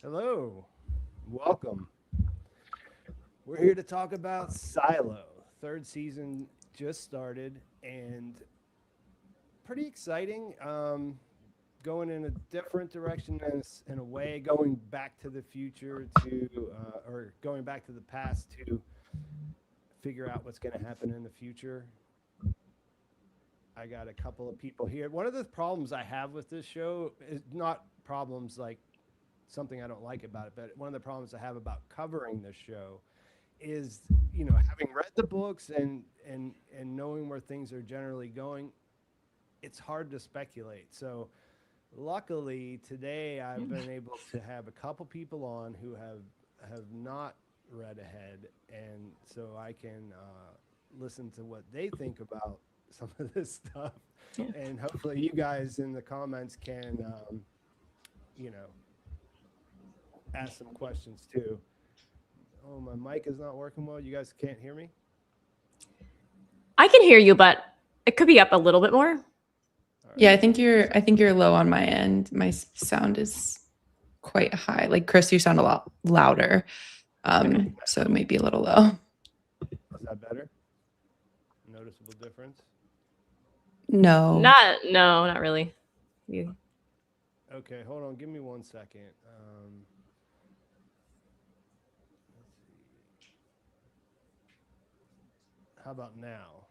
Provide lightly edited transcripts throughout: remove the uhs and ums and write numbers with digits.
Hello, welcome. We're here to talk about Silo. Third season just started and pretty exciting. Going in a different direction in a way, going back to the future or going back to the past to figure out what's going to happen in the future. I got a couple of people here. One of the problems I have with this show is not problems like something I don't like about it, but one of the problems I have about covering this show is, having read the books and knowing where things are generally going, it's hard to speculate. So luckily today I've been able to have a couple people on who have not read ahead, and so I can listen to what they think about some of this stuff, and hopefully you guys in the comments can you know ask some questions too. Oh, my mic is not working well. You guys can't hear me? I can hear you, but it could be up a little bit more. Right. Yeah, I think you're low on my end. My sound is quite high. Like Chris, you sound a lot louder. So it may be a little low. Is that better? Noticeable difference? No. Not really. You, Okay, hold on. Give me 1 second. Let's see. How about now?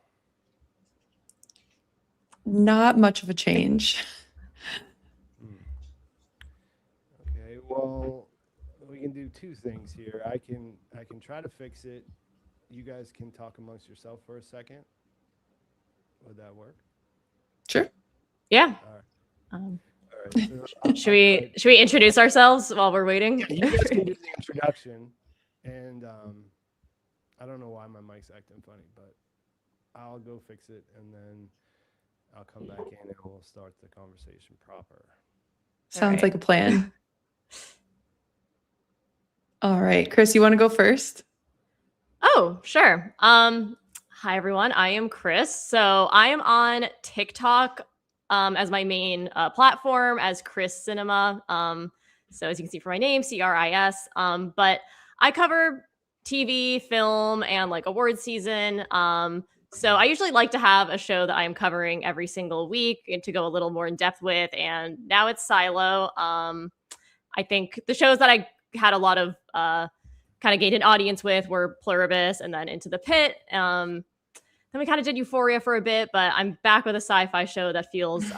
Not much of a change. Okay, well, we can do two things here. I can try to fix it. You guys can talk amongst yourself for a second. Would that work? Sure. yeah. All right. Um, All right. So should we introduce ourselves while we're waiting? Yeah, you guys can do the introduction, and I don't know why my mic's acting funny, but I'll go fix it, and then I'll come back in and we'll start the conversation proper. Sounds right. like a plan. All right. Chris, you want to go first? Oh, sure. Hi everyone. I am Chris. So I am on TikTok as my main platform as Cris Cinema. So as you can see from my name, CRIS. But I cover TV, film, and like award season. So I usually like to have a show that I am covering every single week and to go a little more in depth with. And now it's Silo. I think the shows that I had a lot of kind of gained an audience with were Pluribus and then Into the Pit. Then we kind of did Euphoria for a bit, but I'm back with a sci-fi show that feels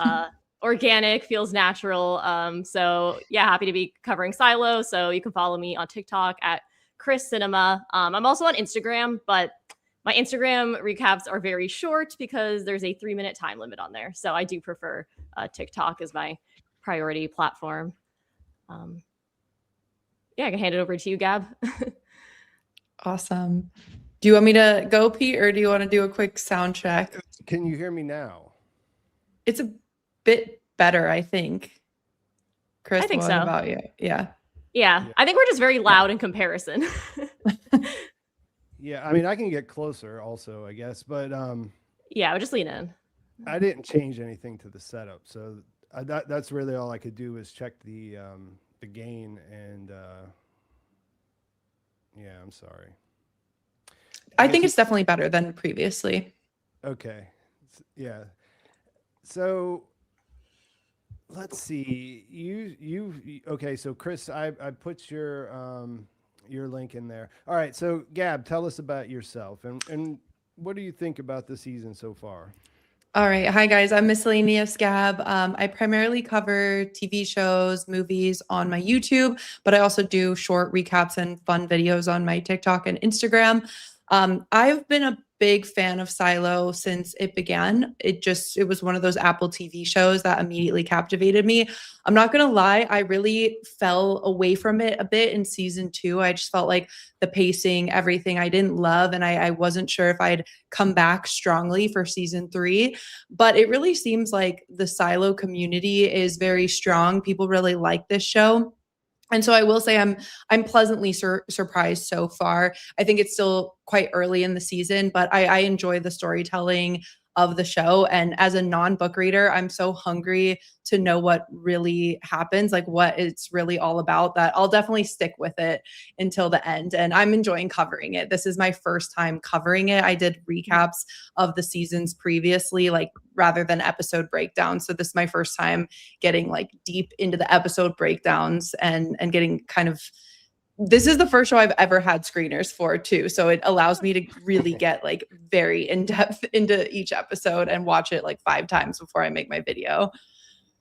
organic, feels natural. So yeah, happy to be covering Silo. So you can follow me on TikTok at Cris Cinema. I'm also on Instagram, but my Instagram recaps are very short because there's a 3-minute time limit on there. So I do prefer TikTok as my priority platform. Yeah, I can hand it over to you, Gab. Awesome. Do you want me to go, Pete, or do you want to do a quick sound check? Can you hear me now? It's a bit better, I think. Chris, I think what so. about you? Yeah. Yeah, I think we're just very loud in comparison. Yeah, I mean, I can get closer also, I guess, but Yeah, we'll just lean in. I didn't change anything to the setup, so that's really all I could do was check the gain, and yeah, I'm sorry. I think it's definitely better than previously. Okay. Yeah. So let's see. Okay, so Chris, I put your link in there. All right, so Gab, tell us about yourself and what do you think about the season so far? All right. Hi, guys. I'm Miscellaneous Gab. I primarily cover TV shows, movies on my YouTube, but I also do short recaps and fun videos on my TikTok and Instagram. I've been a big fan of Silo since it began. It was one of those Apple TV shows that immediately captivated me. I'm not going to lie, I really fell away from it a bit in season 2. I just felt like the pacing, everything I didn't love, and I wasn't sure if I'd come back strongly for season 3. But it really seems like the Silo community is very strong. People really like this show. And so I will say I'm pleasantly surprised so far. I think it's still quite early in the season, but I enjoy the storytelling. of the show. And as a non-book reader, I'm so hungry to know what really happens, like what it's really all about, that I'll definitely stick with it until the end. And I'm enjoying covering it. This is my first time covering it. I did recaps of the seasons previously, like rather than episode breakdowns. So this is my first time getting like deep into the episode breakdowns and getting kind of, this is the first show I've ever had screeners for too. So it allows me to really get like very in depth into each episode and watch it like 5 times before I make my video.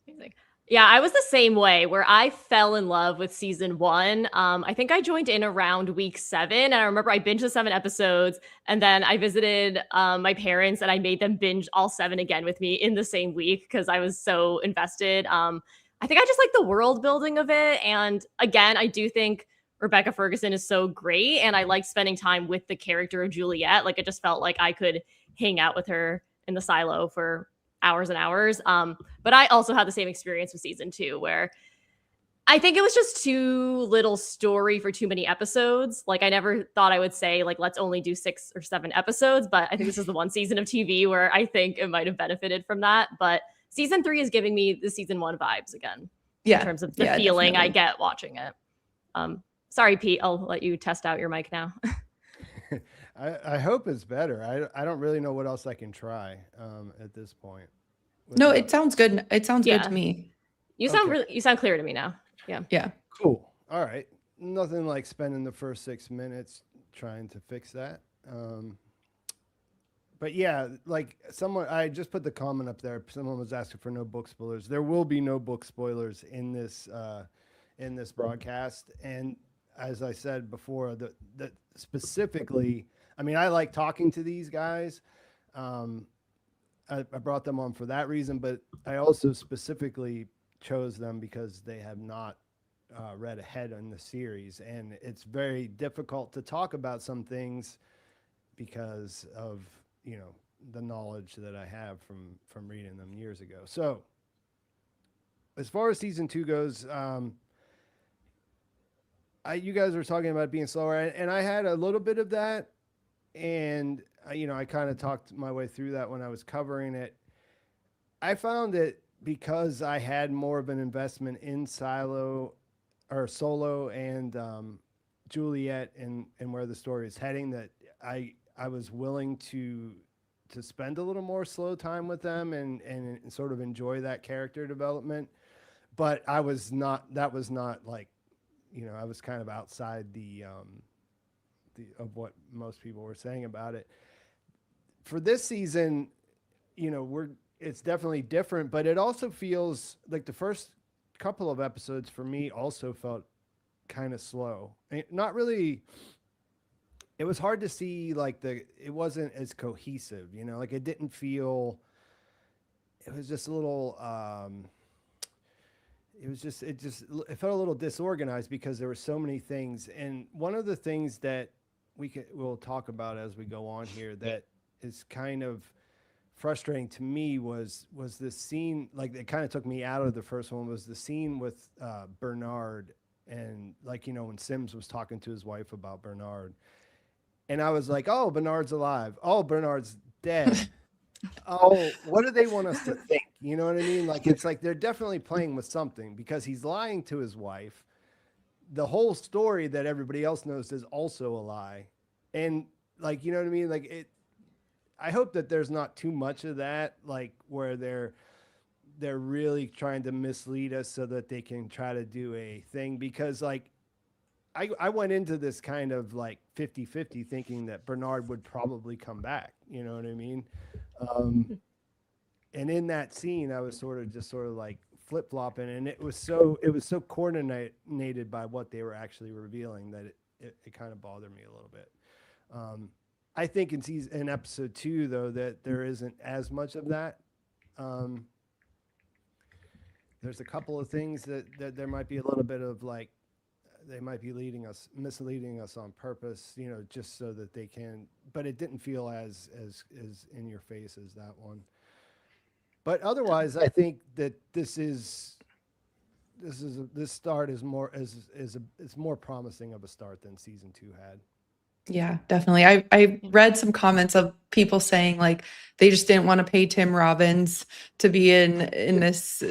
Amazing. Yeah, I was the same way where I fell in love with season 1. I think I joined in around week 7. And I remember I binged the 7 episodes, and then I visited my parents and I made them binge all 7 again with me in the same week because I was so invested. I think I just like the world building of it. And again, I do think Rebecca Ferguson is so great, and I like spending time with the character of Juliette. Like, it just felt like I could hang out with her in the silo for hours and hours. But I also had the same experience with season 2, where I think it was just too little story for too many episodes. Like, I never thought I would say, like, let's only do 6 or 7 episodes, but I think this is the one season of TV where I think it might have benefited from that. But season 3 is giving me the season 1 vibes again. Yeah. In terms of the feeling definitely I get watching it. Sorry, Pete, I'll let you test out your mic now. I hope it's better. I don't really know what else I can try at this point. No, it sounds good. It sounds good to me. You sound clear to me now. Yeah. Yeah. Cool. All right. Nothing like spending the first 6 minutes trying to fix that. But yeah, like I just put the comment up there. Someone was asking for no book spoilers. There will be no book spoilers in this broadcast. And as I said before, that specifically, I mean, I like talking to these guys. I brought them on for that reason, but I also specifically chose them because they have not read ahead in the series, and it's very difficult to talk about some things because of the knowledge that I have from reading them years ago. So as far as season 2 goes, you guys were talking about being slower, and I had a little bit of that, and I kind of talked my way through that when I was covering it. I found that because I had more of an investment in Solo and Juliette and where the story is heading, that I was willing to spend a little more slow time with them and sort of enjoy that character development. But that was not like, I was kind of outside of what most people were saying about it. For this season, it's definitely different, but it also feels like the first couple of episodes for me also felt kind of slow. Not really. It was hard to see, like, it wasn't as cohesive, like it didn't feel, it was just a little, it felt a little disorganized because there were so many things. And one of the things that we'll talk about as we go on here that is kind of frustrating to me was this scene, like it kind of took me out of the first one, was the scene with Bernard, and like, when Sims was talking to his wife about Bernard, and I was like, oh, Bernard's alive. Oh, Bernard's dead. Oh, what do they want us to think? You know what I mean? Like, it's like they're definitely playing with something because he's lying to his wife. The whole story that everybody else knows is also a lie. And like, you know what I mean? Like, I hope that there's not too much of that, like where they're really trying to mislead us so that they can try to do a thing, because like I went into this kind of like 50-50 thinking that Bernard would probably come back. You know what I mean? And in that scene, I was sort of like flip-flopping, and it was so coordinated by what they were actually revealing that it kind of bothered me a little bit. I think in episode 2, though, that there isn't as much of that. There's a couple of things that there might be a little bit of like, they might be misleading us on purpose, just so that they can, but it didn't feel as in your face as that one. But otherwise, I think that this start is more promising of a start than season 2 had. Yeah, definitely. I read some comments of people saying like they just didn't want to pay Tim Robbins to be in this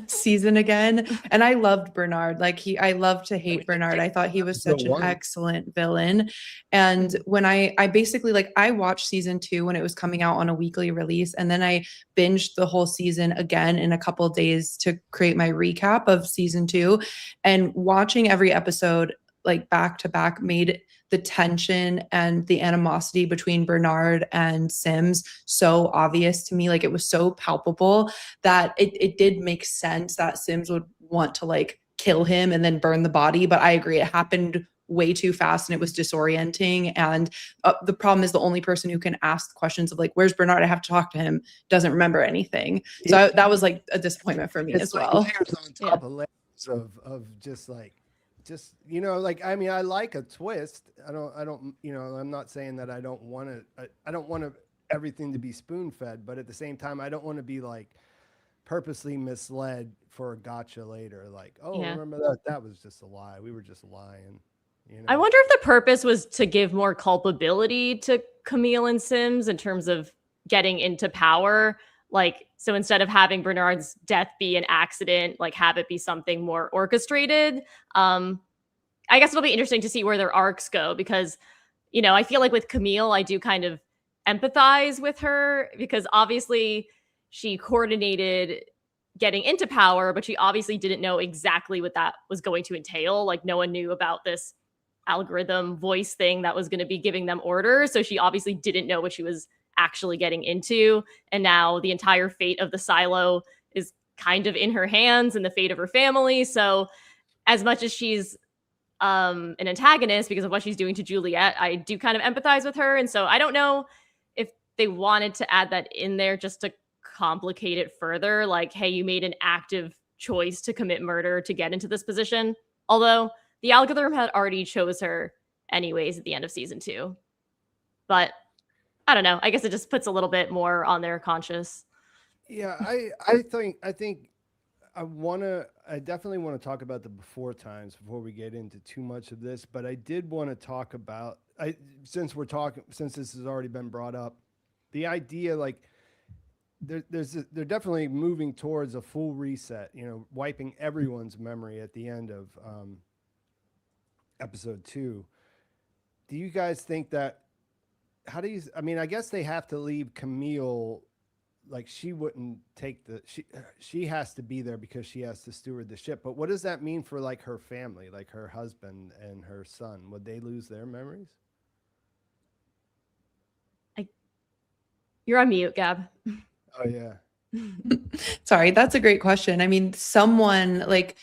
season again. And I loved Bernard. Like I love to hate Bernard. I thought he was such an excellent villain. And when I basically like I watched season 2 when it was coming out on a weekly release, and then I binged the whole season again in a couple days to create my recap of season 2. And watching every episode like back to back made the tension and the animosity between Bernard and Sims so obvious to me. Like it was so palpable that it did make sense that Sims would want to like kill him and then burn the body. But I agree, it happened way too fast and it was disorienting. And the problem is the only person who can ask questions of like, where's Bernard? I have to talk to him, doesn't remember anything. So that was like a disappointment for me as well. Layers on top of layers of just like, you know, like, I mean, I like a twist. I don't, you know, I'm not saying that I don't want everything to be spoon fed, but at the same time, I don't want to be like purposely misled for a gotcha later. Like, oh, remember that? That was just a lie. We were just lying. You know? I wonder if the purpose was to give more culpability to Camille and Sims in terms of getting into power. Like, so instead of having Bernard's death be an accident, like have it be something more orchestrated. I guess it'll be interesting to see where their arcs go because, you know, I feel like with Camille, I do kind of empathize with her because obviously she coordinated getting into power, but she obviously didn't know exactly what that was going to entail. Like no one knew about this algorithm voice thing that was going to be giving them orders. So she obviously didn't know what she was actually getting into. And now the entire fate of the silo is kind of in her hands and the fate of her family. So as much as she's an antagonist because of what she's doing to Juliette, I do kind of empathize with her. And so I don't know if they wanted to add that in there just to complicate it further. Like, hey, you made an active choice to commit murder to get into this position. Although the algorithm had already chose her anyways at the end of season 2. But I don't know. I guess it just puts a little bit more on their conscience. Yeah, I think I definitely want to talk about the before times before we get into too much of this, but I did want to talk about since this has already been brought up, the idea like they're definitely moving towards a full reset, you know, wiping everyone's memory at the end of episode 2. Do you guys think that I mean, I guess they have to leave Camille, like she wouldn't take she has to be there because she has to steward the ship. But what does that mean for like her family, like her husband and her son? Would they lose their memories? You're on mute, Gab. Oh yeah. Sorry, that's a great question. I mean, someone like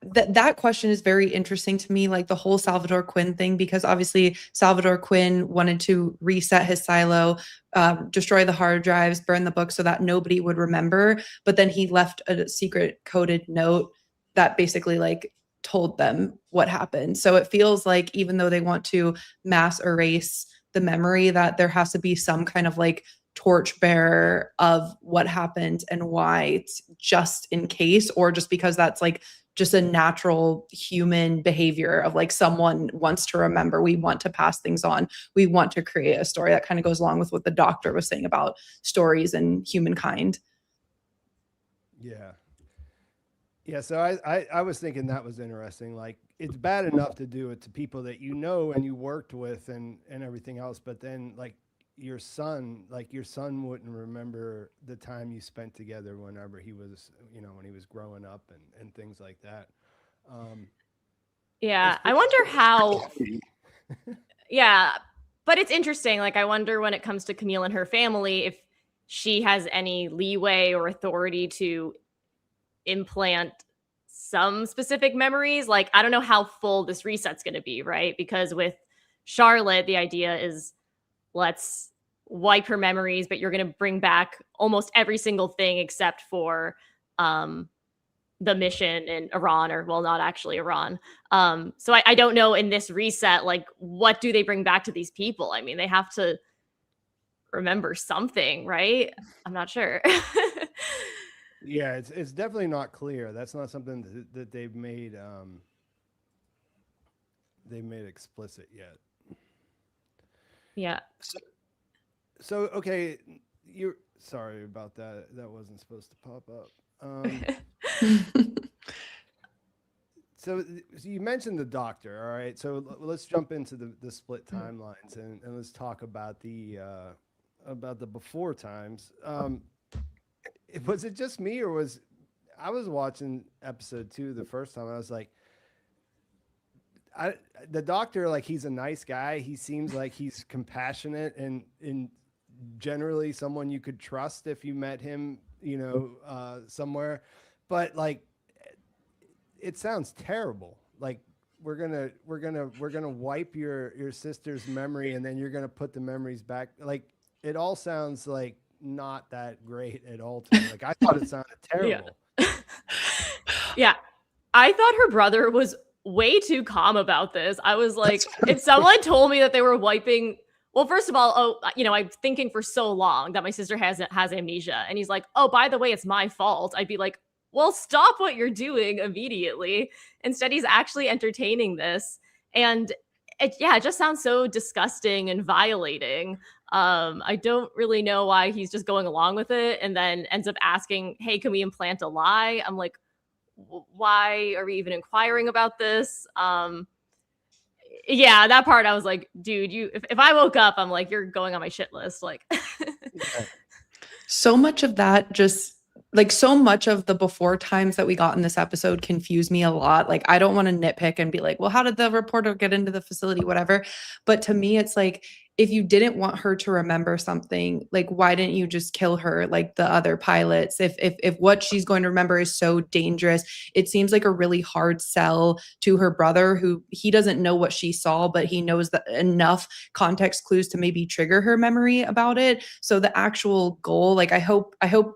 that question is very interesting to me, like the whole Salvador Quinn thing, because obviously Salvador Quinn wanted to reset his silo, destroy the hard drives, burn the book so that nobody would remember. But then he left a secret coded note that basically like told them what happened. So it feels like even though they want to mass erase the memory, that there has to be some kind of like torchbearer of what happened and why, just in case, or just because that's like just a natural human behavior of like someone wants to remember, we want to pass things on, we want to create a story. That kind of goes along with what the doctor was saying about stories and humankind. Yeah, so I was thinking that was interesting. Like it's bad enough to do it to people that you know and you worked with and everything else, but then like your son wouldn't remember the time you spent together whenever he was, you know, when he was growing up and things like that. Yeah, I wonder how. Yeah, but it's interesting. Like, I wonder when it comes to Camille and her family, if she has any leeway or authority to implant some specific memories. Like, I don't know how full this reset's going to be, right? Because with Charlotte, the idea is let's wipe her memories, but you're going to bring back almost every single thing except for the mission in Iran, or well, not actually Iran. So I don't know in this reset, like what do they bring back to these people? I mean, they have to remember something, right? I'm not sure. Yeah, it's definitely not clear. That's not something that they've made explicit yet. Yeah. So okay, you're sorry about that. That wasn't supposed to pop up. So you mentioned the doctor, all right? So let's jump into the split timelines and let's talk about the before times. Was it just me, or I was watching episode 2 the first time? I was like, the doctor, like, he's a nice guy. He seems like he's compassionate and generally someone you could trust if you met him, somewhere. But like, it sounds terrible. Like, we're gonna wipe your sister's memory, and then you're gonna put the memories back. Like, it all sounds like not that great at all to me. Like, I thought it sounded terrible. Yeah. I thought her brother was way too calm about this. I was like, if someone told me that they were wiping, well, first of all, I'm thinking for so long that my sister has amnesia, and he's like, oh, by the way, it's my fault. I'd be like, well, stop what you're doing immediately. Instead, he's actually entertaining this, and it just sounds so disgusting and violating. I don't really know why he's just going along with it, and then ends up asking, hey, can we implant a lie? I'm like, why are we even inquiring about this? That part I was like, dude, if I woke up, I'm like, you're going on my shit list. Like, so much of that so much of the before times that we got in this episode confused me a lot. Like, I don't want to nitpick and be like, well, how did the reporter get into the facility, whatever. But to me, it's like, if you didn't want her to remember something, like, why didn't you just kill her like the other pilots? If what she's going to remember is so dangerous, it seems like a really hard sell to her brother, who he doesn't know what she saw, but he knows that enough context clues to maybe trigger her memory about it. So the actual goal, like, I hope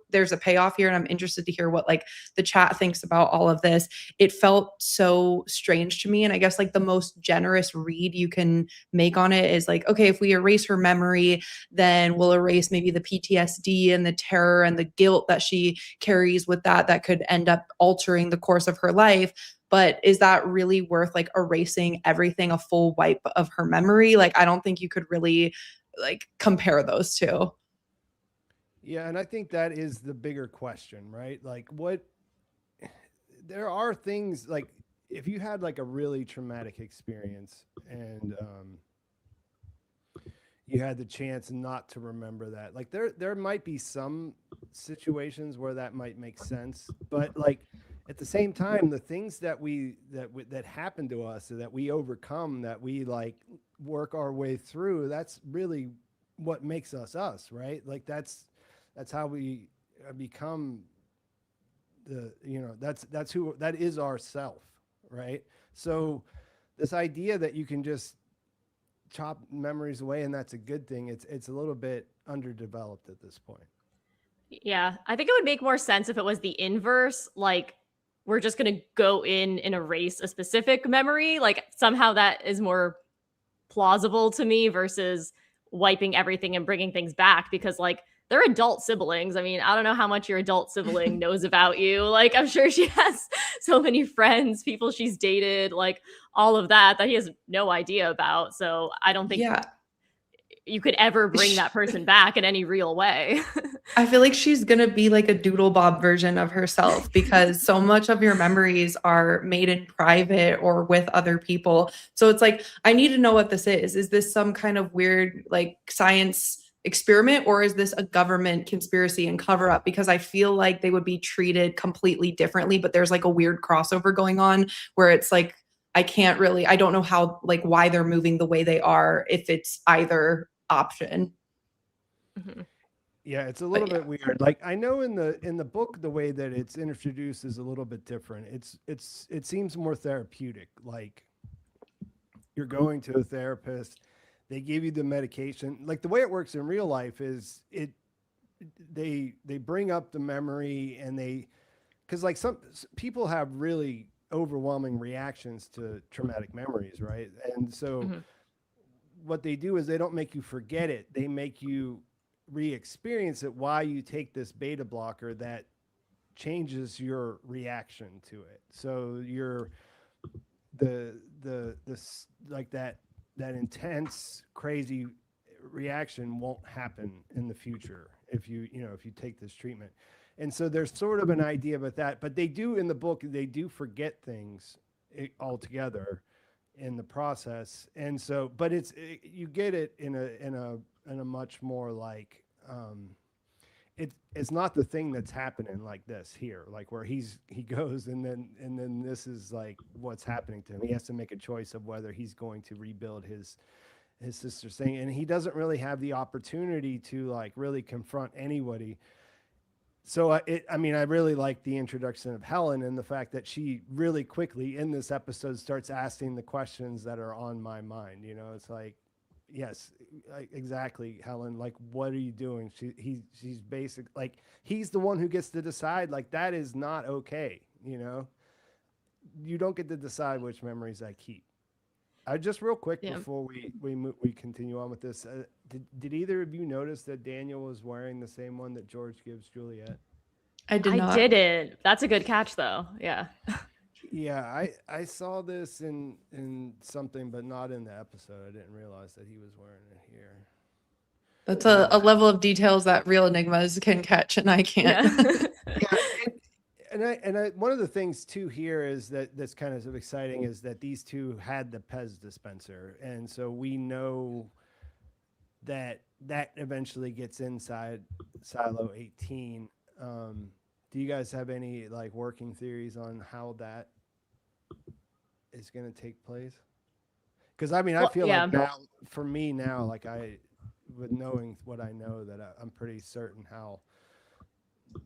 there's a payoff here, and I'm interested to hear what like the chat thinks about all of this. It felt so strange to me, and I guess like the most generous read you can make on it is like, okay, if we erase her memory, then we'll erase maybe the PTSD and the terror and the guilt that she carries with that could end up altering the course of her life. But is that really worth like erasing everything, a full wipe of her memory? Like, I don't think you could really like compare those two. Yeah, and I think that is the bigger question, right? Like, there are things like, if you had like a really traumatic experience and you had the chance not to remember that, like, there might be some situations where that might make sense, but like, at the same time, the things that happen to us, that we overcome, that we like work our way through, that's really what makes us, right? Like, that's how we become that is our self, right? So this idea that you can just chop memories away and that's a good thing, it's a little bit underdeveloped at this point. Yeah, I think it would make more sense if it was the inverse. Like, we're just going to go in and erase a specific memory. Like, somehow that is more plausible to me versus wiping everything and bringing things back, because like, they're adult siblings. I mean, I don't know how much your adult sibling knows about you. Like, I'm sure she has so many friends, people she's dated, like all of that he has no idea about. So I don't think you could ever bring that person back in any real way. I feel like she's going to be like a doodle bob version of herself, because so much of your memories are made in private or with other people. So it's like, I need to know what this is. Is this some kind of weird like science experiment, or is this a government conspiracy and cover up? Because I feel like they would be treated completely differently, but there's like a weird crossover going on where it's like, I don't know how, like, why they're moving the way they are if it's either option. Mm-hmm. Yeah, it's a little bit weird. Like, I know in the book, the way that it's introduced is a little bit different. It seems more therapeutic. Like, you're going to a therapist, they give you the medication. Like, the way it works in real life is they bring up the memory, and because like some people have really overwhelming reactions to traumatic memories, right? And so what they do is they don't make you forget it. They make you re-experience it while you take this beta blocker that changes your reaction to it. So you're the like that intense, crazy reaction won't happen in the future if you take this treatment. And so there's sort of an idea about that, but they do in the book, they do forget things altogether in the process. And so, but you get it in a much more like, it's not the thing that's happening like this here, like where he goes and then this is like what's happening to him. He has to make a choice of whether he's going to rebuild his sister's thing, and he doesn't really have the opportunity to like really confront anybody. So I really like the introduction of Helen and the fact that she really quickly in this episode starts asking the questions that are on my mind. It's like, yes, exactly, Helen. Like, what are you doing? She's basic. Like, he's the one who gets to decide. Like, that is not okay. You don't get to decide which memories I keep. Just real quick before we continue on with this, did either of you notice that Daniel was wearing the same one that George gives Juliette? I did not. I didn't. That's a good catch, though. Yeah. Yeah, I saw this in something, but not in the episode. I didn't realize that he was wearing it here. That's a level of details that real enigmas can catch, and I can't. Yeah. And I one of the things too here is that's kind of exciting is that these two had the Pez dispenser, and so we know that eventually gets inside Silo 18. Do you guys have any like working theories on how that is going to take place? Because I feel like now, for me now, like with knowing what I know, that I'm pretty certain how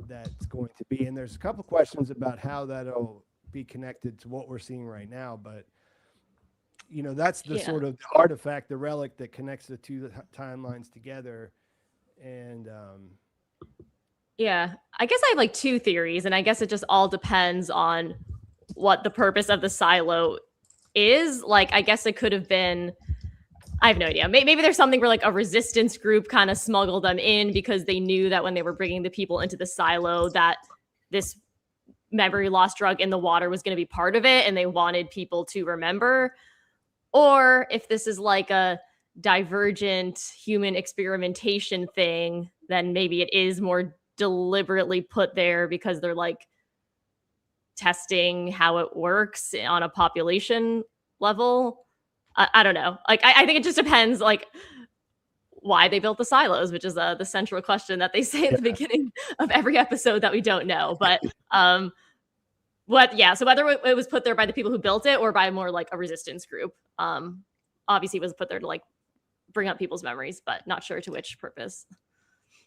that's going to be. And there's a couple questions about how that'll be connected to what we're seeing right now. But, that's the sort of artifact, the relic that connects the two timelines together. And yeah, I guess I have like two theories, and I guess it just all depends on what the purpose of the silo is. Like, I guess it could have been, I have no idea. Maybe there's something where like a resistance group kind of smuggled them in because they knew that when they were bringing the people into the silo that this memory loss drug in the water was going to be part of it, and they wanted people to remember. Or if this is like a divergent human experimentation thing, then maybe it is more deliberately put there because they're like testing how it works on a population level. I don't know. Like, I think it just depends, like, why they built the silos, which is the central question that they say at the beginning of every episode that we don't know. But so whether it was put there by the people who built it or by more like a resistance group, obviously it was put there to like bring up people's memories, but not sure to which purpose.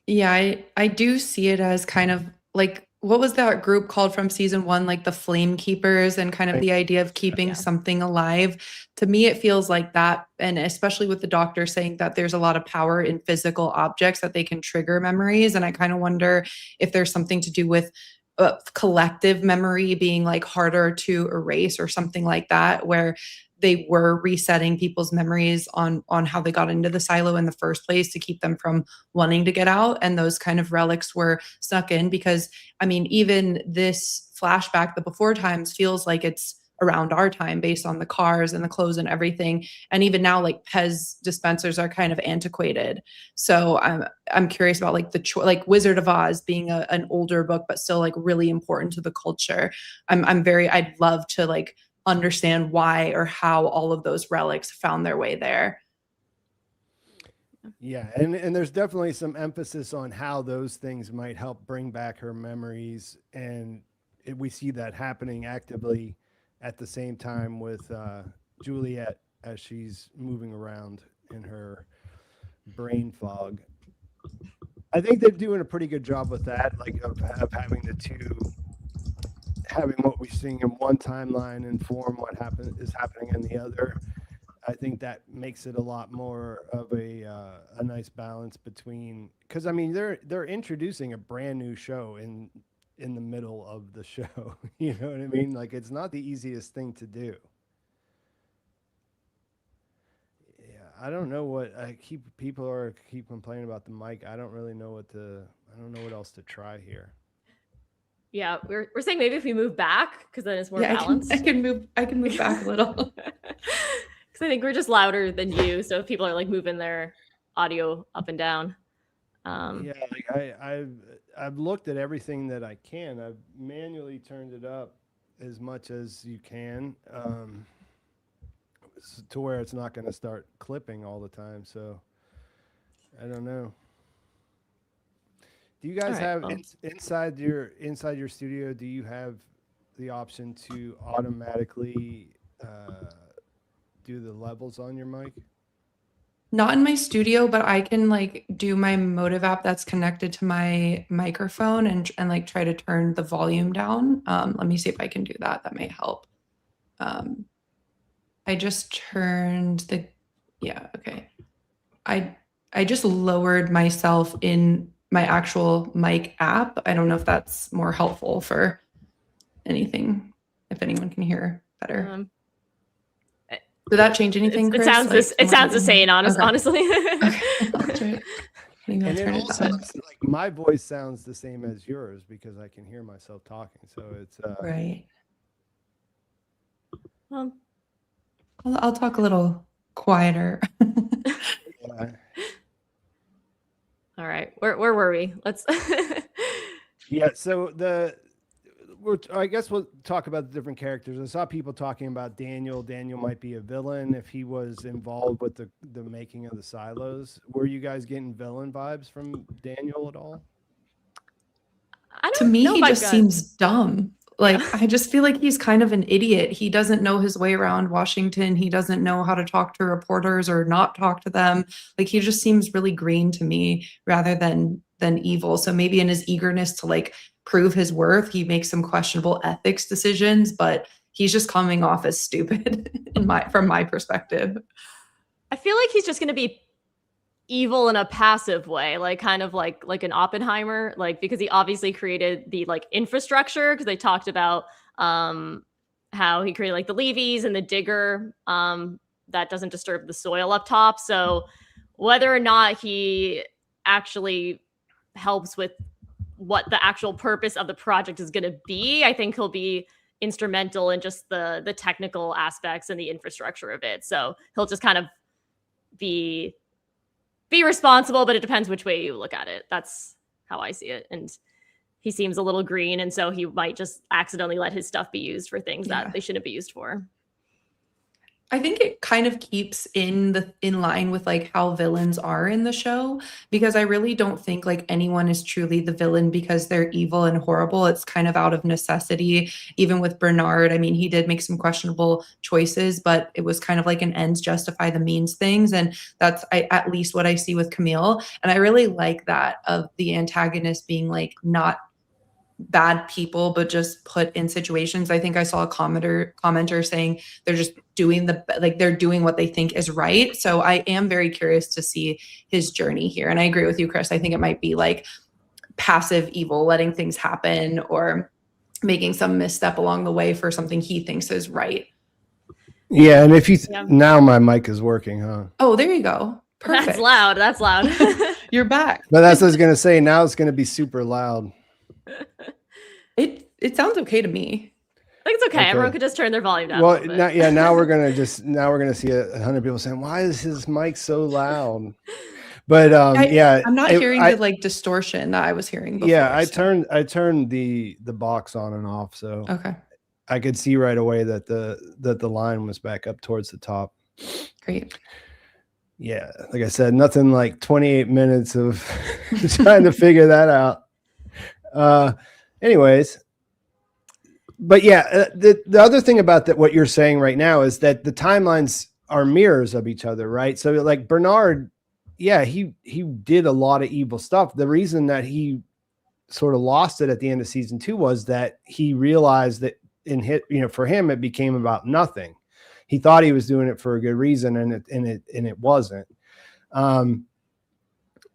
Yeah, I do see it as kind of like, what was that group called from season 1? Like the Flame Keepers, and kind of the idea of keeping something alive. To me, it feels like that. And especially with the doctor saying that there's a lot of power in physical objects that they can trigger memories. And I kind of wonder if there's something to do with collective memory being like harder to erase or something like that, where they were resetting people's memories on how they got into the silo in the first place to keep them from wanting to get out. And those kind of relics were snuck in because, even this flashback, the before times, feels like it's around our time based on the cars and the clothes and everything. And even now, like Pez dispensers are kind of antiquated. So I'm curious about like like Wizard of Oz being an older book, but still like really important to the culture. I'd love to like understand why or how all of those relics found their way there. Yeah, and there's definitely some emphasis on how those things might help bring back her memories, and we see that happening actively at the same time with Juliette as she's moving around in her brain fog. I think they're doing a pretty good job with that, like of having the two, having what we're seeing in one timeline inform what is happening in the other. I think that makes it a lot more of a nice balance between, because they're introducing a brand new show in the middle of the show. You know what I mean? Like, it's not the easiest thing to do. Yeah, I don't know what people keep complaining about the mic. I don't really know what else to try here. Yeah, we're saying maybe if we move back, because then it's more balanced. I can move back a little. Because I think we're just louder than you. So if people are like moving their audio up and down. Yeah, like I've looked at everything that I can. I've manually turned it up as much as you can, to where it's not going to start clipping all the time. So I don't know. Do you guys right, have well. inside your studio? Do you have the option to automatically do the levels on your mic? Not in my studio, but I can like do my Motive app that's connected to my microphone and like try to turn the volume down. Let me see if I can do that. That may help. I just turned okay. I just lowered myself in my actual mic app. I don't know if that's more helpful for anything, if anyone can hear better. Did that change anything, Chris? It sounds the same, honestly. Okay. That's right. And it also, like, my voice sounds the same as yours because I can hear myself talking. So it's right. Well, I'll talk a little quieter. Yeah. All right. Where were we? Let's. Yeah. So I guess we'll talk about the different characters. I saw people talking about Daniel. Daniel might be a villain if he was involved with the making of the silos. Were you guys getting villain vibes from Daniel at all? To me, he just seems dumb. Like, I just feel like he's kind of an idiot. He doesn't know his way around Washington. He doesn't know how to talk to reporters or not talk to them. Like, he just seems really green to me rather than evil. So maybe in his eagerness to like prove his worth, he makes some questionable ethics decisions, but he's just coming off as stupid from my perspective. I feel like he's just going to be evil in a passive way, like kind of like an Oppenheimer, like because he obviously created the like infrastructure, because they talked about how he created like the levees and the digger that doesn't disturb the soil up top. So whether or not he actually helps with what the actual purpose of the project is going to be, I think he'll be instrumental in just the technical aspects and the infrastructure of it. So he'll just kind of be responsible, but it depends which way you look at it. That's how I see it. And he seems a little green, and so he might just accidentally let his stuff be used for things that they shouldn't be used for. I think it kind of keeps in line with like how villains are in the show, because I really don't think like anyone is truly the villain because they're evil and horrible. It's kind of out of necessity. Even with Bernard, I mean, he did make some questionable choices, but it was kind of like an ends justify the means things. And that's at least what I see with Camille. And I really like that, of the antagonist being like not bad people, but just put in situations. I think I saw a commenter saying they're just doing they're doing what they think is right. So I am very curious to see his journey here. And I agree with you, Chris. I think it might be like passive evil, letting things happen or making some misstep along the way for something he thinks is right. Yeah. And if you now my mic is working, huh? Oh, there you go. Perfect. That's loud. You're back. But that's what I was going to say. Now it's going to be super loud. It sounds okay to me. I think it's okay. Everyone could just turn their volume down. Well, now we're gonna see 100 people saying, "Why is his mic so loud?" But I'm not hearing the like distortion that I was hearing before. Yeah, I turned the box on and off, so okay. I could see right away that the line was back up towards the top. Great. Yeah, like I said, nothing like 28 minutes of trying to figure that out. Anyways, but yeah, the other thing about what you're saying right now is that the timelines are mirrors of each other, right? So like Bernard, yeah, he did a lot of evil stuff. The reason that he sort of lost it at the end of season 2 was that he realized that for him, it became about nothing. He thought he was doing it for a good reason, and it wasn't.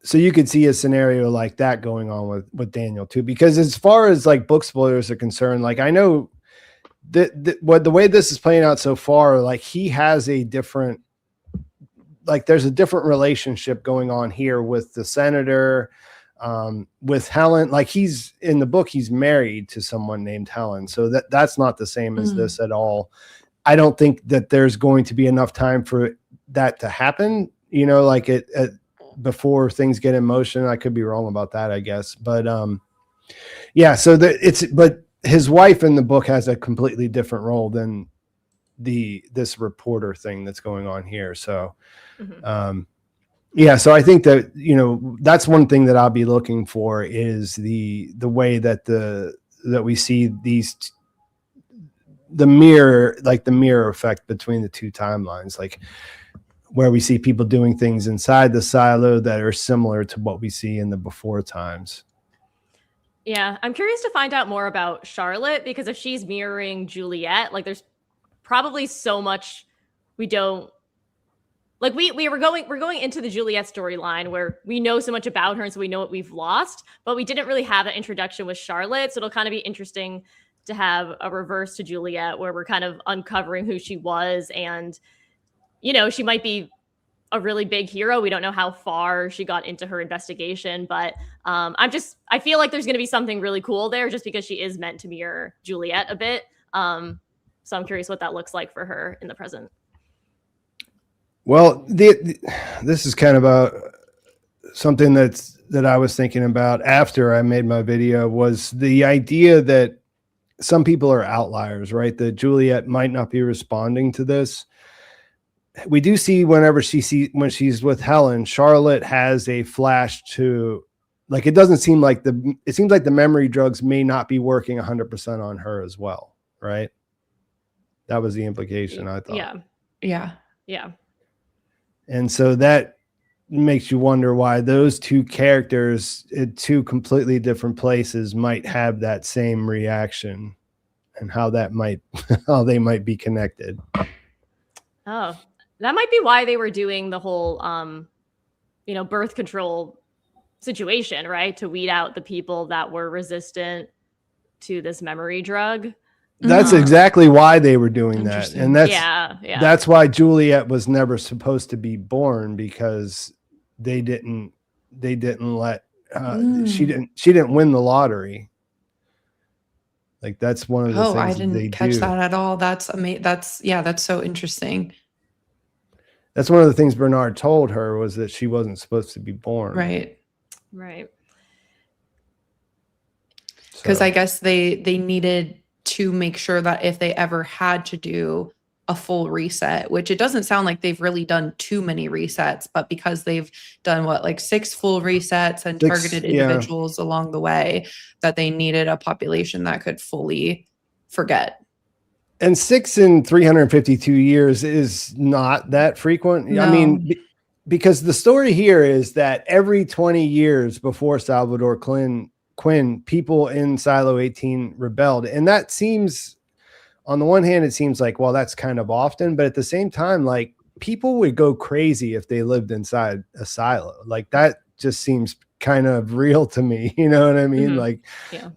So you could see a scenario like that going on with Daniel too, because as far as like book spoilers are concerned, like I know that the way this is playing out so far, like he has there's a different relationship going on here with the senator, with Helen. Like he's in the book, he's married to someone named Helen. So that's not the same as this at all. I don't think that there's going to be enough time for that to happen. Like before things get in motion. I could be wrong about that, I guess. But yeah, so but his wife in the book has a completely different role than this reporter thing that's going on here. So yeah, so I think that, you know, that's one thing that I'll be looking for is the way that that we see the mirror effect between the two timelines, like where we see people doing things inside the silo that are similar to what we see in the before times. Yeah, I'm curious to find out more about Charlotte, because if she's mirroring Juliette, like there's probably so much we don't like. We're going into the Juliette storyline where we know so much about her, and so we know what we've lost, but we didn't really have an introduction with Charlotte. So it'll kind of be interesting to have a reverse to Juliette where we're kind of uncovering who she was, and you know, she might be a really big hero. We don't know how far she got into her investigation, but I feel like there's going to be something really cool there just because she is meant to mirror Juliette a bit. So I'm curious what that looks like for her in the present. Well, this is kind of something that I was thinking about after I made my video, was the idea that some people are outliers, right? That Juliette might not be responding to this. We do see when she's with Helen, Charlotte has a flash to, like, it seems like the memory drugs may not be working 100% on her as well, right? That was the implication, I thought. Yeah. And so that makes you wonder why those two characters in two completely different places might have that same reaction, and how they might be connected. Oh, that might be why they were doing the whole, birth control situation, right? To weed out the people that were resistant to this memory drug. That's exactly why they were doing that. And that's why Juliette was never supposed to be born, because they didn't let, she didn't win the lottery. Like, that's one of the things I didn't catch that at all. That's amazing. That's so interesting. That's one of the things Bernard told her, was that she wasn't supposed to be born. Right. Because So, I guess they needed to make sure that if they ever had to do a full reset, which it doesn't sound like they've really done too many resets, but because they've done 6 full resets and targeted individuals along the way, that they needed a population that could fully forget. And 6 in 352 years is not that frequent. No. I mean, because the story here is that every 20 years before Salvador Quinn, people in Silo 18 rebelled. And that seems, on the one hand, it seems like, well, that's kind of often, but at the same time, like, people would go crazy if they lived inside a silo. Like, that just seems kind of real to me. You know what I mean? Like,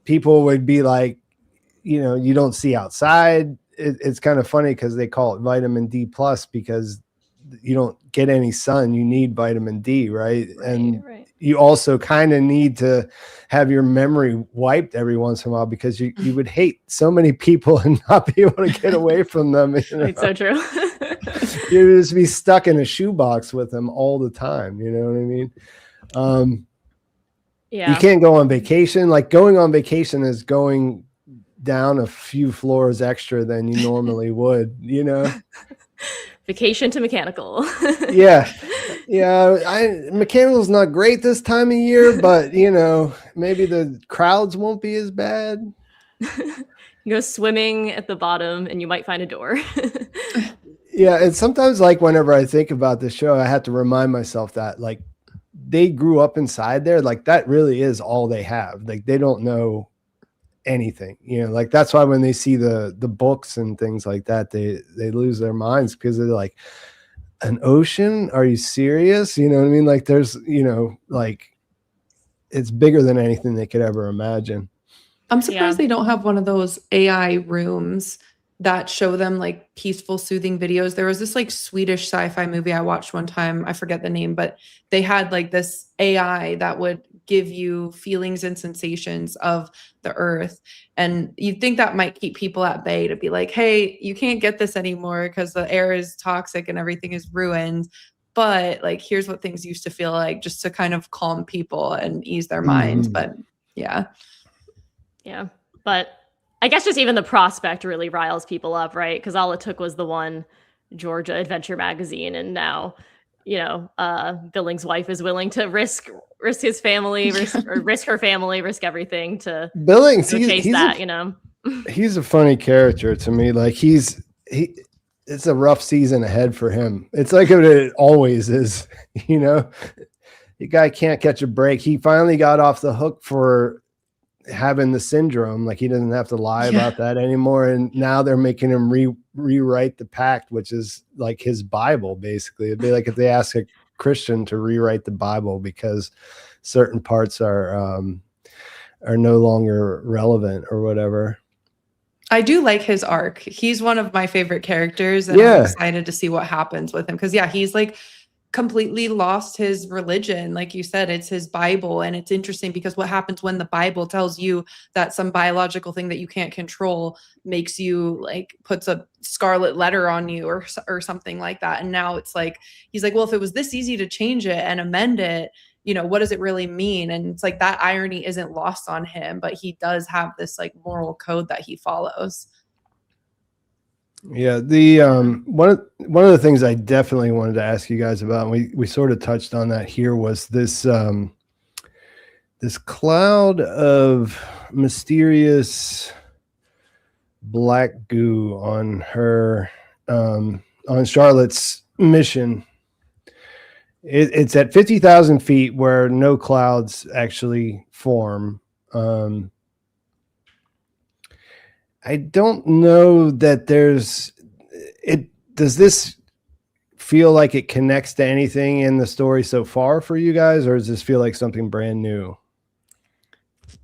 people would be like, you know, you don't see outside. It's kind of funny because they call it vitamin D plus, because you don't get any sun. You need vitamin D, right? And you also kind of need to have your memory wiped every once in a while, because you would hate so many people and not be able to get away from them. You know? It's so true. You would just be stuck in a shoebox with them all the time. You know what I mean? You can't go on vacation. Like, going on vacation is going down a few floors extra than you normally would, you know? Vacation to mechanical. Mechanical's not great this time of year, but you know, maybe the crowds won't be as bad. You go swimming at the bottom and you might find a door. Yeah, and sometimes, like, whenever I think about this show, I have to remind myself that, like, they grew up inside there. Like, that really is all they have. Like, they don't know anything, you know. Like, that's why when they see the books and things like that, they lose their minds, because they're like, an ocean? Are you serious? You know what I mean? Like, there's, you know, like, it's bigger than anything they could ever imagine. I'm surprised they don't have one of those AI rooms that show them like peaceful, soothing videos. There was this like Swedish sci-fi movie I watched one time. I forget the name, but they had like this AI that would give you feelings and sensations of the earth. And you'd think that might keep people at bay, to be like, hey, you can't get this anymore because the air is toxic and everything is ruined. but like, here's what things used to feel like, just to kind of calm people and ease their minds. But yeah. Yeah. But I guess just even the prospect really riles people up, right? Because all it took was the one Georgia Adventure magazine, and now, Billings' wife is willing to risk his family, risk her family, risk everything to Billings. He's that. He's a funny character to me. Like it's a rough season ahead for him. It's like it always is. The guy can't catch a break. He finally got off the hook for having the syndrome. Like, he doesn't have to lie about that anymore. And now they're making him rewrite the pact, which is like his Bible, basically. It'd be like if they ask a Christian to rewrite the Bible because certain parts are no longer relevant or whatever. I do like his arc. He's one of my favorite characters, and I'm excited to see what happens with him. Because he's like completely lost his religion. Like you said, it's his Bible. And it's interesting because what happens when the Bible tells you that some biological thing that you can't control makes you, like, puts a scarlet letter on you or something like that. And now it's like, he's like, well, if it was this easy to change it and amend it, what does it really mean? And it's like that irony isn't lost on him, but he does have this like moral code that he follows. Yeah, the one of the things I definitely wanted to ask you guys about, and we sort of touched on that here, was this this cloud of mysterious black goo on her on Charlotte's mission. It's at 50,000 feet where no clouds actually form. I don't know that does this feel like it connects to anything in the story so far for you guys, or does this feel like something brand new?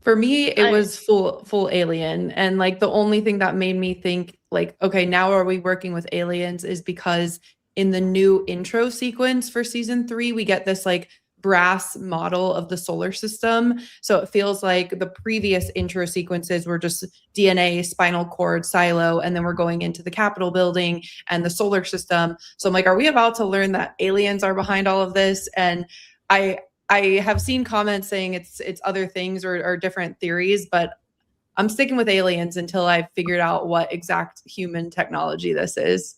For me, it was full alien. And like the only thing that made me think like, okay, now are we working with aliens, is because in the new intro sequence for season 3, we get this like brass model of the solar system. So it feels like the previous intro sequences were just DNA, spinal cord, silo, and then we're going into the Capitol building and the solar system. So I'm like, are we about to learn that aliens are behind all of this? And I have seen comments saying it's other things or different theories, but I'm sticking with aliens until I've figured out what exact human technology this is.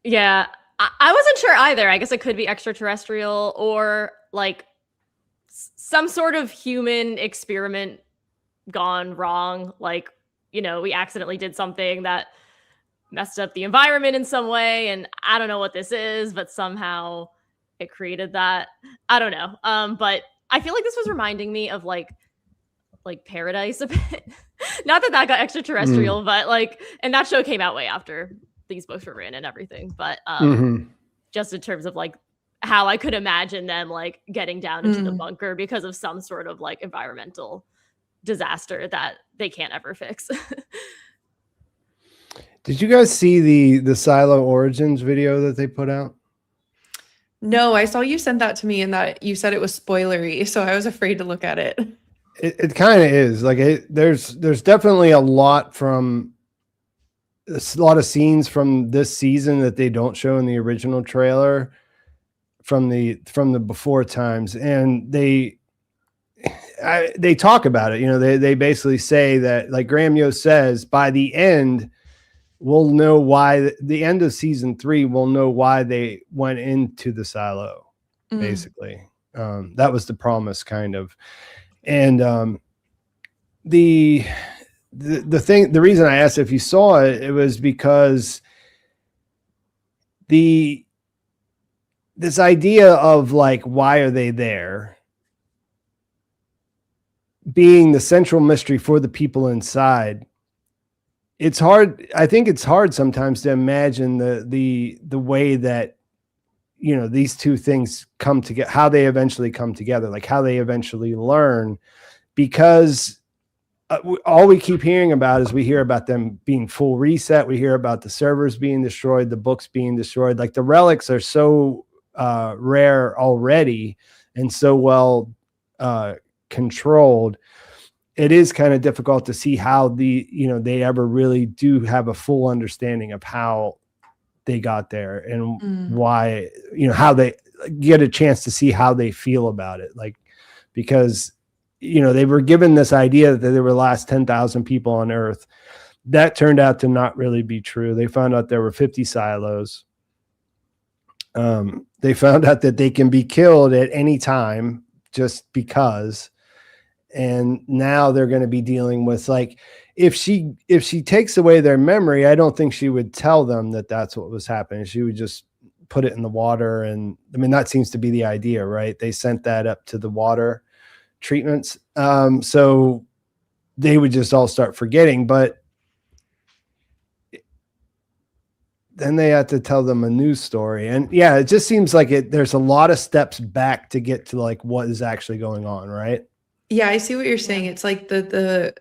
Yeah, I wasn't sure either. I guess it could be extraterrestrial or like some sort of human experiment gone wrong. Like, we accidentally did something that messed up the environment in some way. And I don't know what this is, but somehow it created that. I don't know. But I feel like this was reminding me of like Paradise a bit. Not that got extraterrestrial, but like, and that show came out way after these books were written and everything, but just in terms of like how I could imagine them like getting down into the bunker because of some sort of like environmental disaster that they can't ever fix. Did you guys see the Silo Origins video that they put out? No, I saw you send that to me and that you said it was spoilery, so I was afraid to look at it. It kind of is. Like there's definitely a lot of scenes from this season that they don't show in the original trailer from the before times, and they talk about it. They basically say that, like Graham Yost says, by the end we'll know why. The end of season 3, we'll know why they went into the silo. Basically, that was the promise, kind of. And the reason I asked if you saw it, it was because this idea of like, why are they there, being the central mystery for the people inside. It's hard. I think it's hard sometimes to imagine the way that, these two things come together, how they eventually come together, like how they eventually learn, because all we keep hearing about is we hear about them being full reset. We hear about the servers being destroyed, the books being destroyed. Like the relics are so rare already and so well controlled. It is kind of difficult to see how they ever really do have a full understanding of how they got there and why, how they get a chance to see how they feel about it. Like, because, they were given this idea that there were last 10,000 people on Earth. That turned out to not really be true. They found out there were 50 silos. They found out that they can be killed at any time just because. And now they're going to be dealing with, like, if she takes away their memory, I don't think she would tell them that that's what was happening. She would just put it in the water. And I mean, that seems to be the idea, right? They sent that up to the water treatments. So they would just all start forgetting, but then they had to tell them a news story. And yeah, it just seems like there's a lot of steps back to get to like what is actually going on, right? Yeah, I see what you're saying. It's like the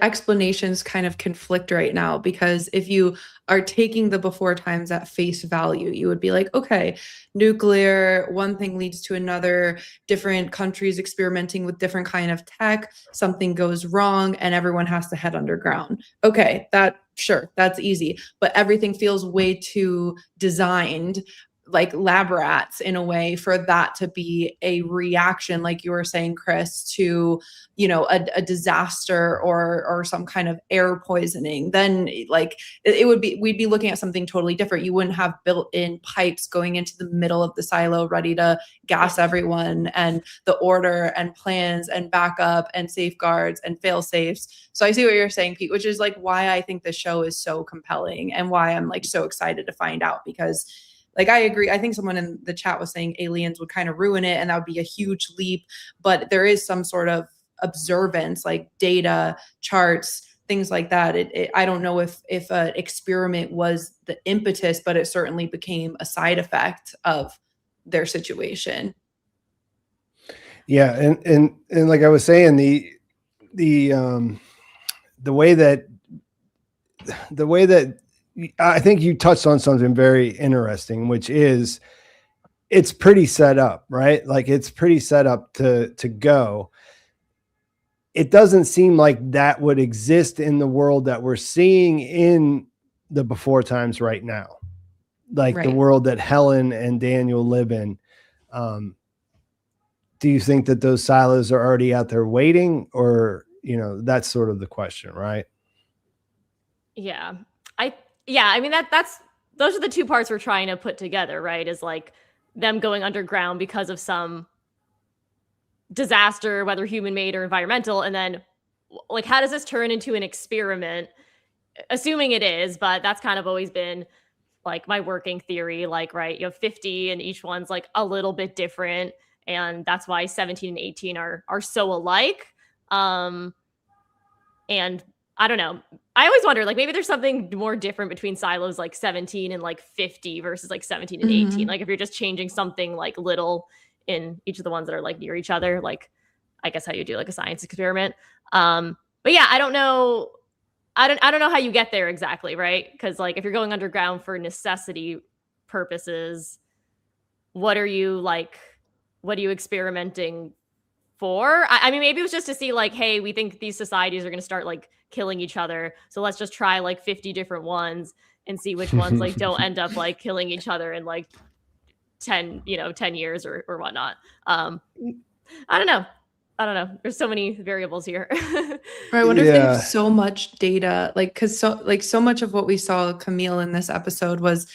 explanations kind of conflict right now, because if you are taking the before times at face value, you would be like, okay, nuclear, one thing leads to another, different countries experimenting with different kind of tech, something goes wrong and everyone has to head underground. Okay, that's easy, but everything feels way too designed, like lab rats in a way, for that to be a reaction, like you were saying, Chris, to, a disaster or some kind of air poisoning. Then like we'd be looking at something totally different. You wouldn't have built-in pipes going into the middle of the silo ready to gas everyone, and the order and plans and backup and safeguards and fail safes. So I see what you're saying, Pete, which is like why I think the show is so compelling and why I'm like so excited to find out, because like, I agree. I think someone in the chat was saying aliens would kind of ruin it and that would be a huge leap, but there is some sort of observance, like data, charts, things like that. I don't know if an experiment was the impetus, but it certainly became a side effect of their situation. Yeah. And like I was saying, the way that I think you touched on something very interesting, which is it's pretty set up, right? Like it's pretty set up to go. It doesn't seem like that would exist in the world that we're seeing in the before times right now, like the world that Helen and Daniel live in. Do you think that those silos are already out there waiting, or, that's sort of the question, right? Yeah. I mean, those are the two parts we're trying to put together, right? Is like them going underground because of some disaster, whether human made or environmental. And then like, how does this turn into an experiment? Assuming it is, but that's kind of always been like my working theory. Like, right, you have 50 and each one's like a little bit different. And that's why 17 and 18 are so alike. And I don't know. I always wonder, like, maybe there's something more different between silos like 17 and like 50 versus like 17 and 18. Like if you're just changing something like little in each of the ones that are like near each other, like I guess how you do like a science experiment. But yeah, I don't know. I don't know how you get there exactly, right? Because like if you're going underground for necessity purposes, what are you experimenting for? I mean, maybe it was just to see like, hey, we think these societies are going to start like killing each other, so let's just try like 50 different ones and see which ones like don't end up like killing each other in like 10 years or whatnot. I don't know. There's so many variables here. I wonder if they have so much data, like, because so much of what we saw Camille in this episode was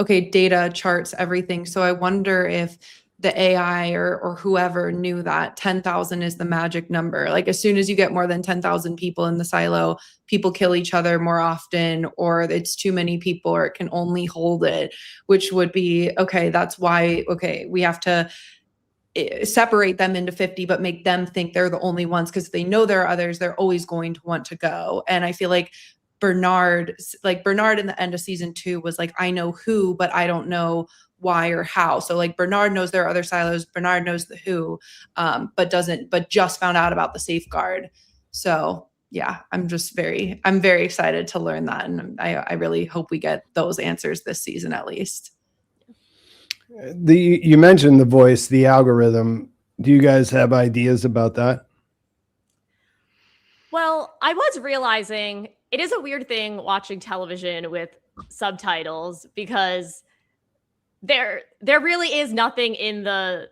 data, charts, everything. So I wonder if the AI or whoever knew that 10,000 is the magic number. Like as soon as you get more than 10,000 people in the silo, people kill each other more often, or it's too many people, or it can only hold it, which would be, that's why, we have to separate them into 50, but make them think they're the only ones. Because if they know there are others, they're always going to want to go. And I feel like Bernard in the end of season 2 was like, I know who, but I don't know why or how. So like Bernard knows there are other silos, Bernard knows the who, but just found out about the safeguard. So yeah, I'm very excited to learn that. And I really hope we get those answers this season at least. You mentioned the voice, the algorithm. Do you guys have ideas about that? Well, I was realizing it is a weird thing watching television with subtitles because there really is nothing in the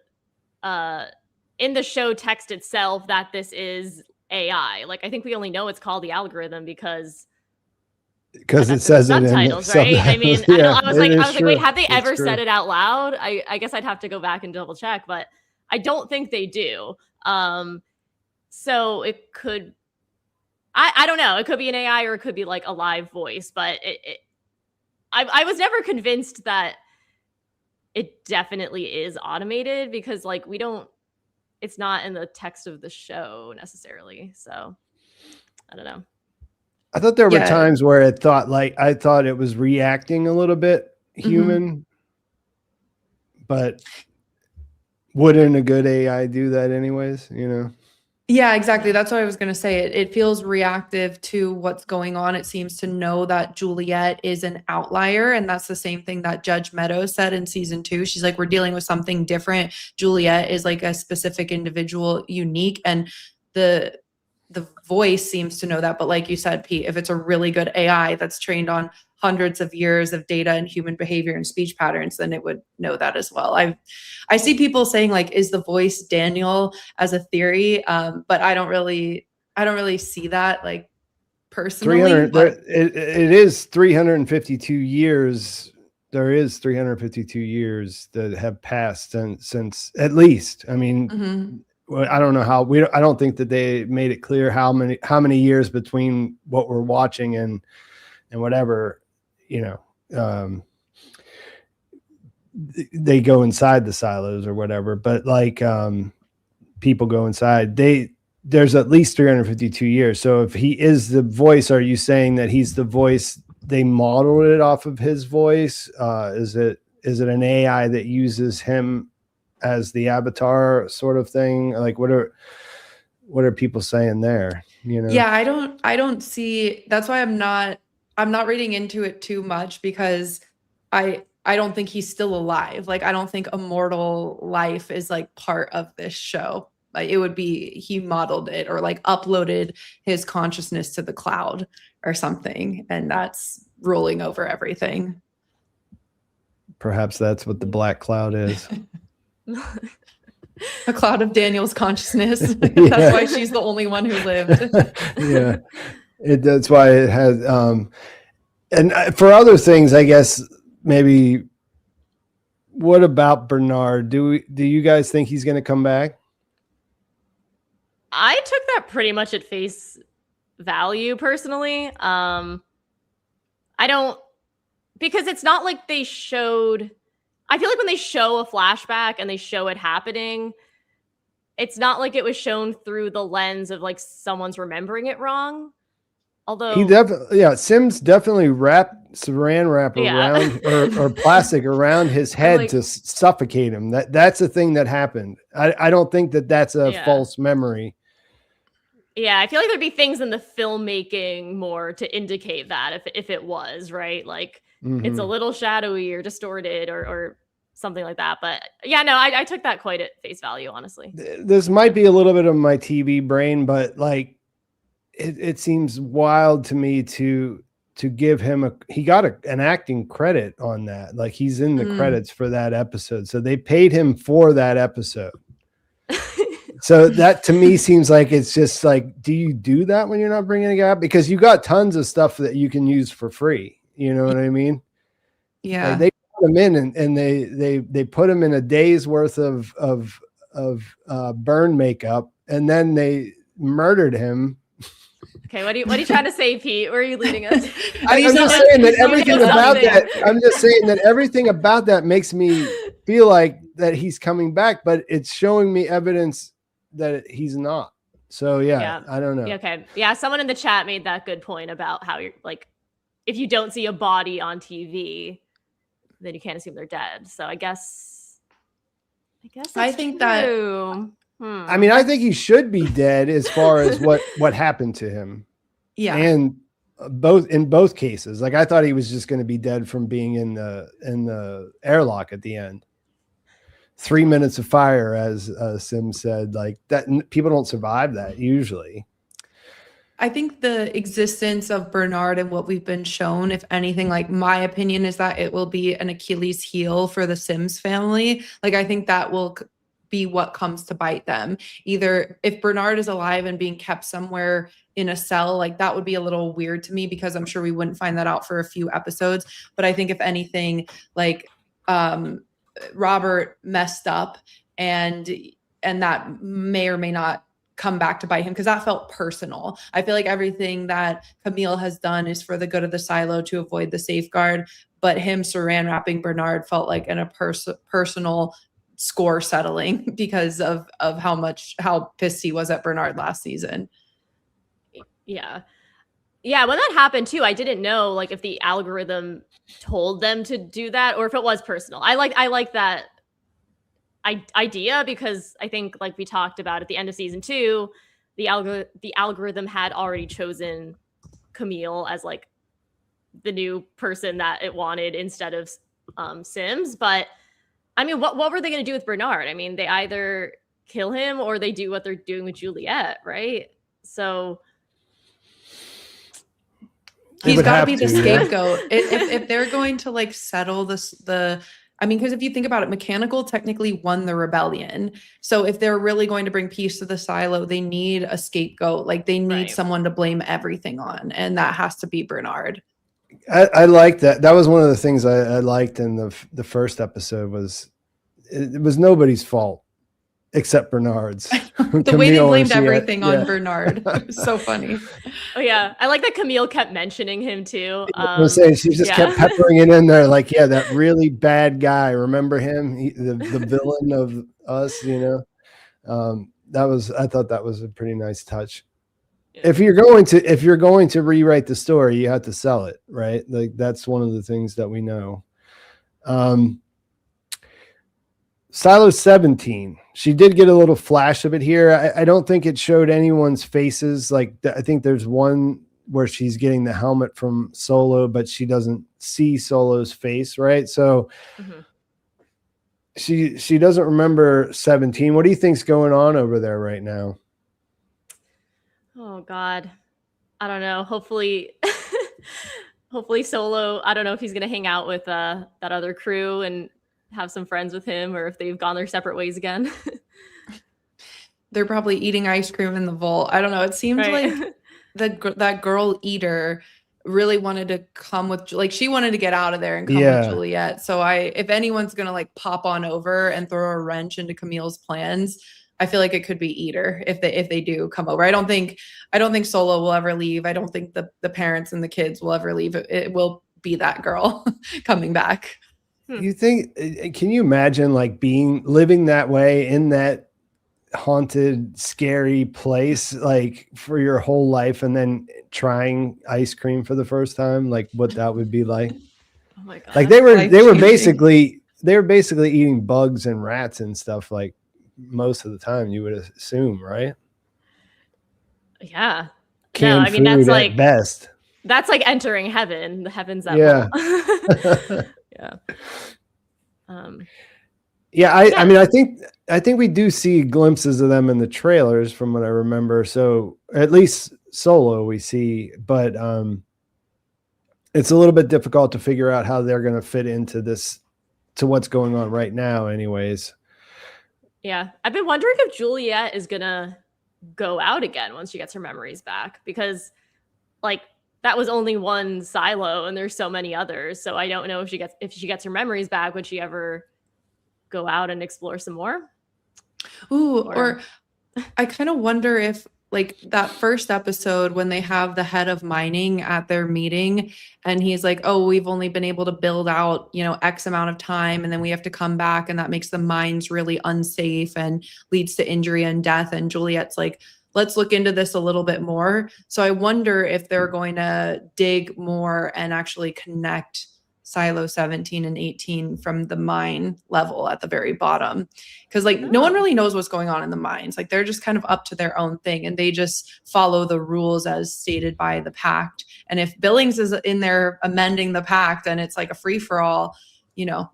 show text itself that this is AI. Like, I think we only know it's called the algorithm because it says it in the subtitles, right? I mean, yeah, I was like, wait, have they It's ever true. said it out loud? I guess I'd have to go back and double check, but I don't think they do. So it could, I don't know. It could be an AI or it could be like a live voice, but I was never convinced that it definitely is automated because like it's not in the text of the show necessarily. So I don't know. I thought there were times where I thought it was reacting a little bit human, but wouldn't a good AI do that anyways? You know? Yeah, exactly. That's what I was going to say. It feels reactive to what's going on. It seems to know that Juliette is an outlier. And that's the same thing that Judge Meadows said in season 2. She's like, we're dealing with something different. Juliette is like a specific individual, unique. And the voice seems to know that. But like you said, Pete, if it's a really good AI that's trained on hundreds of years of data and human behavior and speech patterns, then it would know that as well. I see people saying like, is the voice Daniel as a theory? But I don't really see that like personally. It is 352 years. There is 352 years that have passed since at least. I mean, I don't know how I don't think that they made it clear how many years between what we're watching and whatever, you know, they go inside the silos or whatever, but like, people go inside, there's at least 352 years. So if he is the voice, are you saying that he's the voice? They modeled it off of his voice. Is it an AI that uses him as the avatar sort of thing? Like what are people saying there? You know? Yeah, I don't see, that's why I'm not reading into it too much because I don't think he's still alive. Like, I don't think immortal life is like part of this show. Like it would be, he modeled it or like uploaded his consciousness to the cloud or something. And that's ruling over everything. Perhaps that's what the black cloud is. A cloud of Daniel's consciousness. That's why she's the only one who lived. Yeah. That's why it has, and for other things, I guess, maybe, what about Bernard? Do you guys think he's going to come back? I took that pretty much at face value personally. I don't, because it's not like they showed, I feel like when they show a flashback and they show it happening, it's not like it was shown through the lens of like someone's remembering it wrong. Although he definitely, Sims definitely wrapped saran wrap around or plastic around his head like, to suffocate him. That's a thing that happened. I don't think that's a false memory. Yeah, I feel like there'd be things in the filmmaking more to indicate that if it was, right? Like it's a little shadowy or distorted or something like that. But yeah, no, I took that quite at face value, honestly. This might be a little bit of my TV brain, but like it seems wild to me to give him he got an acting credit on that. Like he's in the credits for that episode. So they paid him for that episode. So that to me seems like it's just like, do you do that when you're not bringing it up? Because you got tons of stuff that you can use for free. You know what I mean? Yeah. Like they put him in and they put him in a day's worth of burn makeup, and then they murdered him. Okay, what are you trying to say, Pete? Where are you leading us? I'm just saying that everything about that. I'm just saying that everything about that makes me feel like that he's coming back, but it's showing me evidence that he's not. So yeah, I don't know. Okay, yeah, someone in the chat made that good point about how you're like, if you don't see a body on TV, then you can't assume they're dead. So I guess I think true. I mean, I think he should be dead as far as what happened to him. Yeah. And in both cases, like I thought he was just going to be dead from being in the airlock at the end. 3 minutes of fire, as Sim said, like that. People don't survive that usually. I think the existence of Bernard and what we've been shown, if anything, like my opinion is that it will be an Achilles heel for the Sims family. Like I think that will be what comes to bite them. Either if Bernard is alive and being kept somewhere in a cell, like that would be a little weird to me because I'm sure we wouldn't find that out for a few episodes. But I think if anything, like Robert messed up and that may or may not come back to bite him because that felt personal. I feel like everything that Camille has done is for the good of the silo to avoid the safeguard, but him saran wrapping Bernard felt like in a personal score settling because of how pissed he was at Bernard last season. Yeah, when that happened too, I didn't know like if the algorithm told them to do that or if it was personal. I like that idea because I think like we talked about at the end of season 2, the algorithm had already chosen Camille as like the new person that it wanted instead of Sims. But I mean, what were they going to do with Bernard? I mean, they either kill him or they do what they're doing with Juliette, right? So he's got to be the scapegoat. If they're going to like settle I mean, because if you think about it, Mechanical technically won the rebellion. So if they're really going to bring peace to the silo, they need a scapegoat. Like they need someone to blame everything on. And that has to be Bernard. I like that. That was one of the things I liked in the first episode was it was nobody's fault except Bernard's. The way they blamed everything on Bernard. It was so funny. Oh yeah. I like that Camille kept mentioning him too. I was saying she just kept peppering it in there. Like, yeah, that really bad guy. Remember him? The villain of Us, you know? I thought that was a pretty nice touch. Yeah. If you're going to rewrite the story, you have to sell it, right? Like that's one of the things that we know. Silo 17. She did get a little flash of it here. I don't think it showed anyone's faces. Like I think there's one where she's getting the helmet from Solo, but she doesn't see Solo's face, right? So she doesn't remember 17. What do you think's going on over there right now? Oh God, I don't know. Hopefully Solo. I don't know if he's gonna hang out with that other crew and have some friends with him, or if they've gone their separate ways again. They're probably eating ice cream in the vault. I don't know. It seemed like that girl Eater really wanted to come with, like she wanted to get out of there and come with Juliette. So if anyone's gonna like pop on over and throw a wrench into Camille's plans, I feel like it could be Eater if they do come over. I don't think Solo will ever leave. I don't think the parents and the kids will ever leave. It will be that girl coming back. You think? Can you imagine like living that way in that haunted, scary place, like for your whole life, and then trying ice cream for the first time? Like what that would be like? Oh my God! Like they were basically eating bugs and rats and stuff. Like most of the time, you would assume, right? Yeah. Canned I mean that's like best. That's like entering heaven. The heavens that yeah. Yeah. I mean, I think we do see glimpses of them in the trailers from what I remember. So at least Solo we see, but it's a little bit difficult to figure out how they're going to fit into to what's going on right now anyways. Yeah. I've been wondering if Juliette is going to go out again once she gets her memories back, because like that was only one silo and there's so many others. So I don't know if she gets her memories back, would she ever go out and explore some more? Ooh, or I kind of wonder if like that first episode when they have the head of mining at their meeting and he's like, oh, we've only been able to build out, X amount of time. And then we have to come back and that makes the mines really unsafe and leads to injury and death. And Juliette's like, let's look into this a little bit more. So I wonder if they're going to dig more and actually connect Silo 17 and 18 from the mine level at the very bottom. Because no one really knows what's going on in the mines. Like they're just kind of up to their own thing and they just follow the rules as stated by the pact. And if Billings is in there amending the pact and it's like a free for all,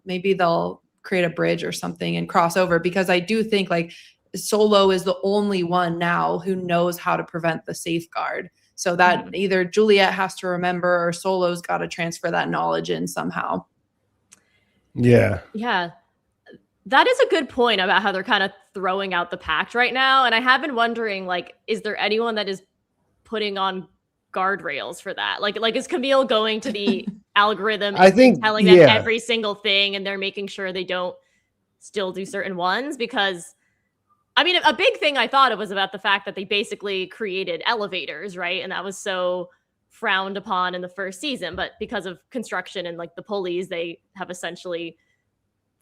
maybe they'll create a bridge or something and cross over, because I do think like Solo is the only one now who knows how to prevent the safeguard. So that either Juliette has to remember or Solo's got to transfer that knowledge in somehow. Yeah. Yeah. That is a good point about how they're kind of throwing out the pact right now. And I have been wondering, like, is there anyone that is putting on guardrails for that? Like is Camille going to the algorithm and telling them every single thing, and they're making sure they don't still do certain ones? Because I mean, a big thing I thought it was about the fact that they basically created elevators, right? And that was so frowned upon in the first season, but because of construction and like the pulleys, they have essentially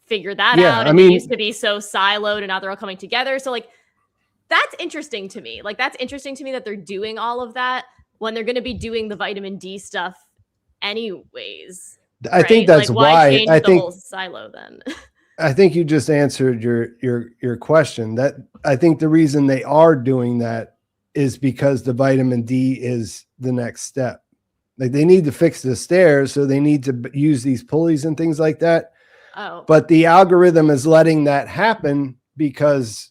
figured that out. And they used to be so siloed, and now they're all coming together. So like, that's interesting to me. Like, that's interesting to me that they're doing all of that when they're going to be doing the vitamin D stuff anyways. I think that's like, why change I the think whole silo then. I think you just answered your question. That I think the reason they are doing that is because the vitamin D is the next step. Like, they need to fix the stairs, so they need to use these pulleys and things like that. Oh. But the algorithm is letting that happen because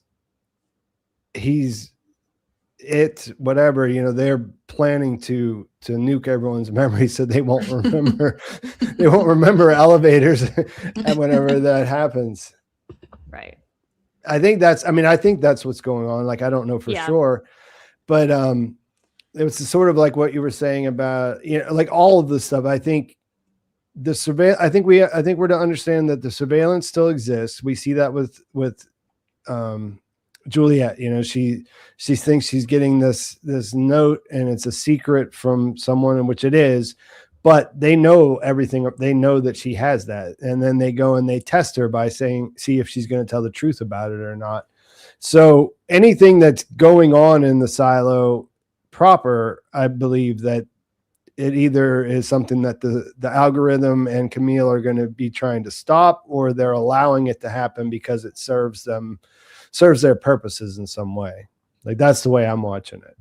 whatever, they're planning to nuke everyone's memory so they won't remember they won't remember elevators and whenever that happens. Right. I think that's what's going on. Like, I don't know for sure, but it was sort of like what you were saying about, like all of this stuff. I think I think we're to understand that the surveillance still exists. We see that with Juliette. She thinks she's getting this note, and it's a secret from someone, in which it is, but they know everything. They know that she has that, and then they go and they test her by see if she's going to tell the truth about it or not. So anything that's going on in the silo proper, I believe that it either is something that the algorithm and Camille are going to be trying to stop, or they're allowing it to happen because it serves their purposes in some way. Like, that's the way I'm watching it.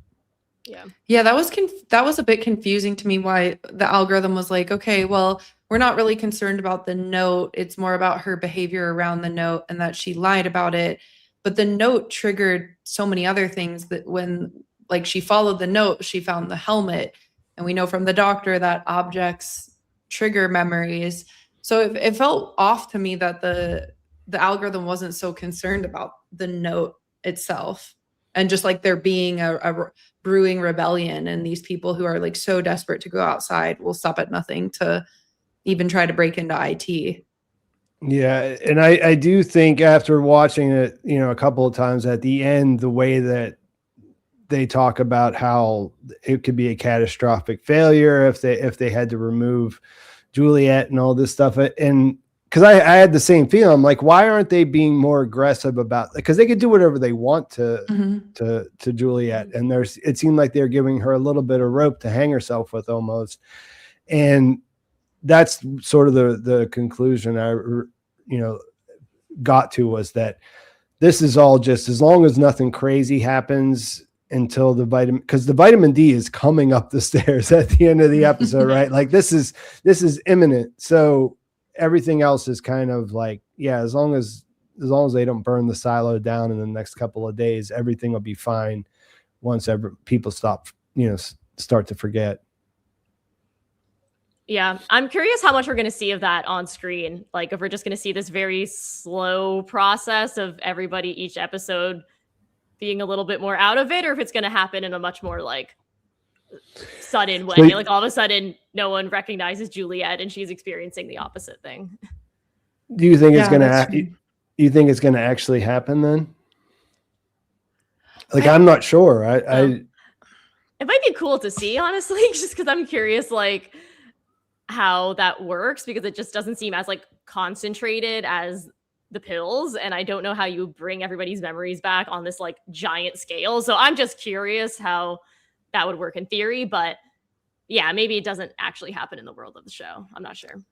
Yeah, that was a bit confusing to me, why the algorithm was like, okay, well, we're not really concerned about the note. It's more about her behavior around the note and that she lied about it. But the note triggered so many other things, that when like she followed the note, she found the helmet. And we know from the doctor that objects trigger memories. So it felt off to me that the algorithm wasn't so concerned about the note itself, and just like there being a brewing rebellion, and these people who are like so desperate to go outside will stop at nothing to even try to break into IT. Yeah. And I do think, after watching it, a couple of times, at the end, the way that they talk about how it could be a catastrophic failure if they had to remove Juliette and all this stuff. And because I had the same feeling, I'm like, why aren't they being more aggressive about, because they could do whatever they want to Juliette. And it seemed like they're giving her a little bit of rope to hang herself with, almost. And that's sort of the conclusion I got to, was that this is all just, as long as nothing crazy happens until because the vitamin D is coming up the stairs at the end of the episode, right? Like, this is imminent. So everything else is kind of like, as long as they don't burn the silo down in the next couple of days, everything will be fine once people start to forget. Yeah, I'm curious how much we're going to see of that on screen. Like, if we're just going to see this very slow process of everybody each episode being a little bit more out of it, or if it's going to happen in a much more like sudden way. Like, all of a sudden, no one recognizes Juliette and she's experiencing the opposite thing. Do you think it's going to? You think it's going to actually happen then? Like, I'm not sure. It might be cool to see, honestly, just because I'm curious, like, how that works, because it just doesn't seem as like concentrated as the pills, and I don't know how you bring everybody's memories back on this like giant scale. So I'm just curious how that would work in theory, but yeah, maybe it doesn't actually happen in the world of the show. I'm not sure.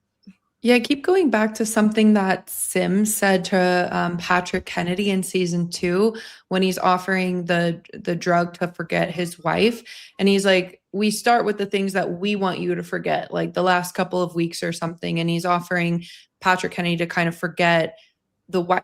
Yeah, I keep going back to something that Sims said to Patrick Kennedy in season 2 when he's offering the drug to forget his wife. And he's like, we start with the things that we want you to forget, like the last couple of weeks or something. And he's offering Patrick Kennedy to kind of forget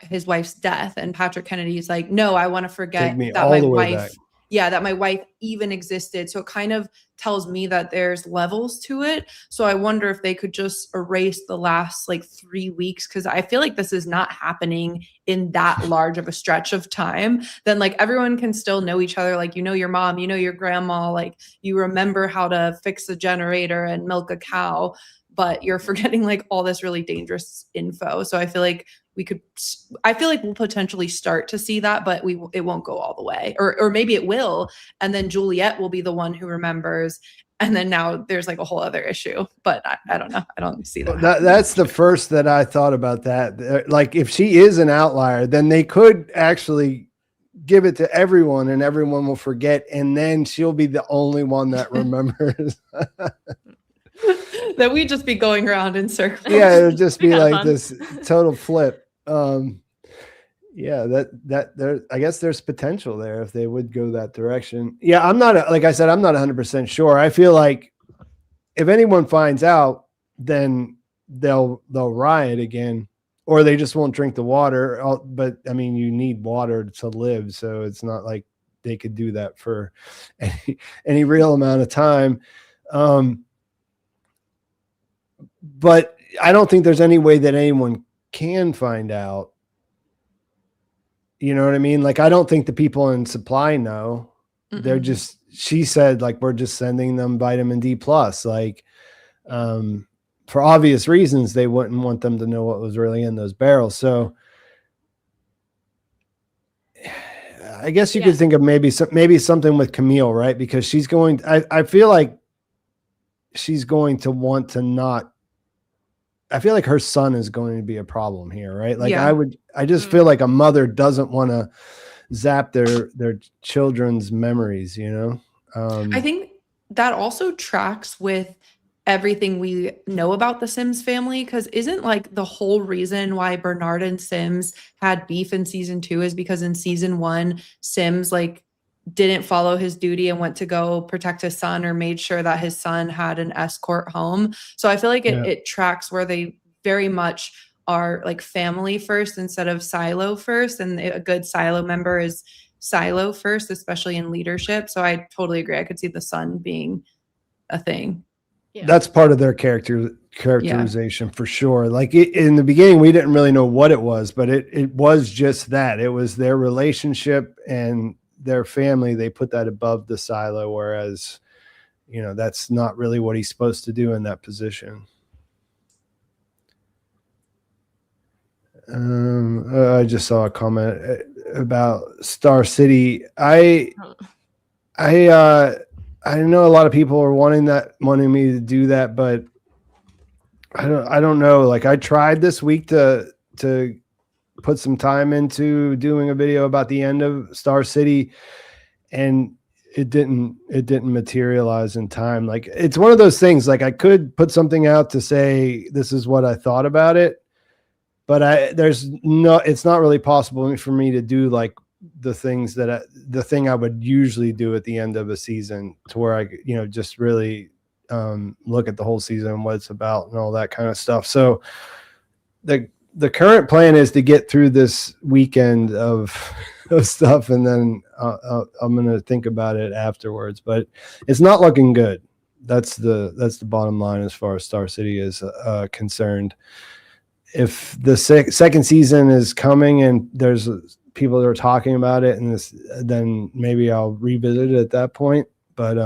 his wife's death. And Patrick Kennedy's like, no, I want to forget that my wife that my wife even existed. So it kind of tells me that there's levels to it. So I wonder if they could just erase the last like 3 weeks, because I feel like this is not happening in that large of a stretch of time. Then like everyone can still know each other. Like, you know, your mom, you know, your grandma, like you remember how to fix a generator and milk a cow, but you're forgetting like all this really dangerous info. So I feel like we'll potentially start to see that, but it won't go all the way, or maybe it will. And then Juliette will be the one who remembers. And then now there's like a whole other issue, but I don't know. I don't see that. That's the first that I thought about that. Like if she is an outlier, then they could actually give it to everyone and everyone will forget. And then she'll be the only one that remembers. That we'd just be going around in circles. Yeah. It'll just be like fun. this total flip. Yeah, that there, I guess there's potential there if they would go that direction. Yeah, like I said, I'm not 100% sure. I feel like if anyone finds out, then they'll riot again, or they just won't drink the water. But I mean, you need water to live, so it's not like they could do that for any real amount of time. But I don't think there's any way that anyone can find out. You know what I mean? Like, I don't think the people in supply know. Mm-mm. They're just, she said, like, we're just sending them vitamin D plus. Like, for obvious reasons, they wouldn't want them to know what was really in those barrels. So I guess you could think of maybe something with Camille, right? Because she's going, I feel like she's going to want to not, I feel like her son is going to be a problem here, right? Like I just feel like a mother doesn't want to zap their children's memories, you know? I think that also tracks with everything we know about the Sims family, because isn't like the whole reason why Bernard and Sims had beef in season 2 is because in season 1, Sims like didn't follow his duty and went to go protect his son, or made sure that his son had an escort home. So I feel like it tracks where they very much are like family first instead of silo first. And a good silo member is silo first, especially in leadership. So I totally agree. I could see the son being a thing. Yeah. That's part of their characterization for sure. Like in the beginning, we didn't really know what it was, but it was just that. It was their relationship and their family. They put that above the silo, whereas, you know, that's not really what he's supposed to do in that position. I just saw a comment about Star City. I know a lot of people are wanting me to do that, but I don't know. Like, I tried this week to put some time into doing a video about the end of Star City, and it didn't materialize in time. Like, it's one of those things, like I could put something out to say, this is what I thought about it, but it's not really possible for me to do like the thing I would usually do at the end of a season, to where I, you know, just really look at the whole season and what it's about and all that kind of stuff. So the current plan is to get through this weekend of stuff, and then I'm going to think about it afterwards, but it's not looking good. That's the bottom line as far as Star City is concerned. If the second season is coming and there's people that are talking about it, and then maybe I'll revisit it at that point. But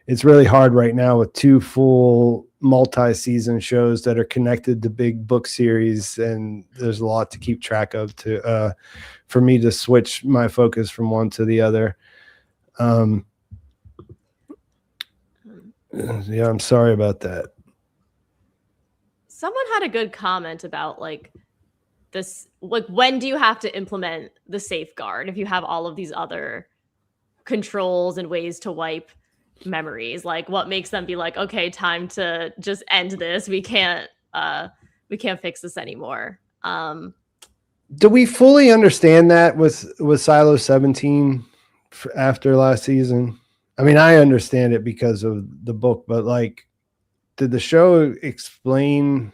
it's really hard right now with 2 full multi-season shows that are connected to big book series, and there's a lot to keep track of for me to switch my focus from one to the other. Yeah, I'm sorry about that. Someone had a good comment about like this, like, when do you have to implement the safeguard if you have all of these other controls and ways to wipe memories? Like, what makes them be like, okay, time to just end this, we can't fix this anymore? Do we fully understand that with Silo 17 after last season? I mean, I understand it because of the book, but like, did the show explain?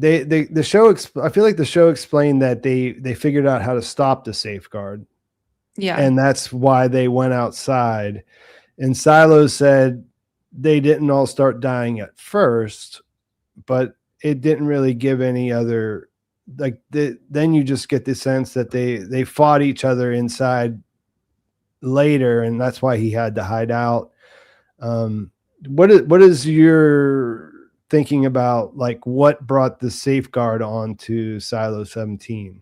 I feel like the show explained that they figured out how to stop the safeguard. Yeah. And that's why they went outside. And Silo said they didn't all start dying at first, but it didn't really give any other, like then you just get the sense that they fought each other inside later, and that's why he had to hide out. What is your thinking about, like, what brought the safeguard onto Silo 17?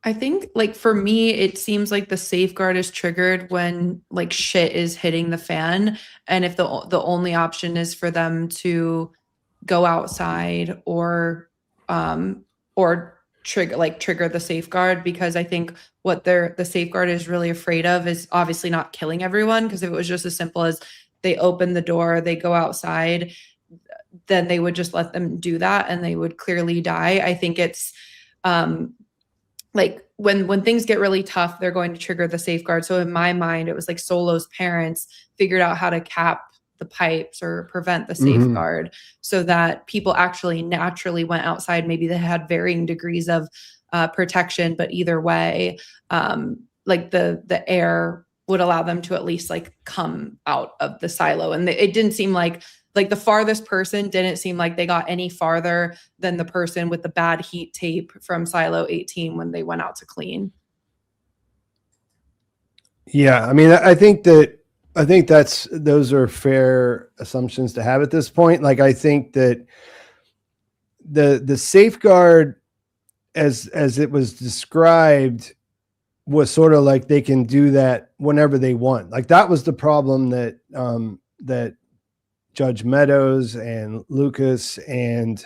I think, like, for me, it seems like the safeguard is triggered when like shit is hitting the fan, and if the only option is for them to go outside or trigger the safeguard, because I think what the safeguard is really afraid of is obviously not killing everyone, because if it was just as simple as they open the door, they go outside, then they would just let them do that and they would clearly die. I think it's like when things get really tough, they're going to trigger the safeguard. So in my mind, it was like Solo's parents figured out how to cap the pipes or prevent the safeguard so that people actually naturally went outside. Maybe they had varying degrees of protection, but either way, like the air would allow them to at least like come out of the silo. And it didn't seem like the farthest person didn't seem like they got any farther than the person with the bad heat tape from Silo 18 when they went out to clean. Yeah, I mean, I think those are fair assumptions to have at this point. Like, I think that the safeguard as it was described was sort of like they can do that whenever they want. Like, that was the problem that that Judge Meadows and Lucas and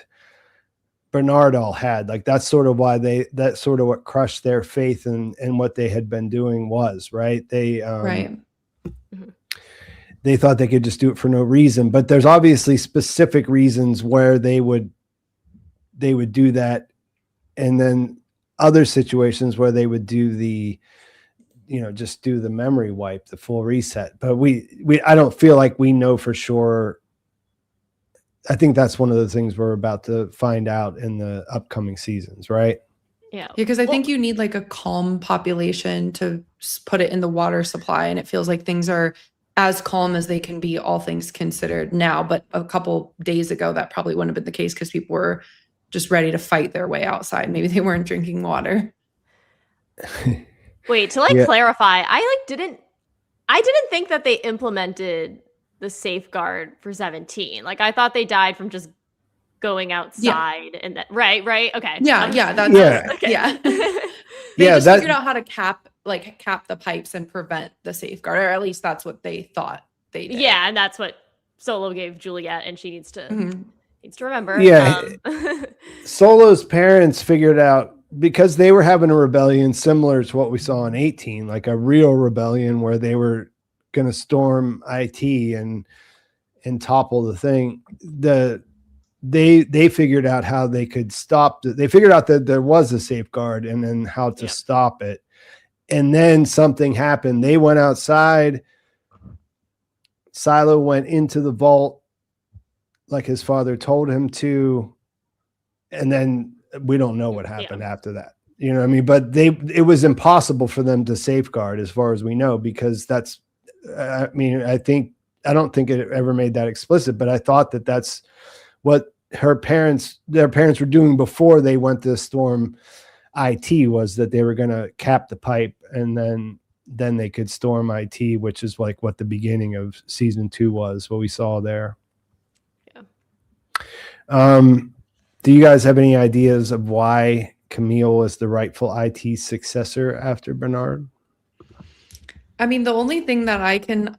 Bernard all had. Like, that's sort of why that's sort of what crushed their faith in what they had been doing was, right? They they thought they could just do it for no reason, but there's obviously specific reasons where they would do that. And then other situations where they would do just do the memory wipe, the full reset. But I don't feel like we know for sure. I think that's one of the things we're about to find out in the upcoming seasons, right? Yeah. Because I think you need like a calm population to put it in the water supply. And it feels like things are as calm as they can be, all things considered now. But a couple days ago, that probably wouldn't have been the case because people were just ready to fight their way outside. Maybe they weren't drinking water. Wait, to clarify, I didn't think that they implemented the safeguard for 17. Like, I thought they died from just going outside and that, right. Okay. They just figured out how to cap the pipes and prevent the safeguard, or at least that's what they thought they did. Yeah, and that's what Solo gave Juliette, and she needs to remember. Yeah. Solo's parents figured out, because they were having a rebellion similar to what we saw in 18, like a real rebellion where they were going to storm IT and topple the thing. They figured out how they could stop it. They figured out that there was a safeguard and then how to stop it. And then something happened. They went outside. Silo went into the vault like his father told him to. And then we don't know what happened after that. You know what I mean? But it was impossible for them to safeguard, as far as we know, because that's, I don't think it ever made that explicit, but I thought that that's what their parents were doing before they went to storm IT, was that they were going to cap the pipe and then they could storm IT, which is like what the beginning of season 2 was, what we saw there. Yeah. Do you guys have any ideas of why Camille is the rightful IT successor after Bernard? I mean, the only thing that I can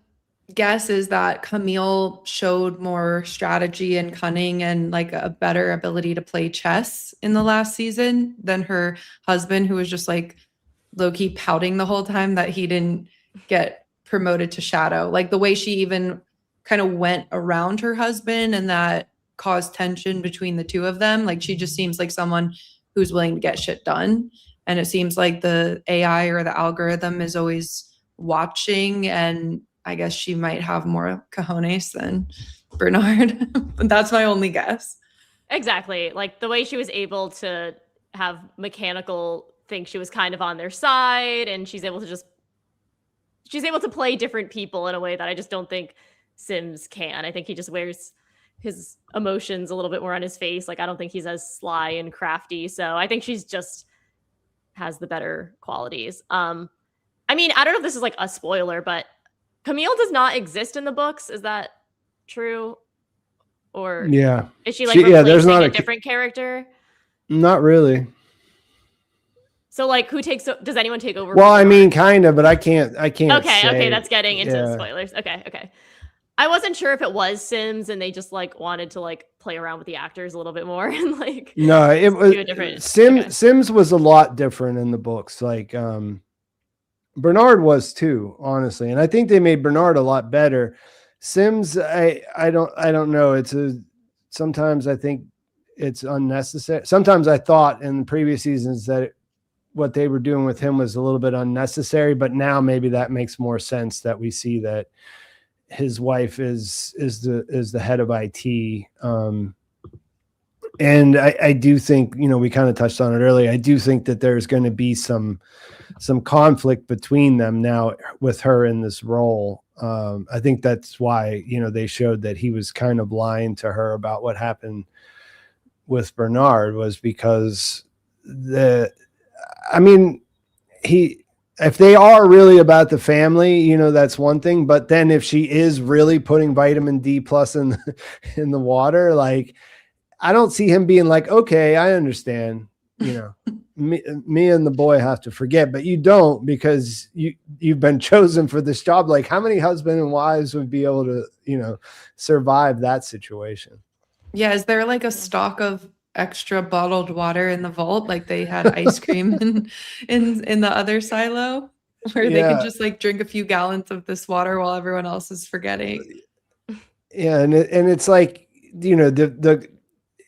guess is that Camille showed more strategy and cunning and like a better ability to play chess in the last season than her husband, who was just like low-key pouting the whole time that he didn't get promoted to shadow. Like the way she even kind of went around her husband, and that caused tension between the two of them. Like, she just seems like someone who's willing to get shit done. And it seems like the AI or the algorithm is always watching, and I guess she might have more cojones than Bernard. But that's my only guess. Exactly. Like, the way she was able to have mechanical think she was kind of on their side, and she's able to play different people in a way that I just don't think Sims can. I think he just wears his emotions a little bit more on his face. Like, I don't think he's as sly and crafty. So I think she's just has the better qualities. I mean, I don't know if this is like a spoiler, but Camille does not exist in the books. Is that true? Or Yeah. is she like replacing there's not a different character? Not really. So like, does anyone take over? Well, I mean, kind of, but I can't Okay, that's getting into spoilers. Okay. I wasn't sure if it was Sims and they just like wanted to like play around with the actors a little bit more and like no, it was different. Sims was a lot different in the books. Like Bernard was too, honestly, and I think they made Bernard a lot better. Sims, I don't know. Sometimes I think it's unnecessary. Sometimes I thought in the previous seasons that what they were doing with him was a little bit unnecessary, but now maybe that makes more sense that we see that his wife is the head of IT. And I do think, we kind of touched on it earlier. I do think that there's going to be some conflict between them now with her in this role. I think that's why, they showed that he was kind of lying to her about what happened with Bernard, was because if they are really about the family, that's one thing. But then if she is really putting vitamin D plus in the water, like, I don't see him being like, okay, I understand, me and the boy have to forget, but you don't, because you've been chosen for this job. Like, how many husband and wives would be able to, survive that situation? Yeah. Is there like a stock of extra bottled water in the vault, like they had ice cream in the other silo, where they could just like drink a few gallons of this water while everyone else is forgetting? Yeah, and it's like,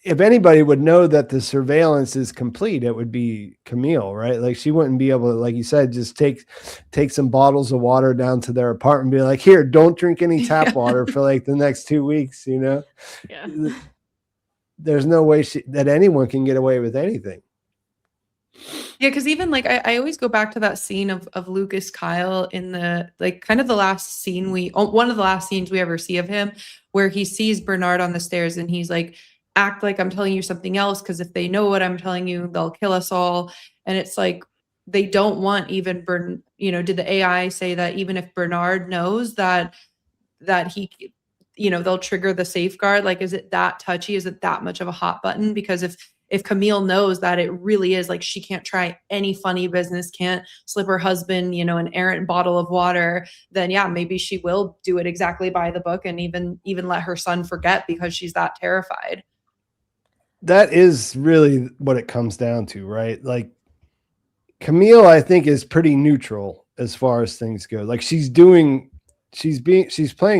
if anybody would know that the surveillance is complete, it would be Camille, right? Like, she wouldn't be able to, like you said, just take some bottles of water down to their apartment and be like, here, don't drink any tap water for like the next 2 weeks, Yeah. There's no way that anyone can get away with anything. Yeah, because even like I always go back to that scene of Lucas Kyle in the like kind of the last scene one of the last scenes we ever see of him, where he sees Bernard on the stairs and he's like, act like I'm telling you something else, because if they know what I'm telling you, they'll kill us all. And it's like, they don't want even did the AI say that even if Bernard knows that he, they'll trigger the safeguard? Like, is it that touchy? Is it that much of a hot button? Because if Camille knows that it really is like, she can't try any funny business, can't slip her husband, an errant bottle of water, then yeah, maybe she will do it exactly by the book and even let her son forget, because she's that terrified. That is really what it comes down to, right? Like, Camille, I think, is pretty neutral as far as things go. Like, she's playing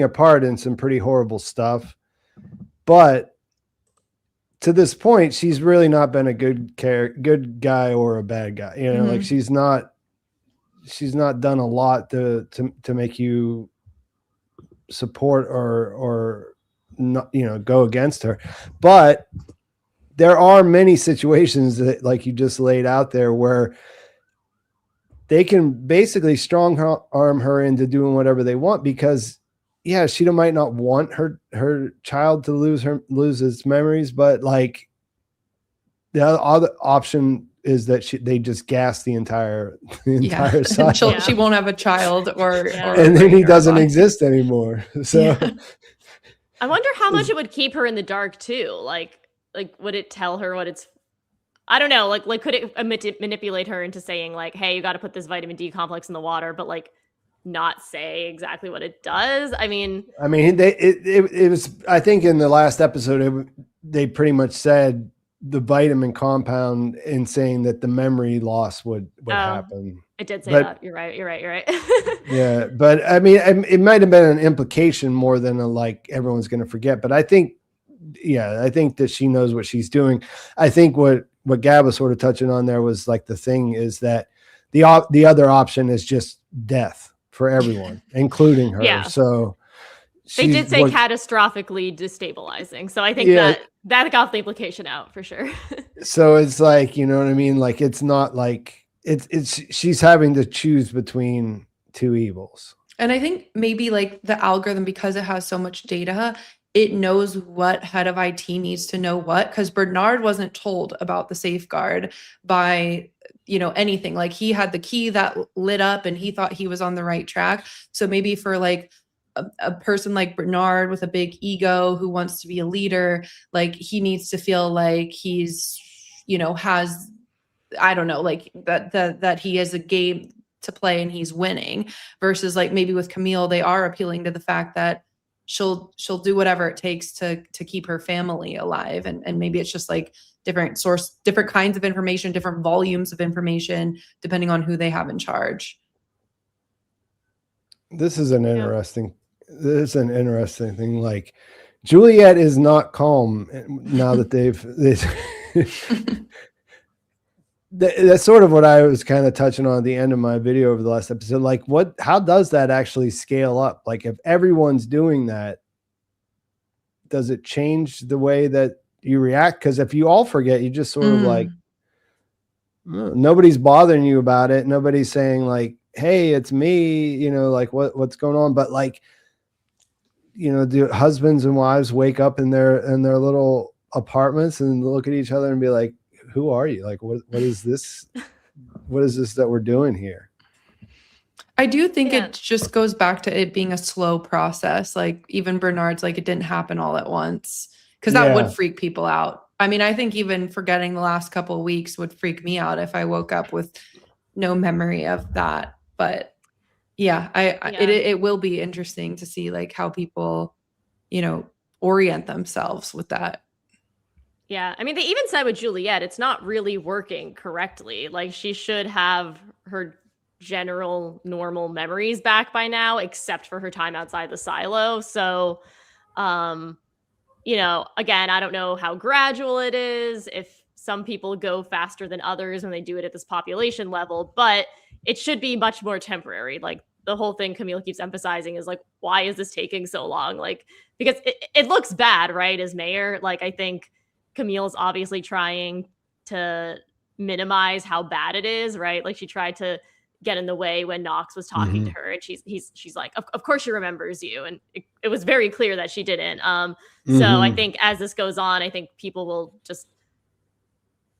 a part in some pretty horrible stuff, but to this point, she's really not been a good guy or a bad guy. Like, she's not done a lot to make you support or not, go against her. But there are many situations that, like you just laid out there, where they can basically strong arm her into doing whatever they want, because she might not want her child to lose its memories, but like, the other option is that they just gas the entire side. She won't have a child and then he doesn't exist anymore. So I wonder how much it would keep her in the dark too. Like, would it tell her what it's, I don't know, like could it manipulate her into saying like, hey, you got to put this vitamin D complex in the water, but like not say exactly what it does? I mean, it was, I think in the last episode, they pretty much said the vitamin compound in saying that the memory loss would happen. It did say that. You're right. Yeah. But I mean, it might've been an implication more than like, everyone's going to forget. But I think that she knows what she's doing. I think what Gab was sort of touching on there was like, the thing is that the other option is just death for everyone, including her. Yeah. So they did say catastrophically destabilizing. So I think that got the implication out for sure. So it's like, you know what I mean? Like, it's not like she's having to choose between two evils. And I think maybe like the algorithm, because it has so much data, it knows what head of IT needs to know what, because Bernard wasn't told about the safeguard by, anything. Like he had the key that lit up and he thought he was on the right track. So maybe for like a person like Bernard with a big ego who wants to be a leader, like he needs to feel like he's, has, I don't know, like that he has a game to play and he's winning, versus like maybe with Camille, they are appealing to the fact that she'll do whatever it takes to keep her family alive. And maybe it's just like different kinds of information, different volumes of information, depending on who they have in charge. This is an interesting thing. Like Juliette is not calm now that they've that's sort of what I was kind of touching on at the end of my video over the last episode. Like how does that actually scale up? Like if everyone's doing that, does it change the way that you react? Because if you all forget, you just sort of like, nobody's bothering you about it. Nobody's saying like, hey, it's me, like what's going on? But like, do husbands and wives wake up in their little apartments and look at each other and be like, who are you? Like, what is this? What is this that we're doing here? I do think it just goes back to it being a slow process. Like even Bernard's like, it didn't happen all at once, because that would freak people out. I mean, I think even forgetting the last couple of weeks would freak me out if I woke up with no memory of that. But it will be interesting to see like how people, orient themselves with that. Yeah, I mean, they even said with Juliette, it's not really working correctly. Like she should have her general normal memories back by now, except for her time outside the silo. So, again, I don't know how gradual it is, if some people go faster than others when they do it at this population level, but it should be much more temporary. Like the whole thing Camille keeps emphasizing is like, why is this taking so long? Like, because it looks bad, right? As mayor, like I think Camille's obviously trying to minimize how bad it is, right? Like she tried to get in the way when Knox was talking to her, and she's like, of course she remembers you, and it was very clear that she didn't. So I think as this goes on, I think people will just,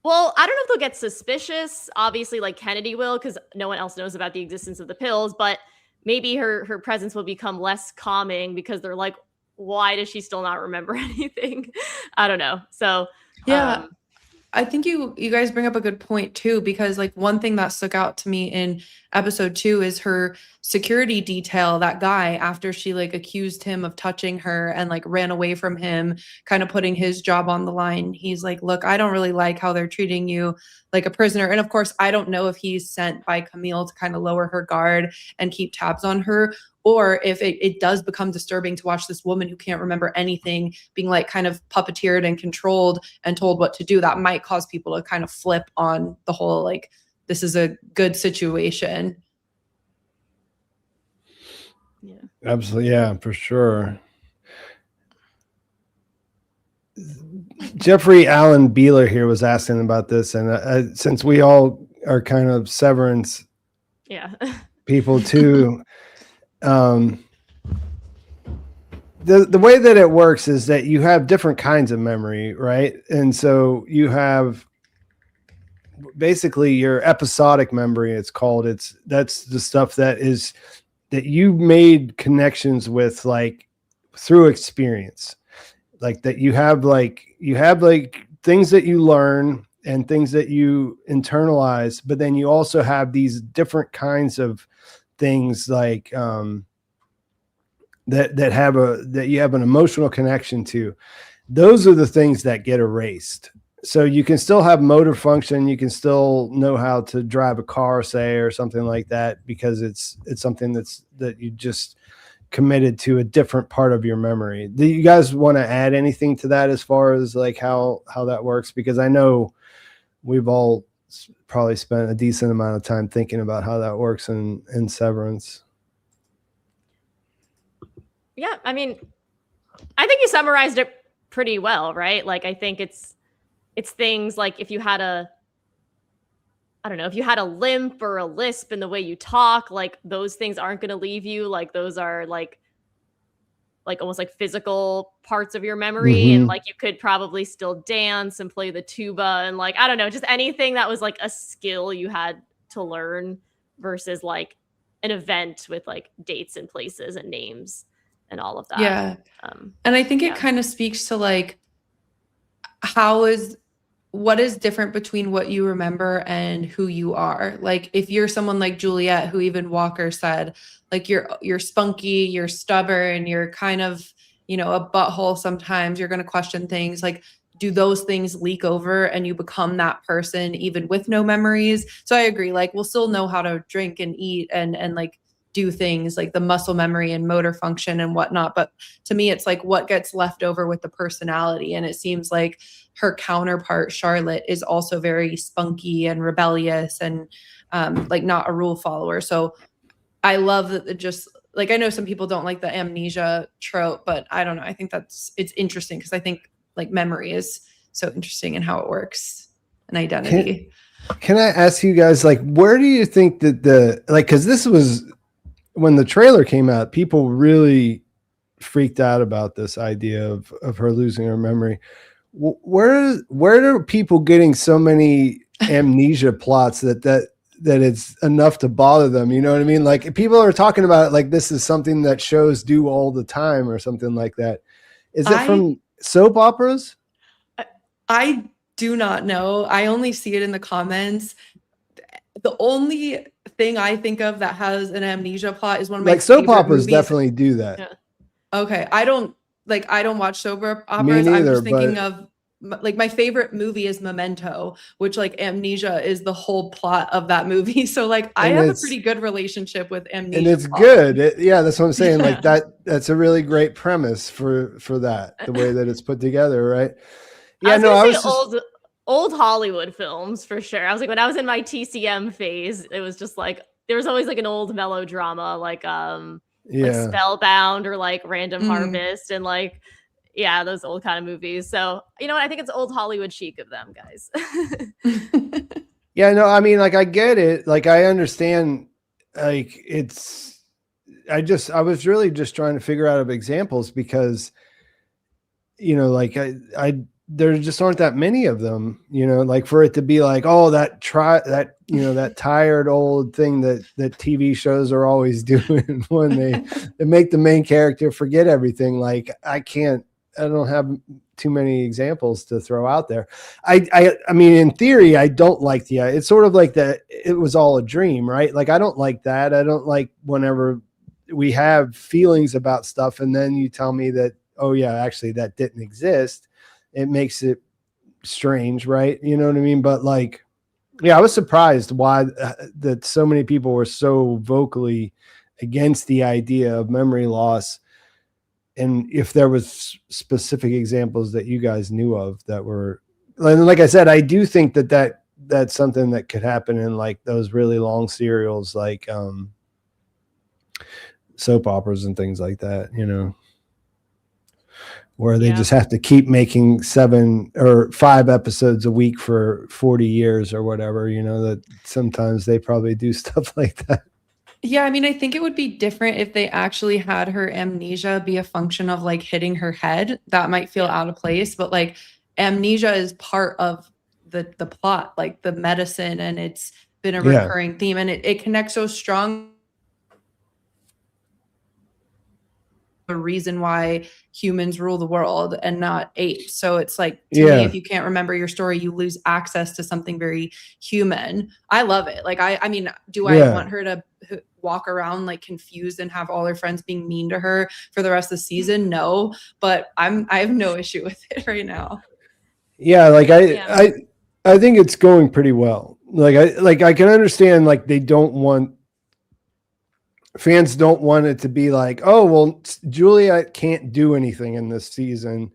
well, I don't know if they'll get suspicious. Obviously, like Kennedy will, because no one else knows about the existence of the pills, but maybe her presence will become less calming because they're like, why does she still not remember anything? I don't know. So yeah, I think you guys bring up a good point too, because like one thing that stuck out to me in episode 2 is her security detail, that guy, after she like accused him of touching her and like ran away from him, kind of putting his job on the line. He's like, look, I don't really like how they're treating you like a prisoner. And of course, I don't know if he's sent by Camille to kind of lower her guard and keep tabs on her, or if it does become disturbing to watch this woman who can't remember anything being like kind of puppeteered and controlled and told what to do. That might cause people to kind of flip on the whole, like, this is a good situation. Yeah, absolutely. Yeah, for sure. Jeffrey Allen Beeler here was asking about this. And since we all are kind of severance people too, the way that it works is that you have different kinds of memory, right? And so you have basically your episodic memory, it's called. That's the stuff that you made connections with, like through experience, like that you have things that you learn and things that you internalize, but then you also have these different kinds of things like that you have an emotional connection to. Those are the things that get erased. So you can still have motor function, you can still know how to drive a car, say, or something like that, because it's something that you just committed to a different part of your memory. Do you guys want to add anything to that as far as like how that works? Because I know we've all probably spent a decent amount of time thinking about how that works in Severance. Yeah, I mean, I think you summarized it pretty well, right? Like, I think it's things like if you had I don't know, if you had a limp or a lisp in the way you talk, like those things aren't going to leave you. Like those are like almost like physical parts of your memory. And like you could probably still dance and play the tuba and like, I don't know, just anything that was like a skill you had to learn versus like an event with like dates and places and names and all of that. Yeah. And I think it kind of speaks to like, what is different between what you remember and who you are? Like if you're someone like Juliette, who even Walker said, like you're spunky, you're stubborn, you're kind of, you know, a butthole sometimes, you're going to question things. Like, do those things leak over and you become that person even with no memories? So I agree. Like we'll still know how to drink and eat and like do things like the muscle memory and motor function and whatnot. But to me, it's like what gets left over with the personality. And it seems like her counterpart, Charlotte, is also very spunky and rebellious and like not a rule follower. So I love that just like, I know some people don't like the amnesia trope, but I don't know. I think it's interesting because I think like memory is so interesting in how it works and identity. Can I ask you guys, like, where do you think that because this was when the trailer came out, people really freaked out about this idea of her losing her memory. Where are people getting so many amnesia plots that it's enough to bother them? You know what I mean? Like people are talking about it like this is something that shows do all the time or something like that. Is it from soap operas? I do not know. I only see it in the comments. The only thing I think of that has an amnesia plot is one of my soap operas movies. Definitely do that. Yeah. Okay. I don't watch soap operas. Me neither, I'm just thinking of like my favorite movie is Memento, which like amnesia is the whole plot of that movie. So like I have a pretty good relationship with amnesia. And it's good. That's what I'm saying. Yeah. Like that's a really great premise for that, the way that it's put together. Right. Yeah. I was old Hollywood films for sure. I was like, when I was in my TCM phase, it was just like, there was always like an old melodrama, like Spellbound or like Random Harvest and like, yeah, those old kind of movies. So, you know what? I think it's old Hollywood chic of them, guys. Yeah, no, I mean, like, I get it. Like, I understand, like, I was really just trying to figure out examples because, you know, like, there just aren't that many of them, you know, like for it to be like, oh, that tired old thing that TV shows are always doing when they make the main character forget everything. Like I don't have too many examples to throw out there. I mean, in theory, I don't like it's sort of like that. It was all a dream, right? Like, I don't like that. I don't like whenever we have feelings about stuff and then you tell me that, oh yeah, actually that didn't exist. It makes it strange, right? You know what I mean? But like, yeah, I was surprised why that so many people were so vocally against the idea of memory loss. And if there was specific examples that you guys knew of that were, like I said, I do think that's something that could happen in like those really long serials, like soap operas and things like that, you know, where they just have to keep making 7 or 5 episodes a week for 40 years or whatever, you know, that sometimes they probably do stuff like that. Yeah, I mean, I think it would be different if they actually had her amnesia be a function of like hitting her head. That might feel out of place, but like amnesia is part of the plot, like the medicine, and it's been a recurring theme, and it connects so strong. The reason why humans rule the world and not apes. So it's like, to me, if you can't remember your story, you lose access to something very human. I love it. Like, I mean, do I want her to walk around like confused and have all her friends being mean to her for the rest of the season? No, but I have no issue with it right now. Yeah. Like I think it's going pretty well. I can understand, like, fans don't want it to be like, oh, well, Juliette can't do anything in this season,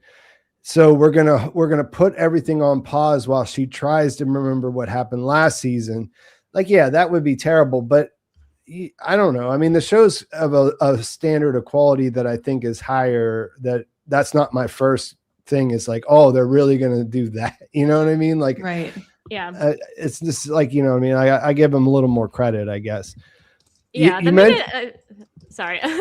so we're gonna put everything on pause while she tries to remember what happened last season. Like, yeah, that would be terrible, but I don't know. I mean, the show's of a standard of quality that I think is higher. That's not my first thing. Is like, oh, they're really gonna do that. You know what I mean? Like, right. Yeah. It's just like, you know what I mean? I give him a little more credit, I guess. Yeah. The minute, sorry. I was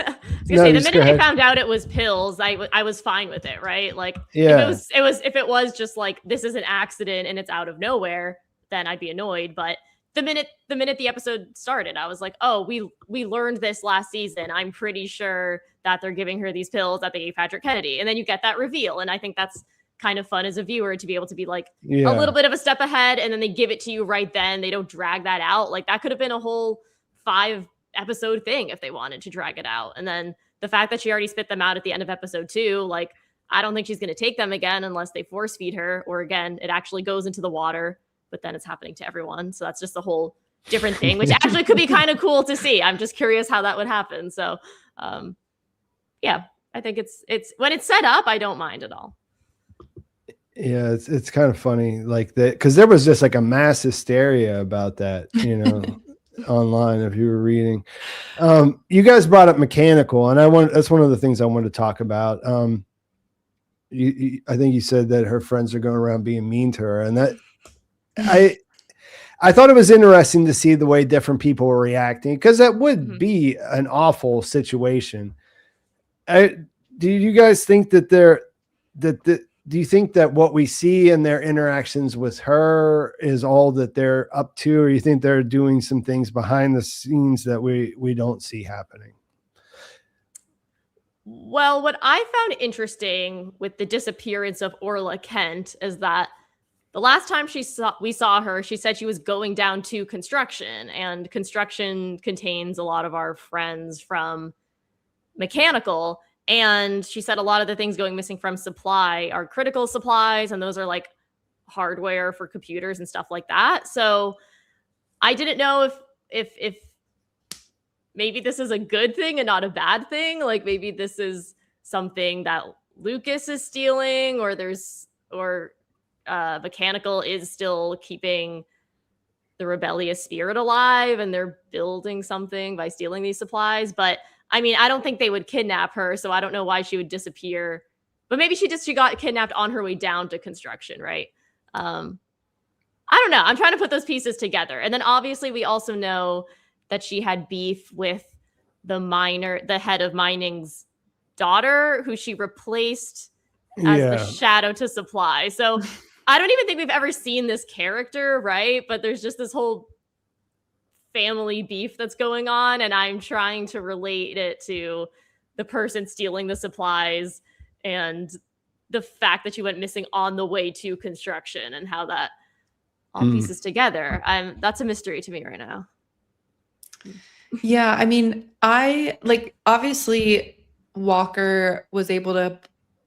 gonna say, the minute I found out it was pills, I was fine with it, right? Like, if it was just like, this is an accident and it's out of nowhere, then I'd be annoyed. But the minute the episode started, I was like, oh, we learned this last season. I'm pretty sure that they're giving her these pills that they gave Patrick Kennedy. And then you get that reveal. And I think that's kind of fun as a viewer to be able to be like a little bit of a step ahead, and then they give it to you right then. They don't drag that out. Like, that could have been a whole 5-episode thing if they wanted to drag it out. And then the fact that she already spit them out at the end of episode 2, like, I don't think she's going to take them again unless they force feed her, or again, it actually goes into the water, but then it's happening to everyone. So that's just a whole different thing, which actually could be kind of cool to see. I'm just curious how that would happen. So, yeah, I think it's when it's set up, I don't mind at all. Yeah, it's kind of funny, like that, because there was just like a mass hysteria about that, you know, online if you were reading. You guys brought up mechanical, and that's one of the things I wanted to talk about. I think you said that her friends are going around being mean to her, and that I thought it was interesting to see the way different people were reacting, because that would be an awful situation. Do you guys think that do you think that what we see in their interactions with her is all that they're up to, or you think they're doing some things behind the scenes that we don't see happening? Well, what I found interesting with the disappearance of Orla Kent is that the last time we saw her, she said she was going down to construction, and construction contains a lot of our friends from mechanical. And she said a lot of the things going missing from supply are critical supplies, and those are like hardware for computers and stuff like that. So I didn't know if maybe this is a good thing and not a bad thing. Like, maybe this is something that Lucas is stealing, or mechanical is still keeping the rebellious spirit alive, and they're building something by stealing these supplies. But I mean, I don't think they would kidnap her, so I don't know why she would disappear. But maybe she got kidnapped on her way down to construction, right? I don't know. I'm trying to put those pieces together. And then obviously we also know that she had beef with the head of mining's daughter, who she replaced as the shadow to supply. So I don't even think we've ever seen this character, right? But there's just this whole family beef that's going on, and I'm trying to relate it to the person stealing the supplies and the fact that she went missing on the way to construction, and how that all pieces together. That's a mystery to me right now. Yeah, I mean, obviously Walker was able to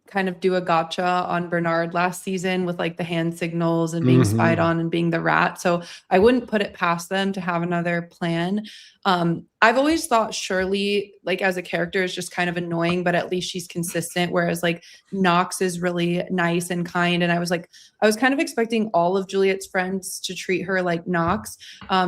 kind of do a gotcha on Bernard last season with like the hand signals and being spied on and being the rat. So I wouldn't put it past them to have another plan. I've always thought Shirley, like as a character, is just kind of annoying, but at least she's consistent. Whereas like Knox is really nice and kind. And I was kind of expecting all of Juliette's friends to treat her like Knox.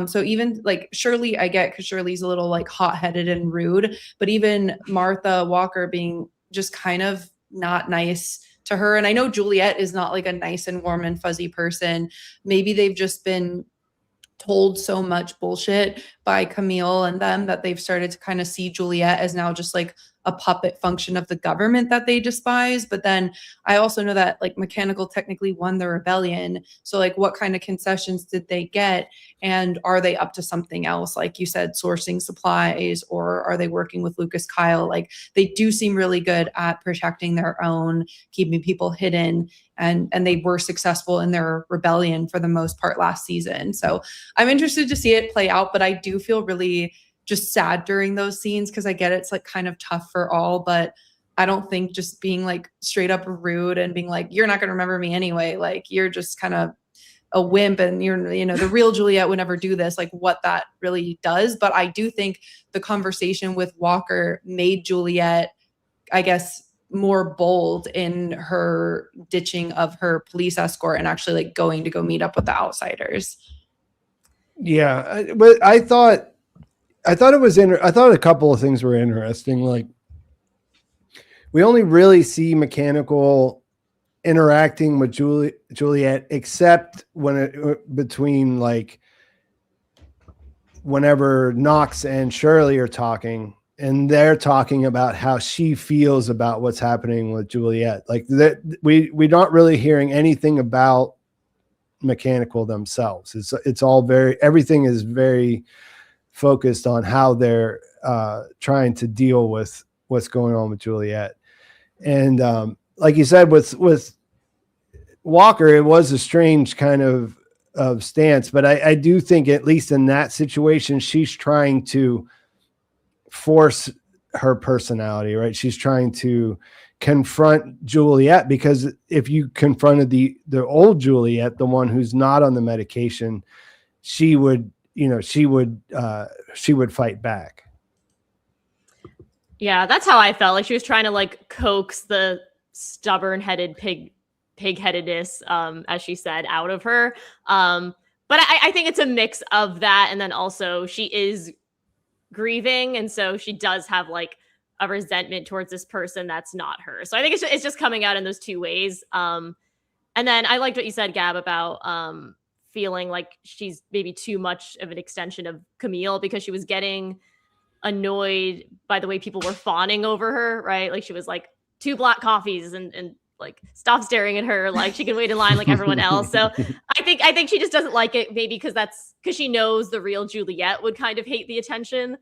So even like Shirley, I get, because Shirley's a little like hot-headed and rude, but even Martha Walker being just kind of not nice to her. And I know Juliette is not like a nice and warm and fuzzy person. Maybe they've just been told so much bullshit by Camille and them that they've started to kind of see Juliette as now just like a puppet function of the government that they despise. But then I also know that like Mechanical technically won the rebellion. So like what kind of concessions did they get? And are they up to something else? Like you said, sourcing supplies, or are they working with Lucas Kyle? Like they do seem really good at protecting their own, keeping people hidden. And they were successful in their rebellion for the most part last season. So I'm interested to see it play out, but I do feel really just sad during those scenes, because I get it's like kind of tough for all, but I don't think just being like straight up rude and being like, you're not going to remember me anyway, like you're just kind of a wimp and you're, you know, the real Juliette would never do this, like what that really does. But I do think the conversation with Walker made Juliette, I guess, more bold in her ditching of her police escort and actually like going to go meet up with the outsiders. Yeah, but I thought it was I thought a couple of things were interesting. Like, we only really see Mechanical interacting with Juliette, except between like whenever Knox and Shirley are talking, and they're talking about how she feels about what's happening with Juliette. Like that, we're not really hearing anything about Mechanical themselves. It's all everything is very focused on how they're trying to deal with what's going on with Juliette. And like you said, with Walker, it was a strange kind of stance, but I do think, at least in that situation, she's trying to force her personality, right? She's trying to confront Juliette, because if you confronted the old Juliette, the one who's not on the medication, she would fight back. Yeah, that's how I felt. Like she was trying to like coax the stubborn-headed pig-headedness, as she said, out of her. But I think it's a mix of that, and then also she is grieving, and so she does have like a resentment towards this person that's not her. So I think it's just coming out in those two ways. And then I liked what you said, Gab, about feeling like she's maybe too much of an extension of Camille, because she was getting annoyed by the way people were fawning over her, right? Like she was like 2 black coffees and like stop staring at her, like she can wait in line like everyone else. So I think she just doesn't like it, maybe because she knows the real Juliette would kind of hate the attention.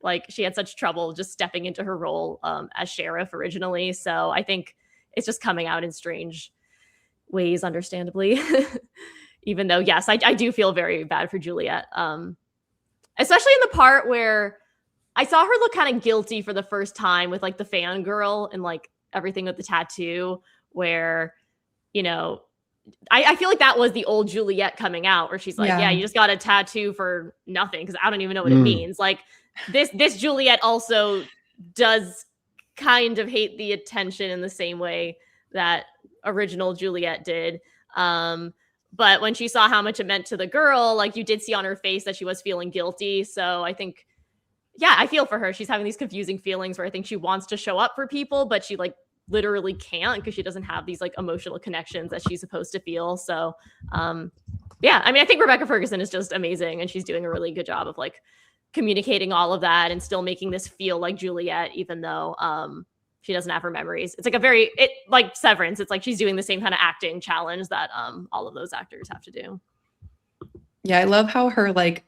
Like she had such trouble just stepping into her role as sheriff originally. So I think it's just coming out in strange ways, understandably. Even though, yes, I do feel very bad for Juliette. Especially in the part where I saw her look kind of guilty for the first time with like the fangirl and like everything with the tattoo, where, you know, I feel like that was the old Juliette coming out, where she's like, yeah, you just got a tattoo for nothing, because I don't even know what it means. Like this Juliette also does kind of hate the attention in the same way that original Juliette did. But when she saw how much it meant to the girl, like you did see on her face that she was feeling guilty. So I think, yeah, I feel for her. She's having these confusing feelings where I think she wants to show up for people, but she like literally can't, because she doesn't have these like emotional connections that she's supposed to feel. So yeah, I mean, I think Rebecca Ferguson is just amazing, and she's doing a really good job of like communicating all of that and still making this feel like Juliette, even though she doesn't have her memories. It's like like Severance. It's like she's doing the same kind of acting challenge that all of those actors have to do. Yeah, I love how her like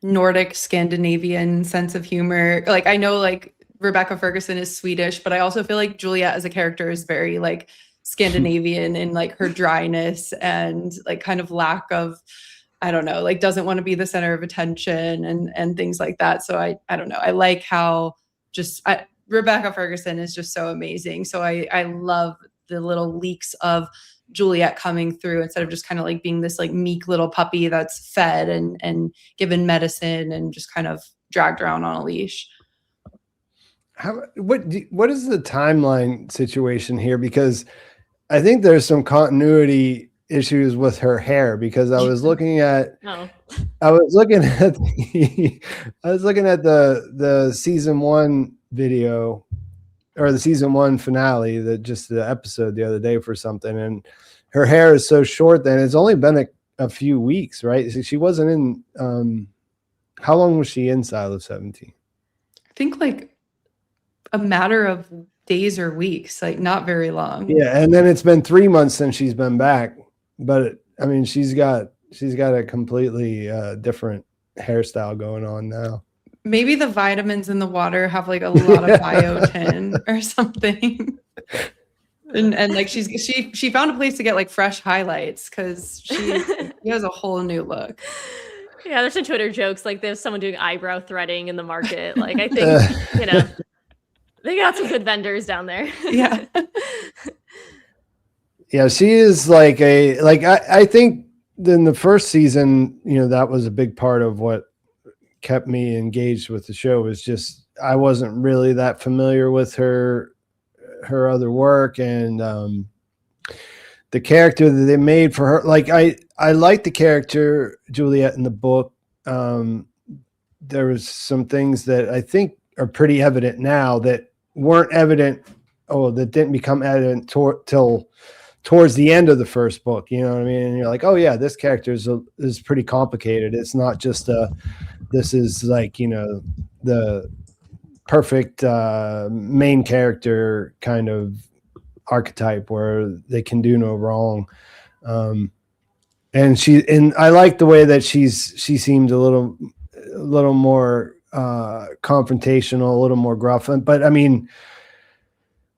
Nordic Scandinavian sense of humor, like I know like Rebecca Ferguson is Swedish, but I also feel like Juliette as a character is very like Scandinavian in like her dryness and like kind of lack of, I don't know, like doesn't want to be the center of attention and things like that. So I don't know. I like how Rebecca Ferguson is just so amazing. So I love the little leaks of Juliette coming through instead of just kind of like being this like meek little puppy that's fed and given medicine and just kind of dragged around on a leash. What is the timeline situation here? Because I think there's some continuity issues with her hair, because I was looking at the season 1 video, or the season 1 finale, the episode the other day for something, and her hair is so short that it's only been a few weeks, right? So she wasn't in how long was she in Silo 17? I think like a matter of days or weeks, like not very long. Yeah, and then it's been 3 months since she's been back, but I mean she's got a completely different hairstyle going on now. Maybe the vitamins in the water have like a lot of biotin or something. And like she found a place to get like fresh highlights, because she has a whole new look. Yeah, there's some Twitter jokes like there's someone doing eyebrow threading in the market. Like I think you know, they got some good vendors down there. Yeah. Yeah, she is like I think in the first season, you know, that was a big part of what kept me engaged with the show, was just I wasn't really that familiar with her other work, and the character that they made for her. Like I like the character Juliette in the book. There was some things that I think are pretty evident now that weren't evident that didn't become evident till towards the end of the first book, you know what I mean? And you're like, oh yeah, this character is pretty complicated. It's not just this is like, you know, the perfect main character kind of archetype where they can do no wrong. And I like the way that she seemed a little more confrontational, a little more gruff. But I mean,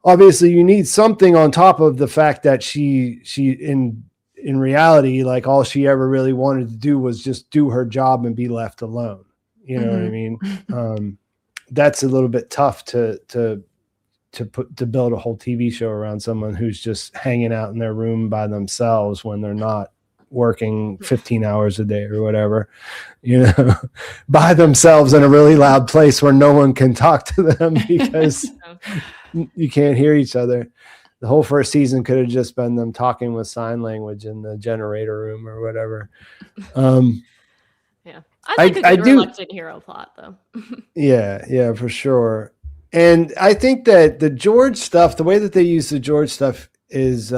obviously you need something on top of the fact that she in reality, like all she ever really wanted to do was just do her job and be left alone. You know what I mean? That's a little bit tough to build a whole TV show around someone who's just hanging out in their room by themselves when they're not working 15 hours a day or whatever, you know, by themselves in a really loud place where no one can talk to them because you can't hear each other. The whole first season could have just been them talking with sign language in the generator room or whatever. Yeah. I think a good reluctant hero plot though. Yeah, for sure. And I think that the George stuff, the way that they use the George stuff is,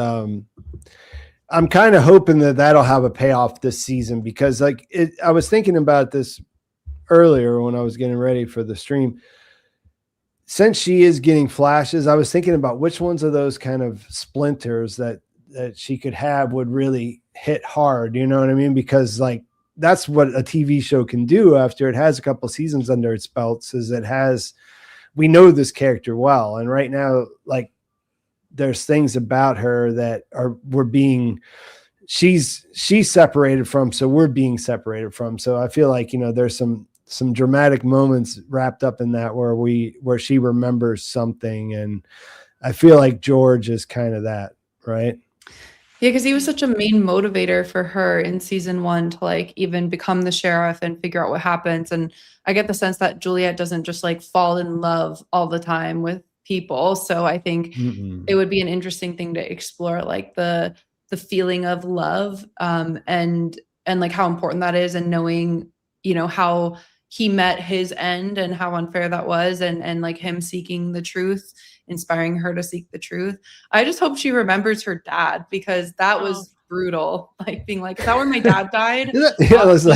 I'm kind of hoping that that'll have a payoff this season because I was thinking about this earlier when I was getting ready for the stream. Since she is getting flashes, I was thinking about which ones of those kind of splinters that she could have would really hit hard. You know what I mean? Because like, that's what a TV show can do after it has a couple seasons under its belts is we know this character well. And right now, like there's things about her that she's separated from, so we're being separated from. So I feel like, you know, there's some dramatic moments wrapped up in that where she remembers something. And I feel like George is kind of that, right? Yeah, because he was such a main motivator for her in season 1 to like even become the sheriff and figure out what happens. And I get the sense that Juliette doesn't just like fall in love all the time with people. So I think it would be an interesting thing to explore, like the feeling of love, and like how important that is, and knowing, you know, how he met his end and how unfair that was, and like him seeking the truth, inspiring her to seek the truth. I just hope she remembers her dad because that was brutal. Like being like, is that where my dad died? That's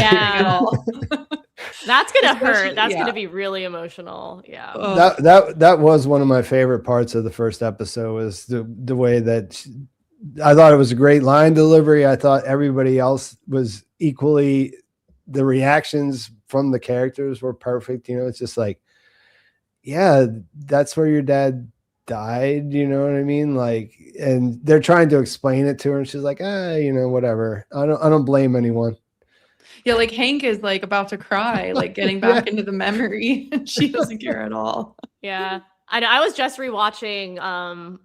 gonna hurt. That's gonna be really emotional. Yeah. That was one of my favorite parts of the first episode was the way that I thought it was a great line delivery. I thought everybody else was equally, the reactions from the characters were perfect. You know, it's just like, yeah, that's where your dad died. You know what I mean? Like, and they're trying to explain it to her and she's like, you know, whatever. I don't blame anyone. Yeah, like Hank is like about to cry, like getting back into the memory, and she doesn't care at all. Yeah, I was just rewatching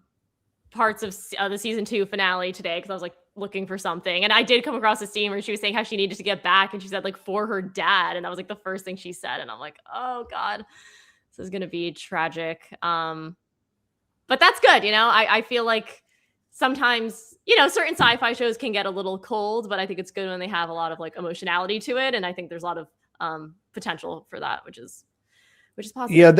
parts of the season 2 finale today because I was like looking for something, and I did come across a scene where she was saying how she needed to get back, and she said like for her dad, and that was like the first thing she said, and I'm like, oh god, this is gonna be tragic. But that's good, you know. I feel like sometimes, you know, certain sci-fi shows can get a little cold, but I think it's good when they have a lot of like emotionality to it. And I think there's a lot of potential for that, which is positive. Yeah,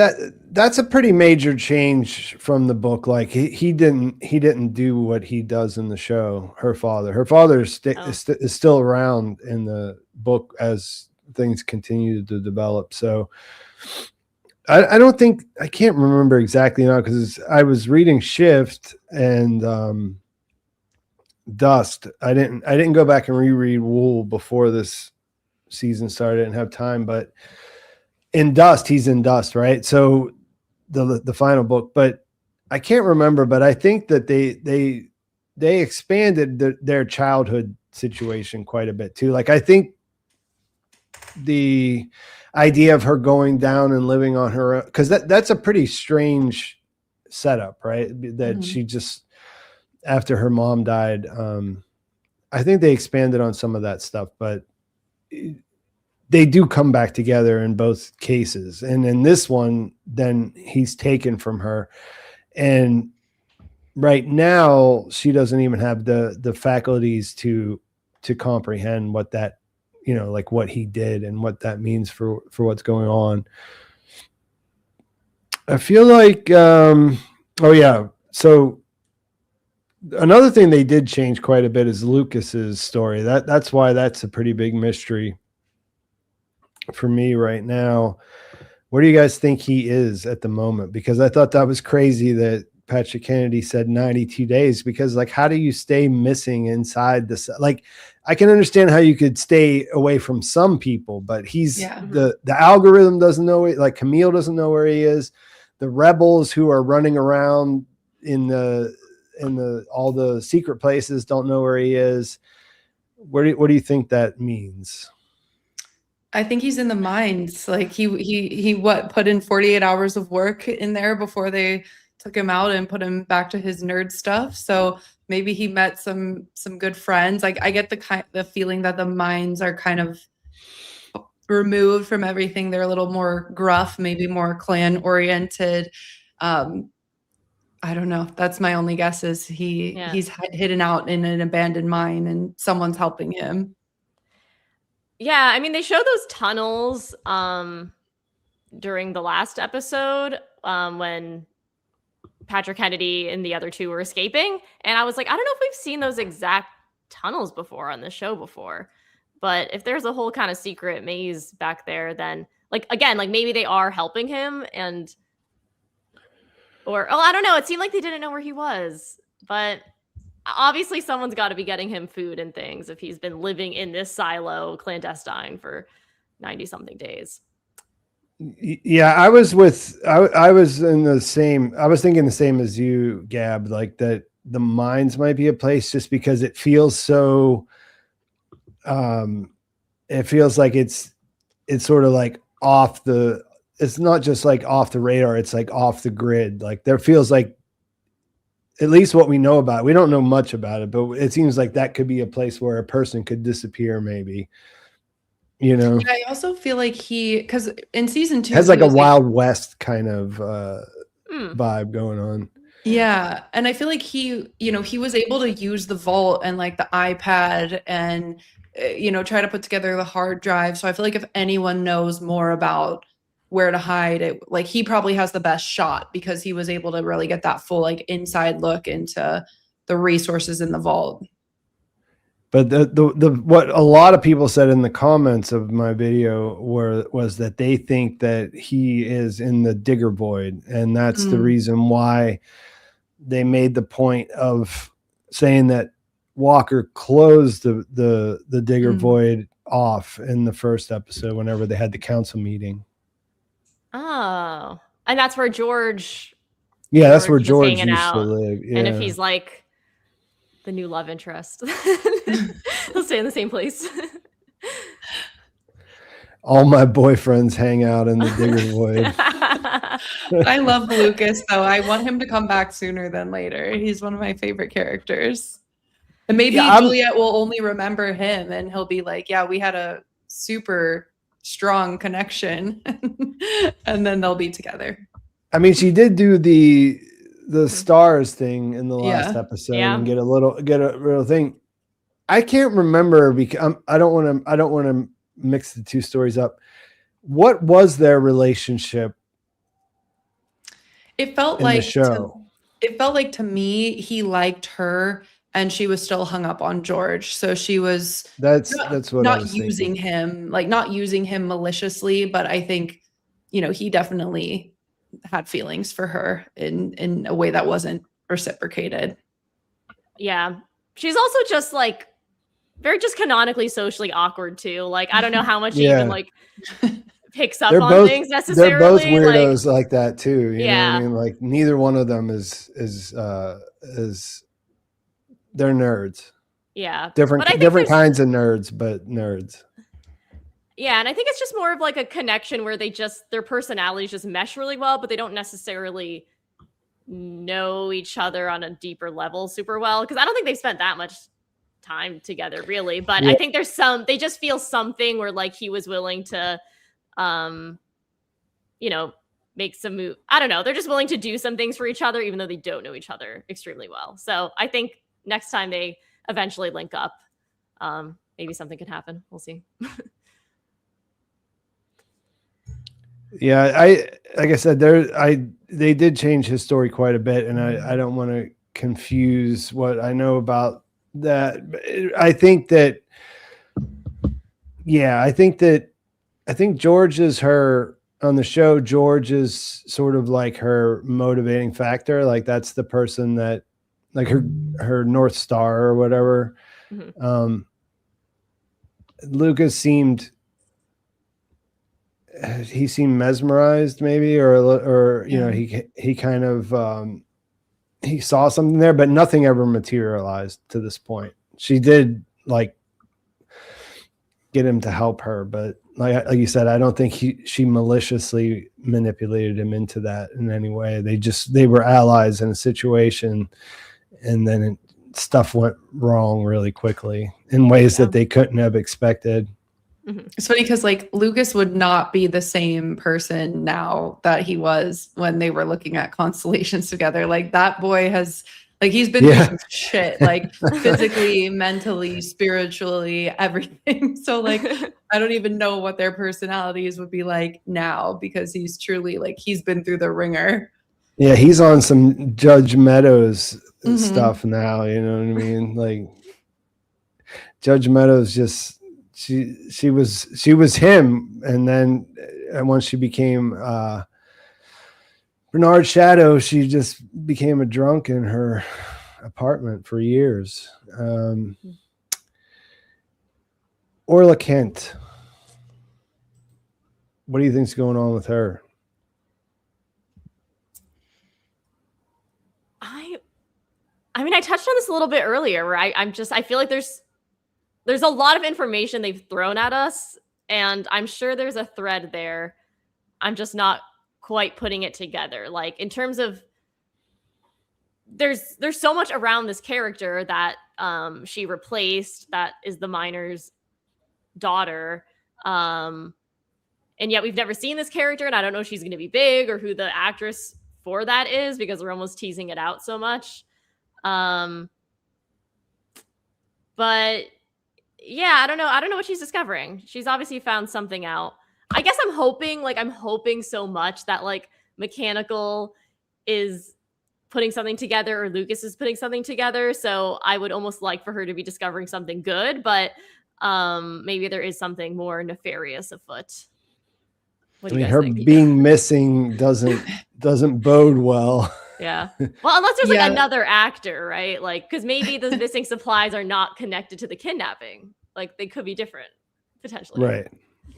that's a pretty major change from the book. Like he didn't do what he does in the show. Her father is still around in the book as things continue to develop. So I don't think, I can't remember exactly now because I was reading Shift and Dust. I didn't go back and reread Wool before this season started. I didn't have time, but in Dust, he's in Dust, right? So the final book, but I can't remember, but I think that they expanded their childhood situation quite a bit too. Like I think the idea of her going down and living on her own, because that's a pretty strange setup, right? That she just, after her mom died, I think they expanded on some of that stuff, but they do come back together in both cases. And in this one, then he's taken from her, and right now she doesn't even have the faculties to comprehend what that, you know, like what he did and what that means for what's going on. I feel like, So another thing they did change quite a bit is Lucas's story. That's why that's a pretty big mystery for me right now. Where do you guys think he is at the moment? Because I thought that was crazy that Patrick Kennedy said 92 days, because like, how do you stay missing inside this? Like, I can understand how you could stay away from some people, but he's the algorithm doesn't know it. Like Camille doesn't know where he is. The rebels who are running around in all the secret places don't know where he is. What do you think that means? I think he's in the mines. Like he put in 48 hours of work in there before they took him out and put him back to his nerd stuff. So maybe he met some good friends. Like I get the feeling that the mines are kind of removed from everything. They're a little more gruff, maybe more clan oriented. I don't know. That's my only guess, is he's hidden out in an abandoned mine and someone's helping him. Yeah, I mean, they show those tunnels during the last episode when Patrick Kennedy and the other two were escaping. And I was like, I don't know if we've seen those exact tunnels before on the show before. But if there's a whole kind of secret maze back there, then like, again, like maybe they are helping him I don't know. It seemed like they didn't know where he was, but obviously someone's got to be getting him food and things if he's been living in this silo clandestine for 90 something days. Yeah, I was thinking the same as you, Gab, like that the mines might be a place just because it feels so, it feels like it's sort of like it's not just like off the radar. It's like off the grid. Like there feels like, at least what we know about it, we don't know much about it, but it seems like that could be a place where a person could disappear maybe, you know? I also feel like because in season 2 has like a Wild West kind of vibe going on. Yeah. And I feel like he was able to use the vault and like the iPad and, try to put together the hard drive. So I feel like if anyone knows more about where to hide it, like he probably has the best shot because he was able to really get that full like inside look into the resources in the vault. But the what a lot of people said in the comments of my video was that they think that he is in the digger void, and that's the reason why they made the point of saying that Walker closed the digger void off in the first episode whenever they had the council meeting. Oh, and that's where George. Yeah, that's where George used to live. Yeah. And if he's like the new love interest, he'll stay in the same place. All my boyfriends hang out in the digger void. I love Lucas, though. I want him to come back sooner than later. He's one of my favorite characters. And maybe Juliette will only remember him and he'll be like, yeah, we had a super strong connection. And then they'll be together. I mean, she did do the stars thing in the last episode and get a real thing. I can't remember because I don't want to mix the two stories up. What was their relationship? It felt like to me, he liked her and she was still hung up on George. So she was that's what I was using him, like not using him maliciously, but I think, he definitely had feelings for her in a way that wasn't reciprocated. Yeah. She's also just like very just canonically socially awkward too. Like, I don't know how much he even like picks up on things necessarily. They're both weirdos like that too. You know what I mean? Like neither one of them is they're nerds. Yeah. Different kinds of nerds, but nerds. Yeah, and I think it's just more of like a connection where their personalities just mesh really well, but they don't necessarily know each other on a deeper level super well. Because I don't think they've spent that much time together really. But I think they just feel something where like he was willing to make some move. I don't know. They're just willing to do some things for each other, even though they don't know each other extremely well. So I think next time they eventually link up, maybe something could happen. We'll see. Yeah, like I said, they did change his story quite a bit, and I don't want to confuse what I know about that. I think George is her on the show. George is sort of like her motivating factor. Like that's the person that, like her North Star or whatever. Mhm. Lucas seemed mesmerized maybe, or you know, he kind of he saw something there, but nothing ever materialized to this point. She did like get him to help her, but like you said, I don't think she maliciously manipulated him into that in any way. They were allies in a situation, and then stuff went wrong really quickly in ways that they couldn't have expected. It's funny because like Lucas would not be the same person now that he was when they were looking at constellations together. Like that boy has, like, he's been through some shit, like physically, mentally, spiritually, everything. So like, I don't even know what their personalities would be like now, because he's truly like, he's been through the ringer. Yeah, he's on some Judge Meadows stuff now. You know what I mean? Like Judge Meadows just. She was him, and then once she became Bernard Shadow, she just became a drunk in her apartment for years. Orla Kent, what do you think's going on with her? I mean, I touched on this a little bit earlier, where I feel like there's a lot of information they've thrown at us, and I'm sure there's a thread there. I'm just not quite putting it together. Like in terms of there's so much around this character that she replaced, that is the miner's daughter. And yet we've never seen this character, and I don't know if she's going to be big or who the actress for that is, because we're almost teasing it out so much. But yeah, I don't know what she's discovering. She's obviously found something out. I guess I'm hoping so much that like Mechanical is putting something together, or Lucas is putting something together. So I would almost like for her to be discovering something good, but maybe there is something more nefarious afoot. I mean, her being missing doesn't bode well. Yeah. Well, unless there's like another actor, right? Like, because maybe the missing supplies are not connected to the kidnapping. Like, they could be different, potentially. Right.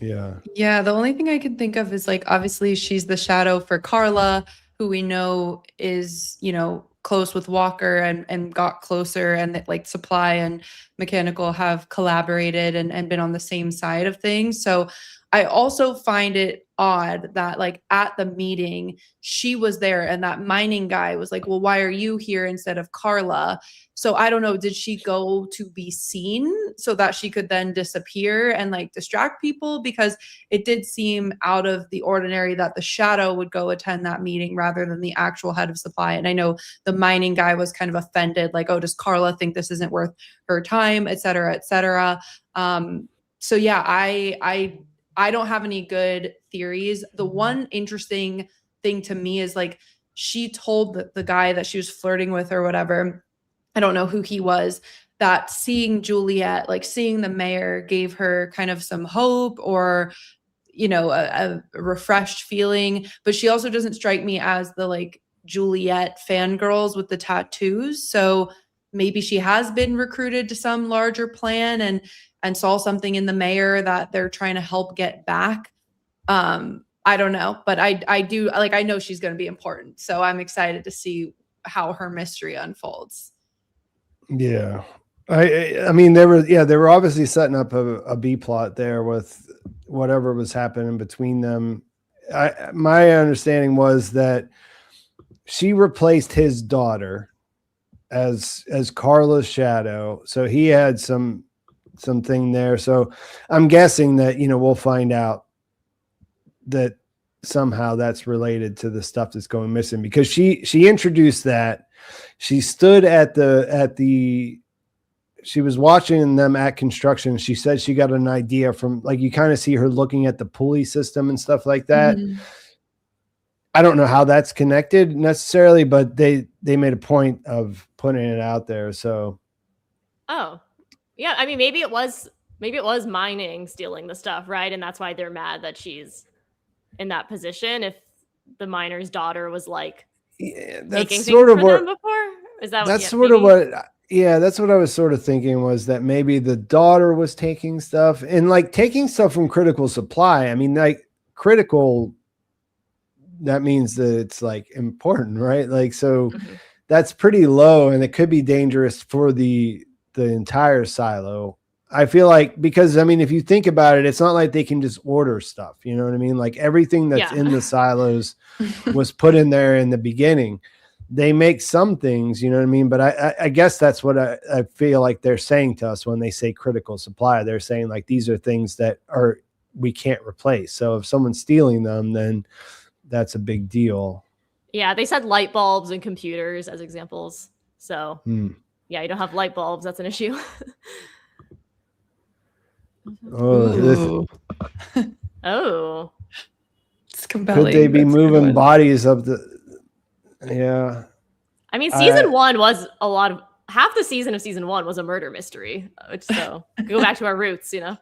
Yeah. Yeah. The only thing I can think of is like, obviously, she's the shadow for Carla, who we know is, you know, close with Walker and got closer, and that like Supply and Mechanical have collaborated and been on the same side of things. So I also find it odd that like at the meeting she was there, and that mining guy was like, well, why are you here instead of Carla? So I don't know, did she go to be seen so that she could then disappear and like distract people? Because it did seem out of the ordinary that the shadow would go attend that meeting rather than the actual head of Supply. And I know the mining guy was kind of offended, like, oh, does Carla think this isn't worth her time, et cetera, et cetera. So yeah, I don't have any good theories. The one interesting thing to me is like, she told the guy that she was flirting with or whatever, I don't know who he was, that seeing Juliette, like seeing the mayor, gave her kind of some hope, or, you know, a refreshed feeling. But she also doesn't strike me as the like Juliette fangirls with the tattoos. So maybe she has been recruited to some larger plan and saw something in the mayor that they're trying to help get back. I don't know, but I do, like, I know she's going to be important. So I'm excited to see how her mystery unfolds. Yeah. I mean, they were obviously setting up a B plot there with whatever was happening between them. My understanding was that she replaced his daughter as Carla's shadow. So he had something there. So I'm guessing that, you know, we'll find out that somehow that's related to the stuff that's going missing, because she introduced that. She stood at the she was watching them at construction. She said she got an idea from, like, you kind of see her looking at the pulley system and stuff like that. Mhm. I don't know how that's connected necessarily, but they made a point of putting it out there. So, Oh, yeah. I mean, maybe it was mining stealing the stuff, right? And that's why they're mad that she's in that position. If the miner's daughter was like yeah, making that's things sort of for them what. before, is that That's yeah, sort of maybe? what. Yeah, that's what I was sort of thinking, was that maybe the daughter was taking stuff, and like taking stuff from critical supply. I mean, like, critical, that means that it's like important, right? Like, so Mhm. that's pretty low, and it could be dangerous for the entire silo. I feel like, because I mean, if you think about it, it's not like they can just order stuff. You know what I mean? Like, everything that's Yeah. in the silos was put in there in the beginning. They make some things, you know what I mean? But I guess that's what I feel like they're saying to us when they say critical supply. They're saying, like, these are things that we can't replace. So if someone's stealing them, then that's a big deal. Yeah, they said light bulbs and computers as examples. So yeah, you don't have light bulbs, that's an issue. Oh, Oh. It's compelling. could they be That's a good moving one. bodies of the? Yeah. I mean, season one was a lot of half the season of season one was a murder mystery. Which, so go back to our roots, you know.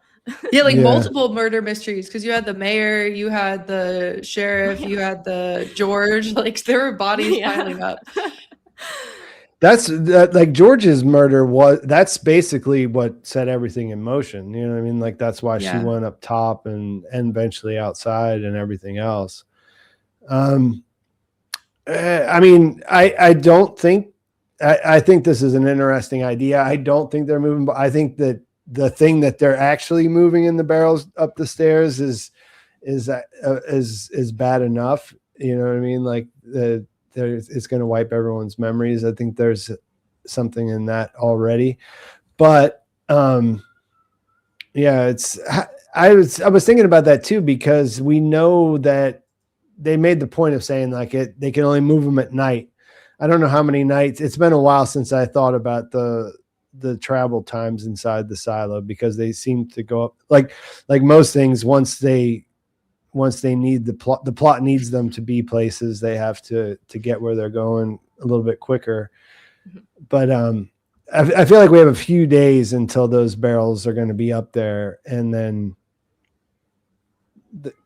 Yeah, like Yeah. multiple murder mysteries, because you had the mayor, you had the sheriff, you had the George. Like, there were bodies Yeah. piling up. That's like George's murder that's basically what set everything in motion. You know what I mean? Like, that's why she Yeah. went up top and eventually outside and everything else. I mean, I don't think, I think this is an interesting idea. I don't think they're moving, but I think that the thing that they're actually moving in the barrels up the stairs is bad enough. You know what I mean? Like, it's going to wipe everyone's memories. I think there's something in that already, but yeah, I was thinking about that too, because we know that they made the point of saying, like, they can only move them at night. I don't know how many nights. It's been a while since I thought about the travel times inside the silo, because they seem to go up like most things. Once they need the plot needs them to be places, they have to get where they're going a little bit quicker. But I feel like we have a few days until those barrels are going to be up there, and then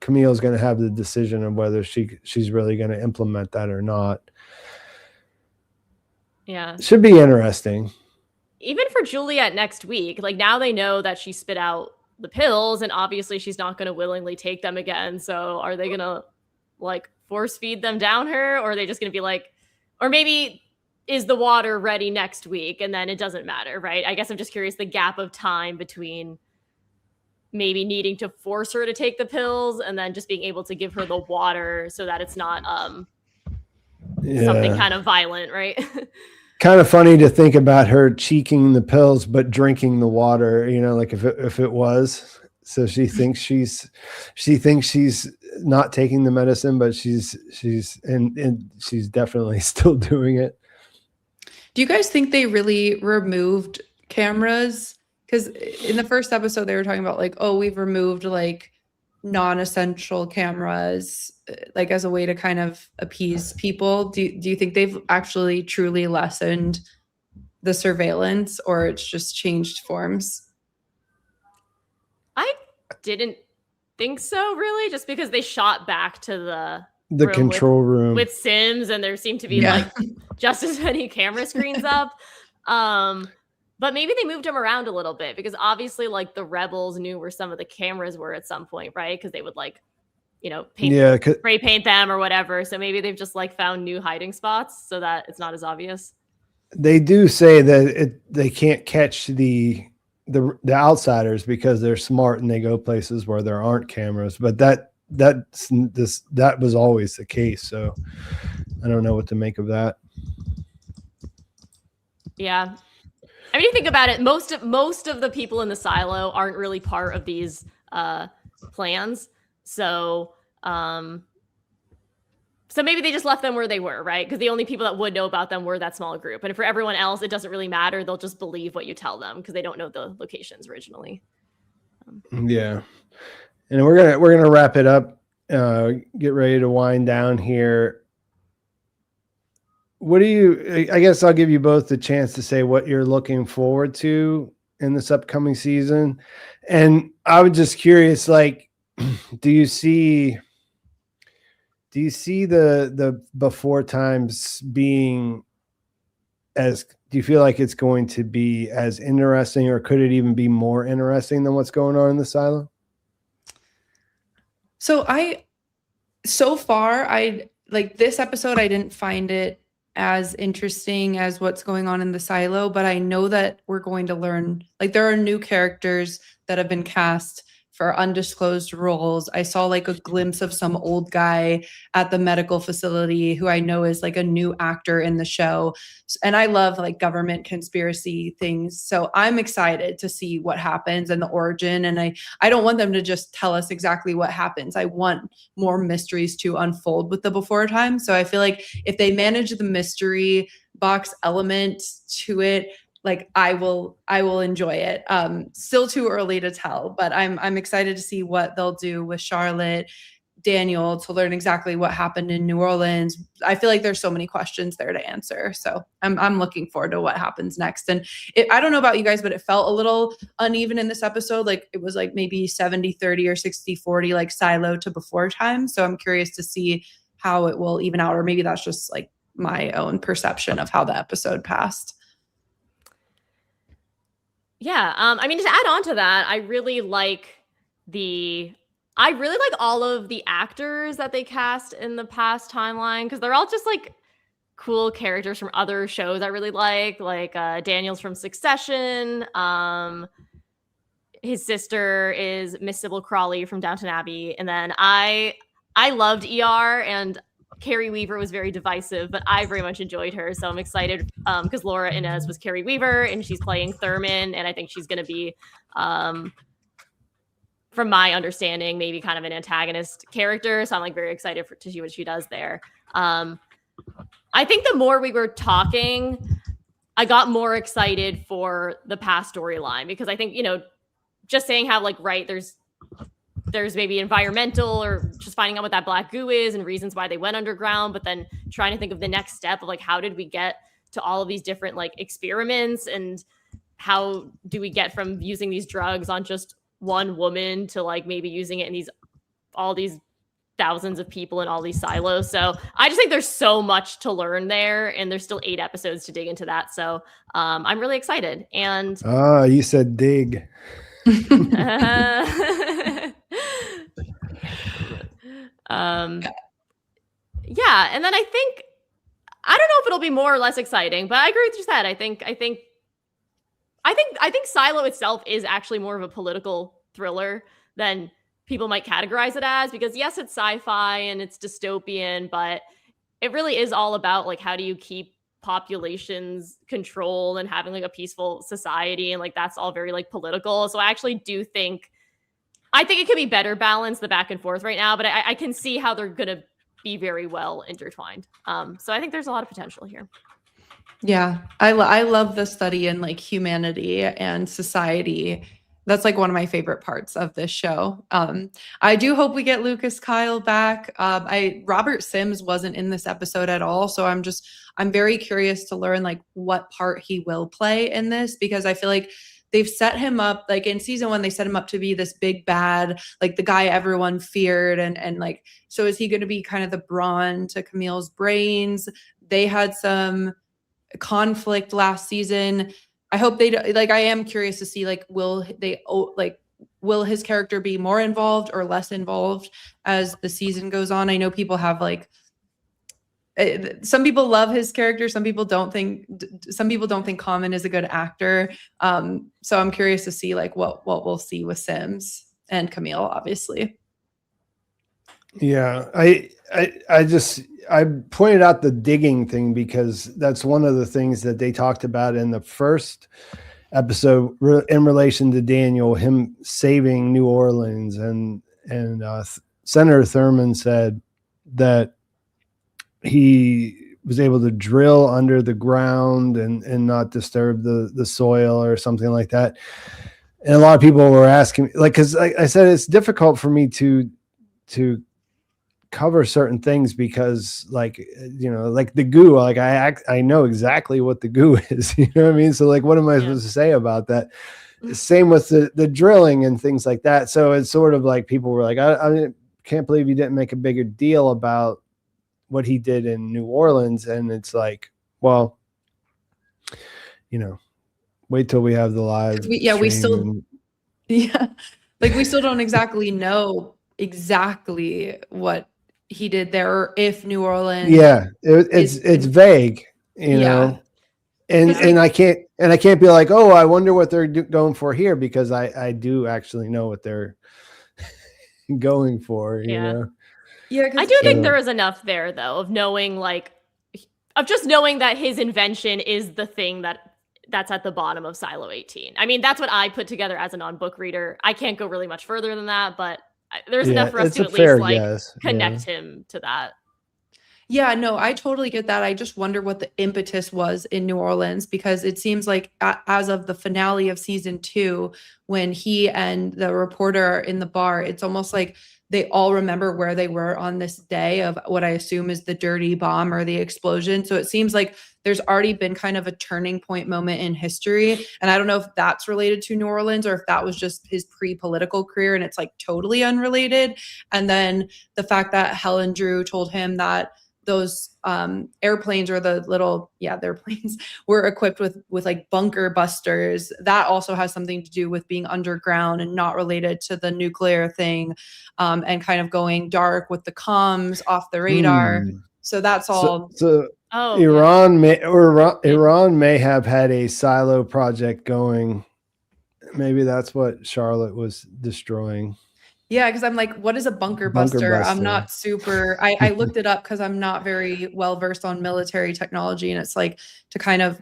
Camille's going to have the decision of whether she's really going to implement that or not. Yeah. Should be interesting. Even for Juliette next week, like, now they know that she spit out the pills, and obviously she's not going to willingly take them again. So are they going to, like, force feed them down her, or are they just going to be like, or maybe is the water ready next week and then it doesn't matter, right? I guess I'm just curious the gap of time between maybe needing to force her to take the pills and then just being able to give her the water so that it's not something kind of violent, right? Kind of funny to think about her cheeking the pills but drinking the water, you know, like if it was. So she thinks she's not taking the medicine, but she's definitely still doing it. Do you guys think they really removed cameras? Because in the first episode, they were talking about, like, oh, we've removed, like, non-essential cameras, like, as a way to kind of appease people. Do you think they've actually truly lessened the surveillance, or it's just changed forms? I didn't think so, really, just because they shot back to the room control room with Sims, and there seemed to be like just as many camera screens up. But maybe they moved them around a little bit, because obviously, like, the rebels knew where some of the cameras were at some point, right? Because they would, like, you know, spray paint them or whatever. So maybe they've just, like, found new hiding spots so that it's not as obvious. They do say that they can't catch the outsiders because they're smart and they go places where there aren't cameras. But that was always the case. So I don't know what to make of that. Yeah. I mean, you think about it, most of the people in the silo aren't really part of these plans. So So maybe they just left them where they were, right? Because the only people that would know about them were that small group. And for everyone else, it doesn't really matter. They'll just believe what you tell them because they don't know the locations originally. Yeah. And we're gonna wrap it up. Get ready to wind down here. What do you? I guess I'll give you both the chance to say what you're looking forward to in this upcoming season. And I was just curious, like, do you see the before times being as? Do you feel like it's going to be as interesting, or could it even be more interesting than what's going on in the silo? So far, I like this episode. I didn't find it as interesting as what's going on in the silo, but I know that we're going to learn, like, there are new characters that have been cast for undisclosed roles. I saw like a glimpse of some old guy at the medical facility who I know is like a new actor in the show. And I love like government conspiracy things. So I'm excited to see what happens and the origin. And I don't want them to just tell us exactly what happens. I want more mysteries to unfold with the before time. So I feel like if they manage the mystery box element to it, like I will enjoy it. Still too early to tell, but I'm excited to see what they'll do with Charlotte, Daniel, to learn exactly what happened in New Orleans. I feel like there's so many questions there to answer. So I'm looking forward to what happens next. And I don't know about you guys, but it felt a little uneven in this episode. Like it was like maybe 70-30 or 60-40, like silo to before time. So I'm curious to see how it will even out, or maybe that's just like my own perception of how the episode passed. Yeah. I mean, to add on to that, I really like all of the actors that they cast in the past timeline, because they're all just like cool characters from other shows I really like Daniel's from Succession. His sister is Miss Sybil Crawley from Downton Abbey. And then I loved ER, and Carrie Weaver was very divisive, but I very much enjoyed her. So I'm excited because Laura Inez was Carrie Weaver and she's playing Thurman. And I think she's going to be, from my understanding, maybe kind of an antagonist character. So I'm like very excited to see what she does there. I think the more we were talking, I got more excited for the past storyline, because I think, just saying how like, right, there's maybe environmental, or just finding out what that black goo is and reasons why they went underground, but then trying to think of the next step of like, how did we get to all of these different like experiments, and how do we get from using these drugs on just one woman to like maybe using it in all these thousands of people in all these silos. So I just think there's so much to learn there, and there's still 8 episodes to dig into that. So I'm really excited. And you said dig. Yeah, and then I don't know if it'll be more or less exciting, but I agree with you said. I think Silo itself is actually more of a political thriller than people might categorize it as, because yes, it's sci-fi and it's dystopian, but it really is all about like, how do you keep populations controlled and having like a peaceful society, and like that's all very like political. So I actually do think it could be better balanced, the back and forth right now, but I can see how they're gonna be very well intertwined. So I think there's a lot of potential here. Yeah, I love the study in like humanity and society. That's like one of my favorite parts of this show. I do hope we get Lucas Kyle back. Robert Sims wasn't in this episode at all, so I'm very curious to learn like what part he will play in this, because I feel like they've set him up, like in season 1, they set him up to be this big bad, like the guy everyone feared. And like, so is he going to be kind of the brawn to Camille's brains? They had some conflict last season. I hope they like, I am curious to see like, will his character be more involved or less involved as the season goes on? I know people have like, some people love his character. Some people don't think Common is a good actor. So I'm curious to see like what we'll see with Sims and Camille, obviously. Yeah, I pointed out the digging thing because that's one of the things that they talked about in the first episode in relation to Daniel, him saving New Orleans, and Senator Thurman said that he was able to drill under the ground and not disturb the soil or something like that. And a lot of people were asking, like, because I said, it's difficult for me to cover certain things because, like, like the goo, like I know exactly what the goo is, you know what I mean? So like, what am I supposed to say about that? Same with the drilling and things like that. So it's sort of like people were like, I can't believe you didn't make a bigger deal about what he did in New Orleans. And it's like, well, wait till we have the live. We still like we still don't exactly know exactly what he did there, or if New Orleans. Yeah, it's vague, know. And I can't be like, oh, I wonder what they're going for here, because I do actually know what they're going for. You know? Yeah, I do think there is enough there, though, of knowing, just knowing that his invention is the thing that's at the bottom of Silo 18. I mean, that's what I put together as a non-book reader. I can't go really much further than that, but there's enough for us to at least connect him to that. Yeah, no, I totally get that. I just wonder what the impetus was in New Orleans, because it seems like as of the finale of season 2, when he and the reporter are in the bar, it's almost like they all remember where they were on this day of what I assume is the dirty bomb or the explosion. So it seems like there's already been kind of a turning point moment in history. And I don't know if that's related to New Orleans or if that was just his pre-political career and it's like totally unrelated. And then the fact that Helen Drew told him that those airplanes, or the little, they're planes, were equipped with like bunker busters. That also has something to do with being underground and not related to the nuclear thing, and kind of going dark with the comms off the radar. So that's all. Iran may have had a silo project going. Maybe that's what Charlotte was destroying. Yeah, because I'm like, what is a bunker buster? I'm not super, I looked it up because I'm not very well versed on military technology, and it's like to kind of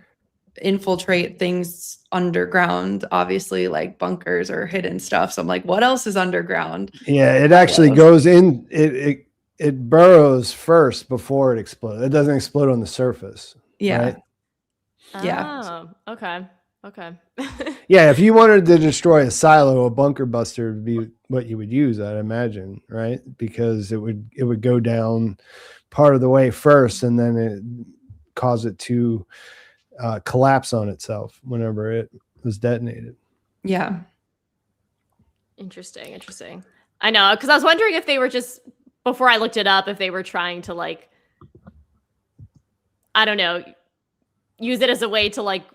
infiltrate things underground, obviously, like bunkers or hidden stuff. So I'm like, what else is underground? Yeah, it actually goes in, it burrows first before it explodes. It doesn't explode on the surface. Yeah. Right? Yeah. Oh, okay. Yeah, if you wanted to destroy a silo, a bunker buster would be what you would use, I'd imagine, right? Because it would go down part of the way first, and then it cause it to collapse on itself whenever it was detonated. Yeah. Interesting. I know, because I was wondering if they were just, before I looked it up, if they were trying to, like, I don't know, use it as a way to, like,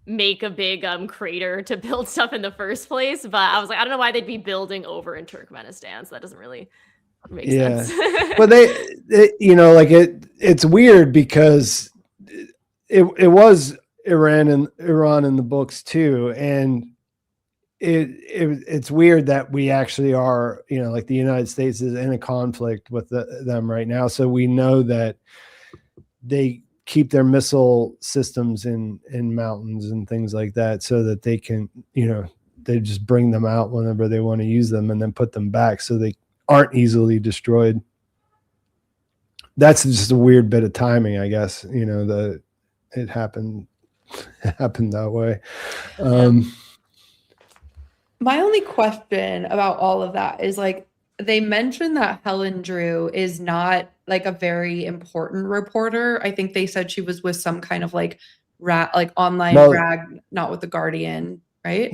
make a big crater to build stuff in the first place. But I was like, I don't know why they'd be building over in Turkmenistan. So that doesn't really make sense. But it's weird because it was Iran in the books too. And it's weird that we actually are, like the United States is in a conflict with them right now. So we know that they keep their missile systems in mountains and things like that, so that they can, they just bring them out whenever they want to use them and then put them back so they aren't easily destroyed. That's just a weird bit of timing, I guess. It happened that way. My only question about all of that is, like, they mentioned that Helen Drew is not like a very important reporter. I think they said she was with some kind of like online rag, not with the Guardian, right?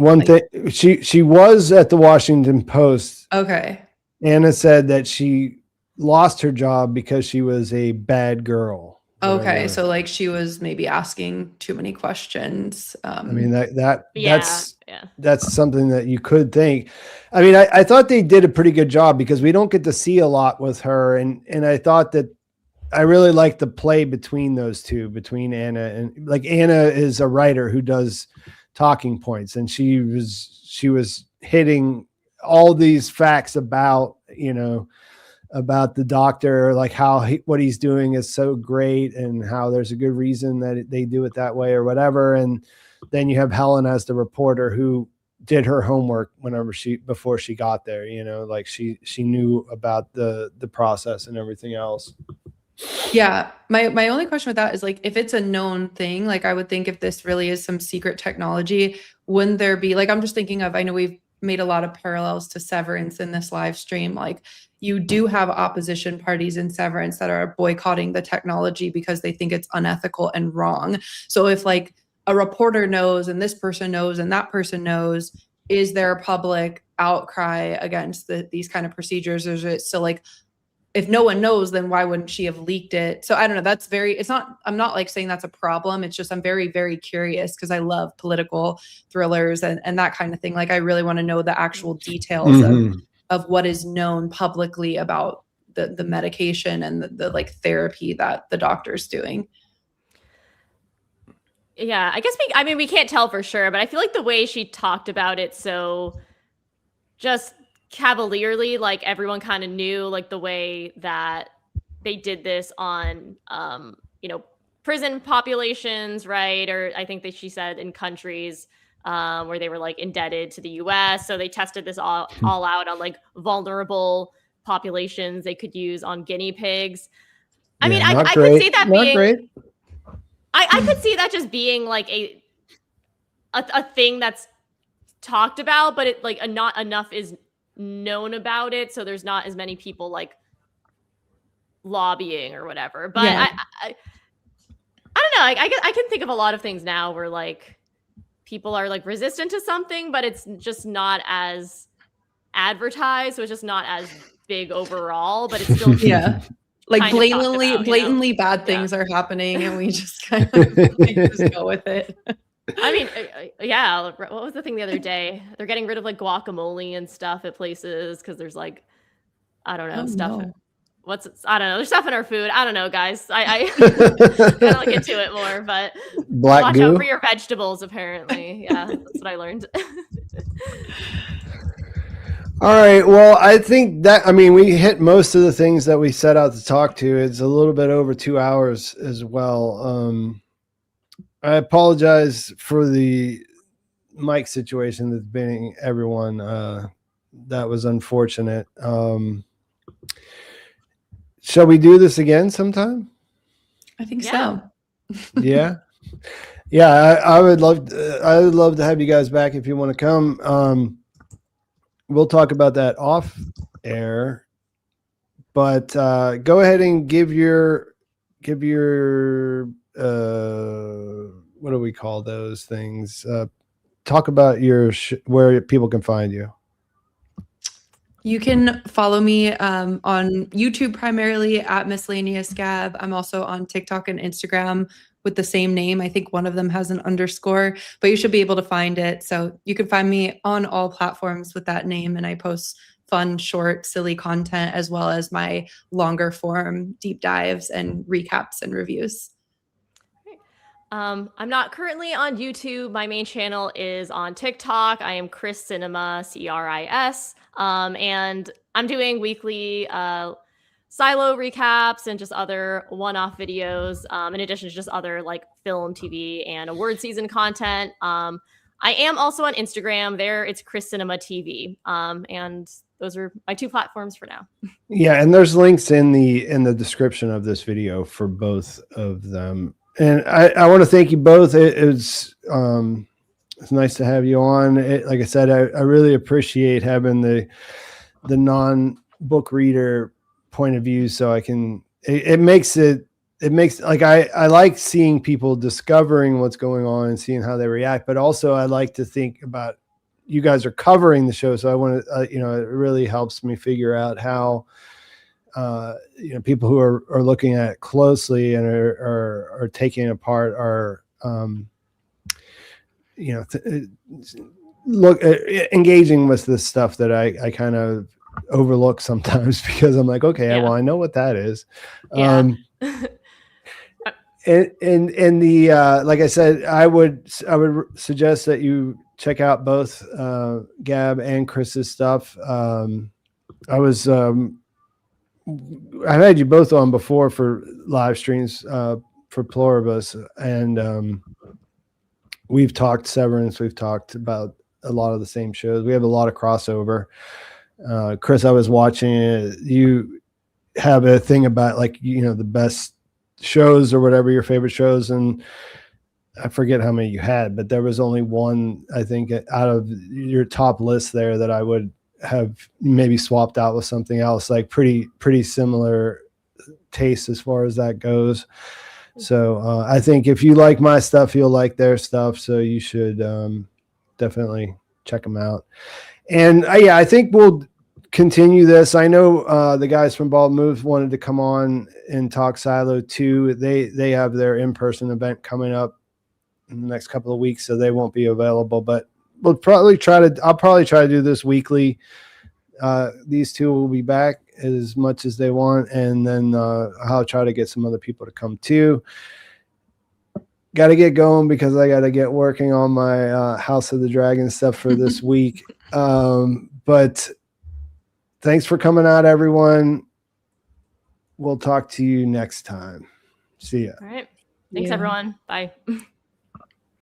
She was at the Washington Post. Okay. Anna said that she lost her job because she was a bad girl. Okay, so like she was maybe asking too many questions. I mean that's something that you could think. I mean, I thought they did a pretty good job because we don't get to see a lot with her, and I thought that I really liked the play between those two, between Anna and, like, Anna is a writer who does talking points, and she was hitting all these facts about about the doctor, like what he's doing is so great and how there's a good reason that they do it that way or whatever. And then you have Helen as the reporter who did her homework before she got there, like she knew about the process and everything else. Yeah. My only question with that is like, if it's a known thing, like I would think if this really is some secret technology, wouldn't there be like, I'm just thinking of, I know we've made a lot of parallels to Severance in this live stream. Like you do have opposition parties in Severance that are boycotting the technology because they think it's unethical and wrong. So if like a reporter knows and this person knows and that person knows, is there a public outcry against these kind of procedures? Or is it still like, if no one knows, then why wouldn't she have leaked it? So I don't know. That's it's not, I'm not like saying that's a problem. It's just, I'm very, very curious because I love political thrillers and that kind of thing. Like I really want to know the actual details of what is known publicly about the medication and the like therapy that the doctor's doing. Yeah, I guess we can't tell for sure, but I feel like the way she talked about it, so just cavalierly, like everyone kind of knew like the way that they did this on prison populations, right? Or I think that she said in countries where they were like indebted to the US, so they tested this all out on like vulnerable populations they could use on guinea pigs. I mean, I could see that being great. I could see that just being like a thing that's talked about, but it like not enough is known about it, so there's not as many people like lobbying or whatever. But yeah. I don't know. I can think of a lot of things now where like people are like resistant to something, but it's just not as advertised, so it's just not as big overall. But it's still like blatantly bad things are happening, and we just kind of like, just go with it. I mean, yeah. What was the thing the other day? They're getting rid of like guacamole and stuff at places because there's like, I don't know, stuff. No. I don't know. There's stuff in our food. I don't know, guys. I gotta look into it more, but watch out for your vegetables, apparently. Yeah, that's what I learned. All right. Well, I think that, we hit most of the things that we set out to talk to. It's a little bit over 2 hours as well. I apologize for the mic situation that's been everyone. That was unfortunate. Shall we do this again sometime? I think so. Yeah. Yeah. I would love to have you guys back if you want to come. We'll talk about that off air, but go ahead and give your what do we call those things? Talk about your where people can find you. You can follow me on YouTube primarily at Miscellaneous Gab. I'm also on TikTok and Instagram with the same name. I think one of them has an underscore, but you should be able to find it. So you can find me on all platforms with that name, and I post fun, short, silly content as well as my longer form deep dives and recaps and reviews. I'm not currently on YouTube. My main channel is on TikTok. I am Cris Cinema, CRIS. And I'm doing weekly Silo recaps and just other one-off videos, in addition to just other like film, TV, and award season content. I am also on Instagram. There, it's Cris Cinema TV. And those are my 2 platforms for now. Yeah, and there's links in the description of this video for both of them. And I want to thank you both. It's nice to have you on. Like I said, I really appreciate having the non-book reader point of view, so I can. It makes like I like seeing people discovering what's going on and seeing how they react. But also, I like to think about you guys are covering the show, so I want to. It really helps me figure out how. People who are looking at it closely and are taking it apart are, engaging with this stuff that I kind of overlook sometimes because I'm like, okay, well, I know what that is. Yeah. And the like I said, I would suggest that you check out both Gab and Chris's stuff. I've had you both on before for live streams for Pluribus, and we've talked Severance. We've talked about a lot of the same shows. We have a lot of crossover. Cris, I was watching it. have a thing about like, the best shows or whatever your favorite shows. And I forget how many you had, but there was only one, I think, out of your top list there that I would have maybe swapped out with something else, like pretty similar taste as far as that goes. So I think if you like my stuff, you'll like their stuff. So you should definitely check them out. And yeah, I think we'll continue this. I know the guys from Bald Moves wanted to come on and talk Silo too. They have their in-person event coming up in the next couple of weeks, so they won't be available, but I'll probably try to do this weekly. These two will be back as much as they want, and then I'll try to get some other people to come too. Got to get going because I got to get working on my House of the Dragon stuff for this week. But thanks for coming out, everyone. We'll talk to you next time. See ya. All right. Thanks, everyone. Bye.